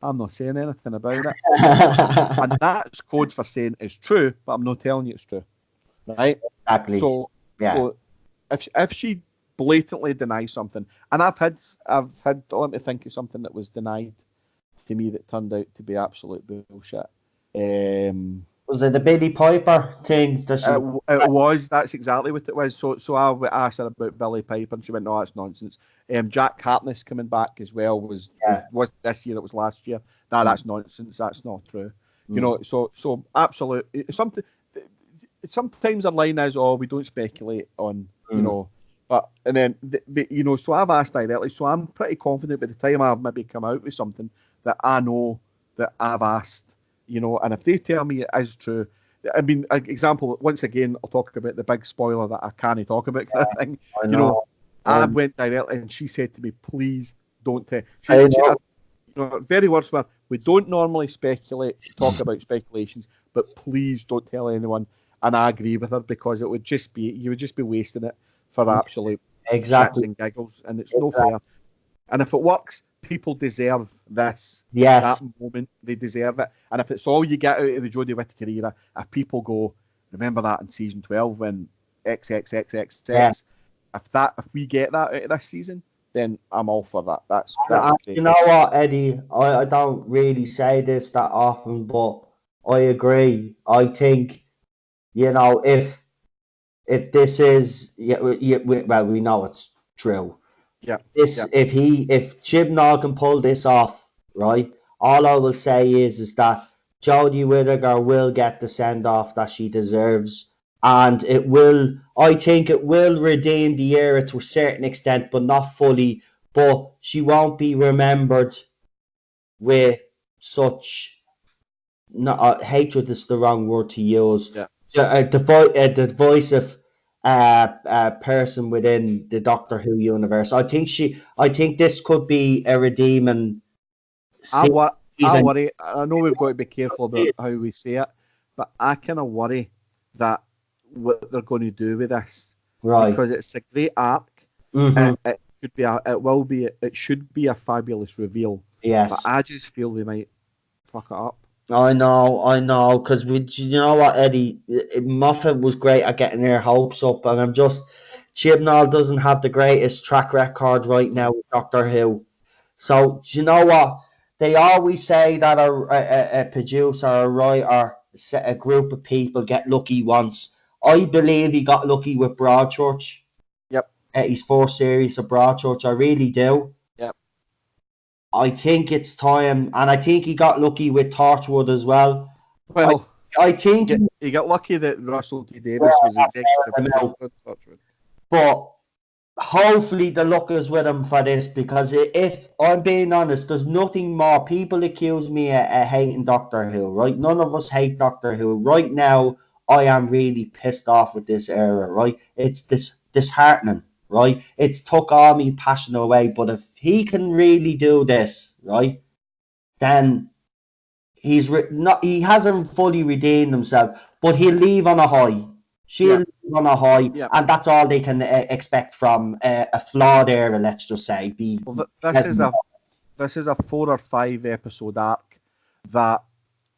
I'm not saying anything about it. And that's code for saying it's true, but I'm not telling you it's true. Right? Exactly. So if she blatantly denies something, and I've had let me think of something that was denied to me that turned out to be absolute bullshit. Was it the Billy Piper thing? It was. That's exactly what it was. So I asked her about Billy Piper, and she went, "No, that's nonsense." Jack Hartness coming back as well was this year. It was last year. No, that's nonsense. That's not true. So absolute. Sometimes the line is, "Oh, we don't speculate on," But and then so I've asked directly. So I'm pretty confident by the time I've maybe come out with something that I know that I've asked. And if they tell me it is true, I mean, example, once again, I'll talk about the big spoiler that I can't talk about kind of thing. I went directly and she said to me, please don't tell. Very words were, we don't normally talk about speculations, but please don't tell anyone. And I agree with her because you would just be wasting it for absolute shits and giggles, and it's no fair. And if it works, people deserve this. Yes. That moment, they deserve it. And if it's all you get out of the Jodie Whittaker era, if people go, remember that in season 12 when XXXXX, if we get that out of this season, then I'm all for that. That's great. You know what, Eddie? I don't really say this that often, but I agree. I think, if if this is well, we know it's true. Yeah, This yeah. if Chibnall can pull this off, right? All I will say is that Jodie Whittaker will get the send off that she deserves, and it will. I think it will redeem the era to a certain extent, but not fully. But she won't be remembered with such. No, hatred is the wrong word to use. Yeah. The voice of person within the Doctor Who universe. I think this could be a redeeming I season. worry. I know we've got to be careful about how we say it, but I kind of worry that what they're going to do with this, Right. because it's a great arc. Mm-hmm. It could be. It will be. It should be a fabulous reveal. But Yes. I just feel they might fuck it up. I know, because you know what, Eddie, Moffat was great at getting their hopes up, and Chibnall doesn't have the greatest track record right now with Doctor Who. So, do you know what? They always say that a producer, a writer, a group of people get lucky once. I believe he got lucky with Broadchurch, Yep. his first series of Broadchurch. I really do. Yep. I think it's time, and I think he got lucky with Torchwood as well. Well, I think he got lucky that Russell T Davis was executive producer on Doctoral. but hopefully the luck is with him for this, because if I'm being honest, there's nothing more. People accuse me of hating Doctor Who, right? None of us hate Doctor Who. Right now, I am really pissed off with this era, right? It's disheartening, right? It's took all me passion away. But if he can really do this, right, then he hasn't fully redeemed himself, but he'll leave on a high. She'll leave on a high, and that's all they can expect from a flawed era. Let's just say. This is a 4 or 5 episode arc that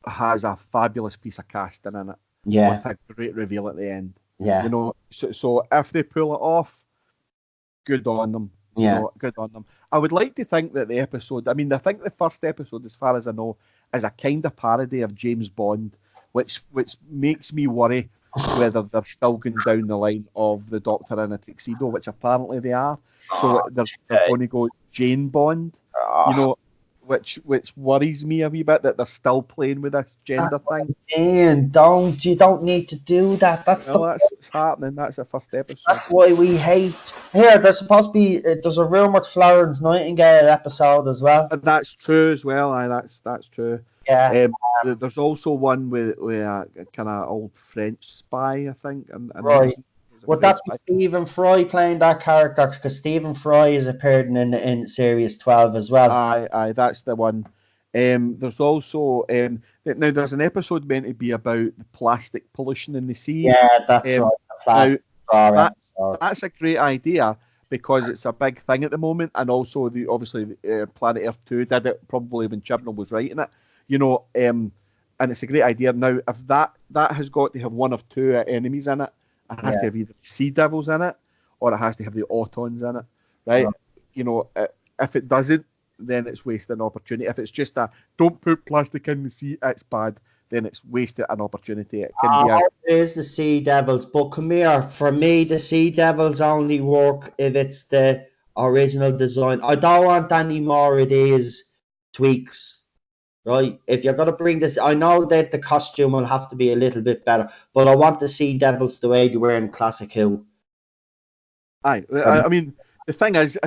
has a fabulous piece of casting in it. Yeah, with a great reveal at the end. Yeah, you know. So if they pull it off, good on them. Yeah, you know, good on them. I would like to think that the episode. I mean, I think the first episode, as far as I know, is a kind of parody of James Bond, which makes me worry whether they're still going down the line of the Doctor in a tuxedo, which apparently they are. So they're going to go Jane Bond, you know, which worries me a wee bit, that they're still playing with this gender thing. And you don't need to do that. That's what's happening. That's the first episode. That's why we hate. Here, there's supposed to be. There's a rumoured Florence Nightingale episode as well. And that's true as well. That's true. Yeah. There's also one with a kind of old French spy, I think. And right. Would that be Stephen Fry playing that character? Because Stephen Fry is appearing in Series 12 as well. Aye, that's the one. There's also now there's an episode meant to be about the plastic pollution in the sea. Yeah, that's right. That's a great idea, because it's a big thing at the moment, and also obviously Planet Earth 2 did it probably when Chibnall was writing it, you know, and it's a great idea. Now, if that has got to have one of two enemies in it, it has to have either Sea Devils in it, or it has to have the Autons in it, right? You know, if it doesn't, then it's wasting an opportunity. If it's just don't put plastic in the sea, it's bad, then it's wasted an opportunity. It can be it is the Sea Devils, but come here, for me, the Sea Devils only work if it's the original design. I don't want any more of these tweaks, right? If you're going to bring this, I know that the costume will have to be a little bit better, but I want the Sea Devils the way they were in Classic Who. Aye, I mean, the thing is,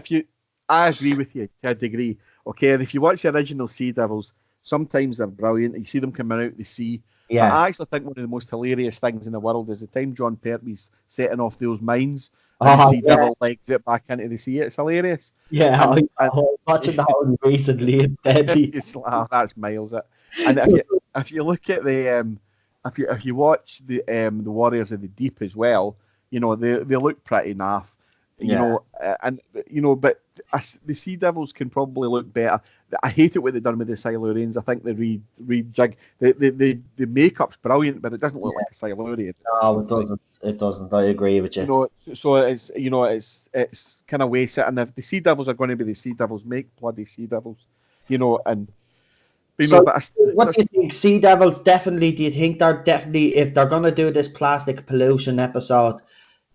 I agree with you to a degree, okay? And if you watch the original Sea Devils, sometimes they're brilliant. You see them coming out of the sea. Yeah. But I actually think one of the most hilarious things in the world is the time John Pertwee's setting off those mines and the Sea Devil legs it back into the sea. It's hilarious. Yeah, I was watching that one recently. That's miles it. And if you look at the if you watch the Warriors of the Deep as well, you know, they look pretty naff. You know, and you know, but the Sea Devils can probably look better. I hate it what they've done with the Silurians. I think they rejig the makeup's brilliant, but it doesn't look like a Silurian. No, it doesn't. It doesn't. I agree with you. You know, so it's kind of wasted. And if the Sea Devils are going to be the Sea Devils, make bloody Sea Devils. You know, and what do you think? Sea Devils definitely? Do you think they're definitely, if they're going to do this plastic pollution episode?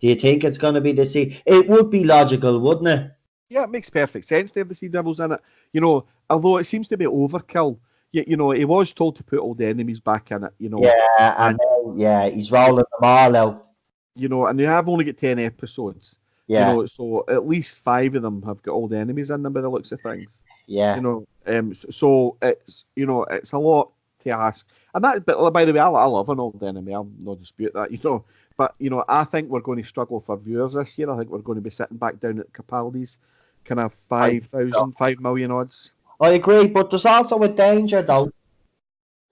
Do you think it's going to be the Sea? It would be logical, wouldn't it? Yeah, it makes perfect sense to have the Sea Devils in it. You know, although it seems to be overkill. You know, he was told to put all the enemies back in it. You know, Yeah, and and then, yeah, he's rolling them all out. you know, and they have only got 10 episodes. You Yeah, know, so at least 5 of them have got all the enemies in them by the looks of things. You yeah. know, so it's it's a lot to ask. And that, but by the way, I love an old enemy. I'll not dispute that. You know, but I think we're going to struggle for viewers this year. I think we're going to be sitting back down at Capaldi's, kind of I, 5,000, 5 million odds. I agree, but there's also a danger, though.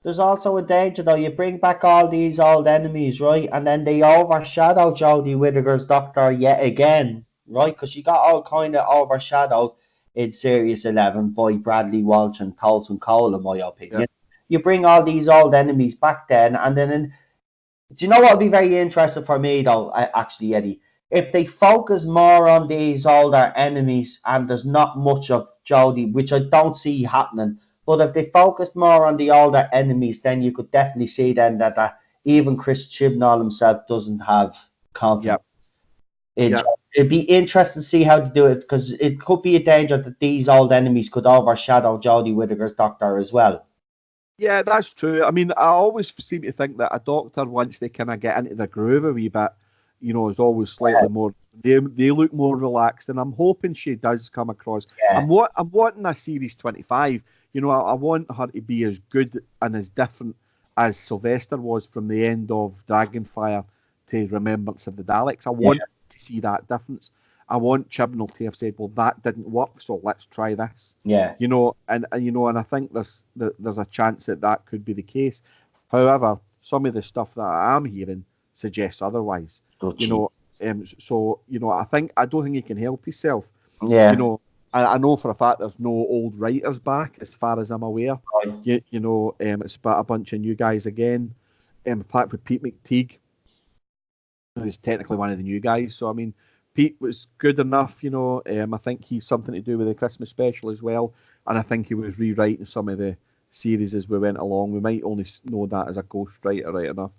There's also a danger, though. You bring back all these old enemies, right? And then they overshadow Jodie Whittaker's Doctor yet again, right? Because she got all kind of overshadowed in Series 11 by Bradley Walsh and Tolson Cole, in my Yeah, opinion. You bring all these old enemies back then, and then do you know what would be very interesting for me, though, actually, Eddie? If they focus more on these older enemies and there's not much of Jodie, which I don't see happening, but if they focus more on the older enemies, then you could definitely see then that even Chris Chibnall himself doesn't have yeah, confidence in yeah. Jodie. It'd be interesting to see how to do it because it could be a danger that these old enemies could overshadow Jodie Whittaker's Doctor as well. Yeah, that's true. I mean, I always seem to think that a doctor, once they kind of get into the groove a wee bit, is always slightly more. They look more relaxed, and I'm hoping she does come across. Yeah, I'm wanting a series 25. I want her to be as good and as different as Sylvester was from the end of Dragonfire to Remembrance of the Daleks. I yeah, want to see that difference. I want Chibnall to have said, "Well, that didn't work, so let's try this." yeah. And I think there's a chance that that could be the case. However, some of the stuff that I am hearing suggests otherwise. Oh, You gee. know, so I don't think he can help himself. You Yeah. know, I know for a fact there's no old writers back, as far as I'm aware. It's about a bunch of new guys again. Apart from Pete McTeague, who's technically one of the new guys. So I mean, Pete was good enough. I think he's something to do with the Christmas special as well, and I think he was rewriting some of the series as we went along. We might only know that as a ghostwriter, right enough.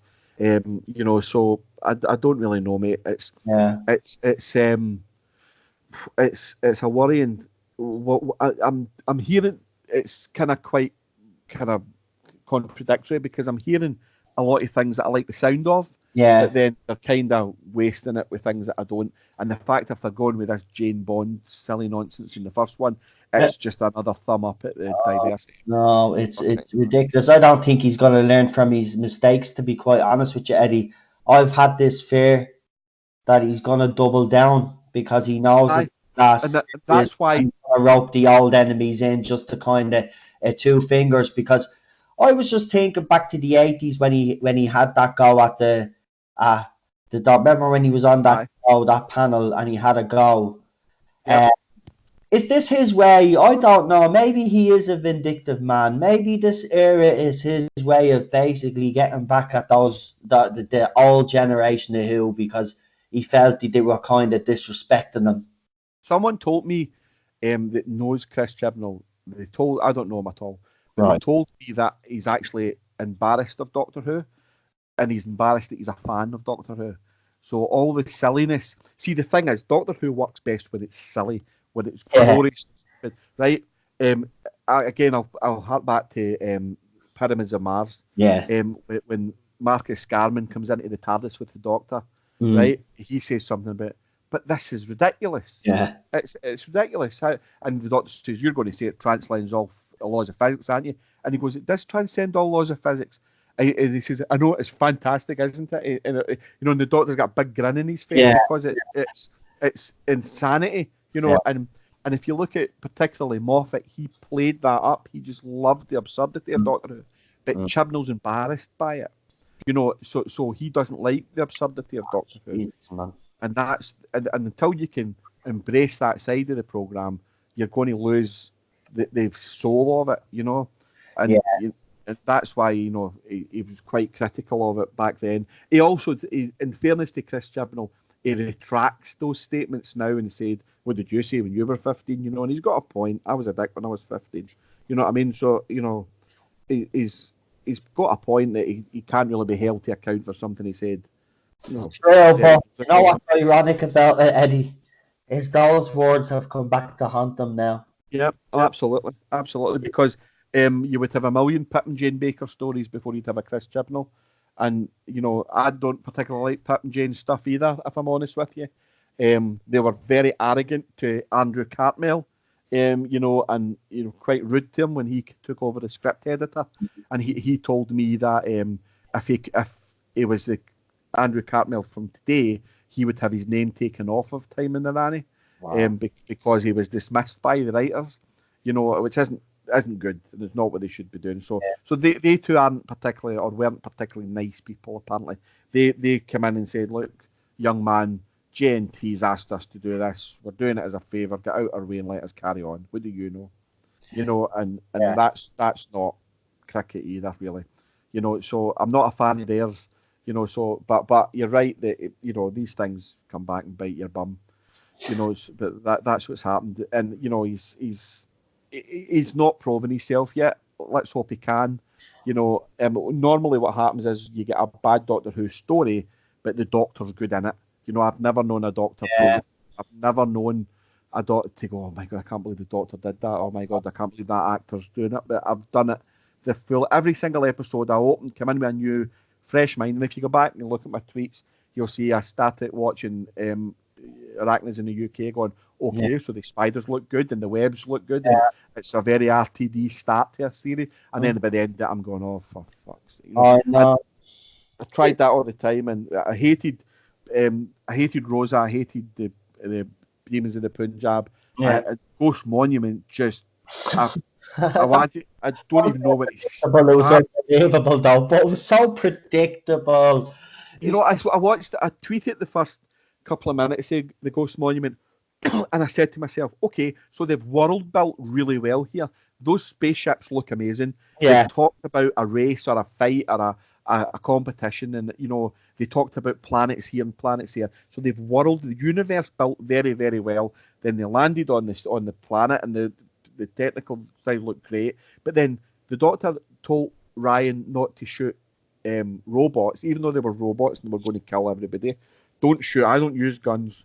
So I don't really know, mate. It's Yeah. it's it's um it's a worrying. I'm hearing it's kind of quite kind of contradictory because I'm hearing a lot of things that I like the sound of, Yeah. but then they're kind of wasting it with things that I don't. And the fact if they're going with this Jane Bond silly nonsense in the first one, Yeah. it's just another thumb up at the diversity. No, it's Okay. it's ridiculous. I don't think he's going to learn from his mistakes. To be quite honest with you, Eddie, I've had this fear that he's going to double down because he knows Aye, it and last series that's why. and rope the old enemies in just to kind of two fingers. Because I was just thinking back to the 80s when he had that go at uh remember when he was on Aye, that panel and he had a go. yep. Is this his way? I don't know. Maybe he is a vindictive man. Maybe this era is his way of basically getting back at the old generation of Who because he felt that they were kind of disrespecting him. Someone told me that knows Chris Chibnall. I don't know him at all, but they Right. told me that he's actually embarrassed of Doctor Who, and he's embarrassed that he's a fan of Doctor Who. So all the silliness. See, the thing is, Doctor Who works best when it's silly, when it's Yeah. glorious, right? Again, I'll hark back to Pyramids of Mars. Yeah. When Marcus Scarman comes into the TARDIS with the Doctor, Mm. right? He says something about, but this is ridiculous. Yeah. It's ridiculous. And the Doctor says, "You're going to say it transcends all laws of physics, aren't you?" And he goes, "It does transcend all laws of physics." And he says, "I know, it's fantastic, isn't it?" And the Doctor's got a big grin in his face Yeah. because it's insanity. Yeah. And if you look at particularly Moffat, he played that up. He just loved the absurdity of Mm. Doctor Who, but Mm. Chibnall's embarrassed by it. So he doesn't like the absurdity of Doctor Who, Jesus, man. and until you can embrace that side of the program, you're going to lose the soul of it. Yeah. And that's why he was quite critical of it back then. He also, in fairness to Chris Chibnall, he retracts those statements now and said, "What did you say when you were 15?" And he's got a point. I was a dick when I was 15. You know what I mean? So he's got a point that he can't really be held to account for something he said No, True, yeah, but you know what's ironic about it, Eddie? Is those words have come back to haunt them now. yeah, absolutely, absolutely. Because you would have a million Pip and Jane Baker stories before you'd have a Chris Chibnall, and I don't particularly like Pip and Jane stuff either. If I'm honest with you, they were very arrogant to Andrew Cartmel, and quite rude to him when he took over the script editor, and he told me that if he was the Andrew Cartmel from today, he would have his name taken off of Time in the Nanny. Wow. Because he was dismissed by the writers, which isn't good, and it's not what they should be doing. So, Yeah. so they two aren't particularly, or weren't particularly nice people. Apparently, they come in and said, "Look, young man, JNT's asked us to do this. We're doing it as a favour. Get out our way and let us carry on. What do you know?" And Yeah. that's not cricket either, really. So I'm not a fan of theirs. So but you're right that these things come back and bite your bum. But that's what's happened, and he's not proven himself yet. Let's hope he can. Normally what happens is you get a bad Doctor Who story, but the Doctor's good in it. I've never known a Doctor. I've never known a Doctor to go, "Oh my God, I can't believe the Doctor did that. Oh my God, I can't believe that actor's doing it." But I've done it the full every single episode. I come in with a new, fresh mind, and if you go back and look at my tweets, you'll see I started watching arachnids in the UK going, okay, so the spiders look good and the webs look good, and it's a very RTD start to a series. And then by the end of it, I'm going, oh, for fuck's sake. Oh, no. I tried that all the time, and I hated Rosa. I hated the Demons of the Punjab. Yeah. Ghost Monument just. I don't even know what he's. It was unbelievable, though, but it was so predictable. I watched. I tweeted the first couple of minutes saying the Ghost Monument, and I said to myself, okay, so they've world built really well here. Those spaceships look amazing. Yeah. They've talked about a race or a fight or a competition, and they talked about planets here and planets there. So they've the universe built very, very well. Then they landed on the planet, and the technical side looked great. But then the Doctor told Ryan not to shoot robots, even though they were robots and they were going to kill everybody. Don't shoot. I don't use guns.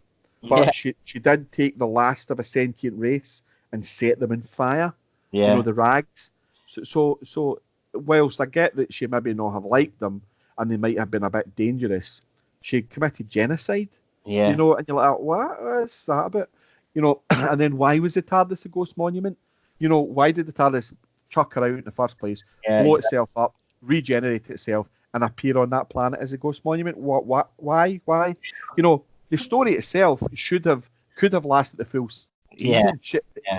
But she did take the last of a sentient race and set them in fire. Yeah. The rags. So whilst I get that she maybe not have liked them and they might have been a bit dangerous, she committed genocide. Yeah. And you're like, what's that about? And then why was the TARDIS a ghost monument? Why did the TARDIS chuck her out in the first place, blow itself up, regenerate itself, and appear on that planet as a ghost monument? What? Why? The story itself could have lasted the full season.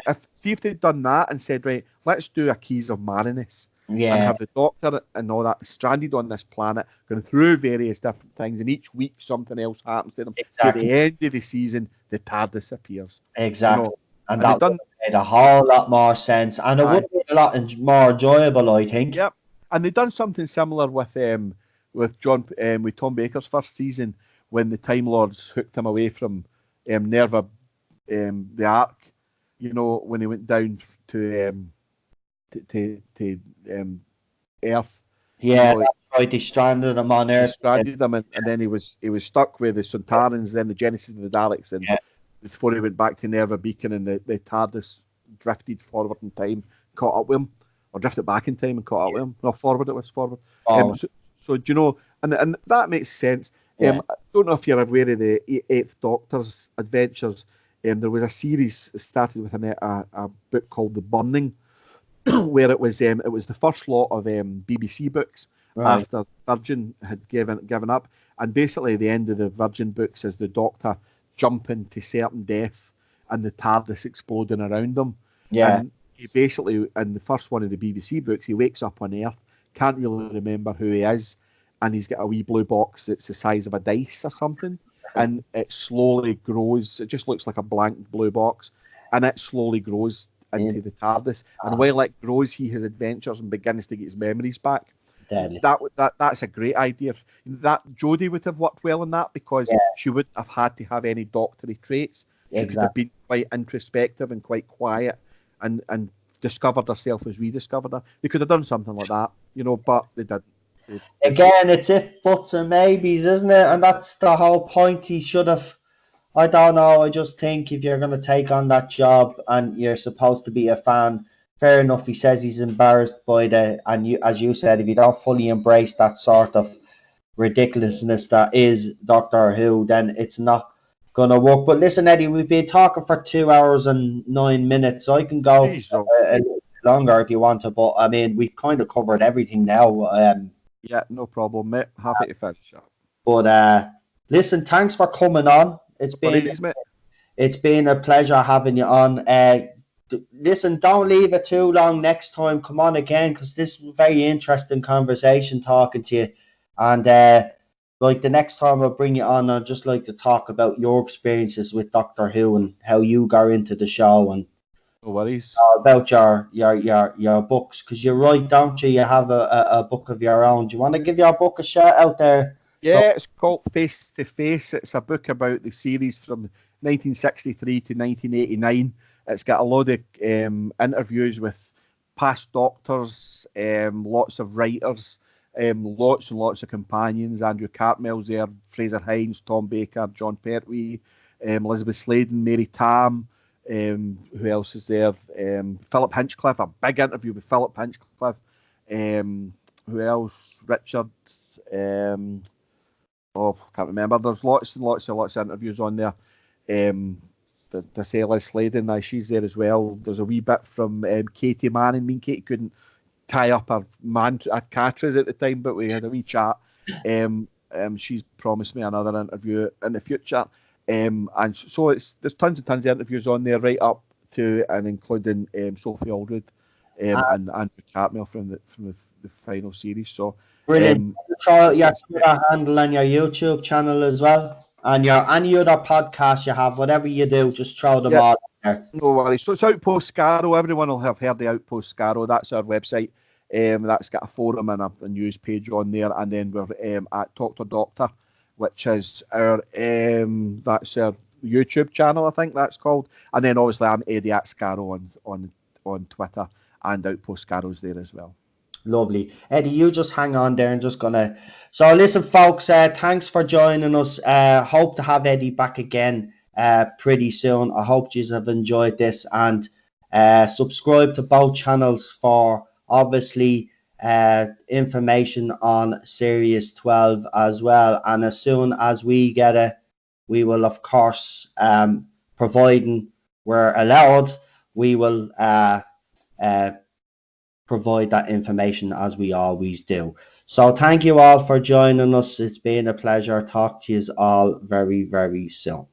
If they'd done that and said, right, let's do a Keys of Marinus and have the Doctor and all that stranded on this planet, going through various different things, and each week something else happens to them. Exactly. At the end of the season, the TARDIS appears. Exactly. And that would have made a whole lot more sense, and it would have been a lot more enjoyable, I think. Yep. And they've done something similar with Tom Baker's first season, when the Time Lords hooked him away from Nerva, the Ark. When he went down to Earth. Yeah, that's right. They stranded him on Earth. Stranded him, and then he was stuck with the Sontarans, then the Genesis and the Daleks, and before he went back to Nerva Beacon, and the TARDIS drifted forward in time, caught up with him, or drifted back in time and caught up with him. No, forward, it was forward. So and that makes sense. I don't know if you're aware of the Eighth Doctor's adventures. There was a series that started with a book called The Burning, where it was the first lot of BBC books after Virgin had given up, and basically the end of the Virgin books is the Doctor jumping to certain death and the TARDIS exploding around them. And he basically, in the first one of the BBC books, he wakes up on Earth, can't really remember who he is, and he's got a wee blue box that's the size of a dice or something, and it slowly grows. It just looks like a blank blue box, and it slowly grows into the TARDIS. And while it grows, he has adventures and begins to get his memories back. That's a great idea. That Jodie would have worked well in that, because she wouldn't have had to have any doctory traits. She could have been quite introspective and quite quiet, and discovered herself as we discovered her. They could have done something like that, but they didn't. Again, it's if buts and maybes, isn't it? And that's the whole point. He should have. I don't know. I just think if you're going to take on that job and you're supposed to be a fan, fair enough. He says he's embarrassed by and you, as you said, if you don't fully embrace that sort of ridiculousness that is Doctor Who, then it's not going to work. But listen, Eddie, we've been talking for 2 hours and 9 minutes. So I can go Jeez, a little longer if you want to, but I mean, we've kind of covered everything now. yeah, no problem, mate. Happy to finish up. But listen, thanks for coming on. Mate. It's been a pleasure having you on. Listen, don't leave it too long next time. Come on again, because this was a very interesting conversation talking to you. And like the next time I'll bring you on, I'd just like to talk about your experiences with Doctor Who and how you got into the show and No worries. about your books. Because you're right, don't you? You have a book of your own. Do you want to give your book a shout out there? Yeah, it's called Face to Face. It's a book about the series from 1963 to 1989. It's got a lot of interviews with past doctors, lots of writers, lots and lots of companions. Andrew Cartmell's there, Fraser Hines, Tom Baker, John Pertwee, Elizabeth Sladen, Mary Tam. Who else is there? Philip Hinchcliffe, a big interview with Philip Hinchcliffe. Who else? Richard. Can't remember. There's lots and lots of interviews on there. To say Liz Sladen, she's there as well. There's a wee bit from Katie Manning. Me and Katie couldn't tie up our catchers at the time, but we had a wee chat. She's promised me another interview in the future. And so there's tons and tons of interviews on there, right up to and including Sophie Aldred and Andrew Cartmell from the final series. So brilliant. Throw out your Twitter handle and your YouTube channel as well, and your any other podcast you have, whatever you do, just throw them all there. No worries. So it's Outpost Skaro. Everyone will have heard the Outpost Skaro. That's our website. That's got a forum and a news page on there, and then we're at Talk to Doctor, which is our that's our YouTube channel, I think that's called. And then obviously I'm Eddie at Skaro on Twitter, and Outpost Skaro's there as well. Lovely. Eddie, you just hang on there and just gonna. So listen, folks, thanks for joining us. Hope to have Eddie back again pretty soon. I hope you have enjoyed this, and subscribe to both channels for obviously information on Series 12 as well. And as soon as we get it, we will of course, providing we're allowed, we will provide that information as we always do. So thank you all for joining us. It's been a pleasure. Talk to you all very, very soon.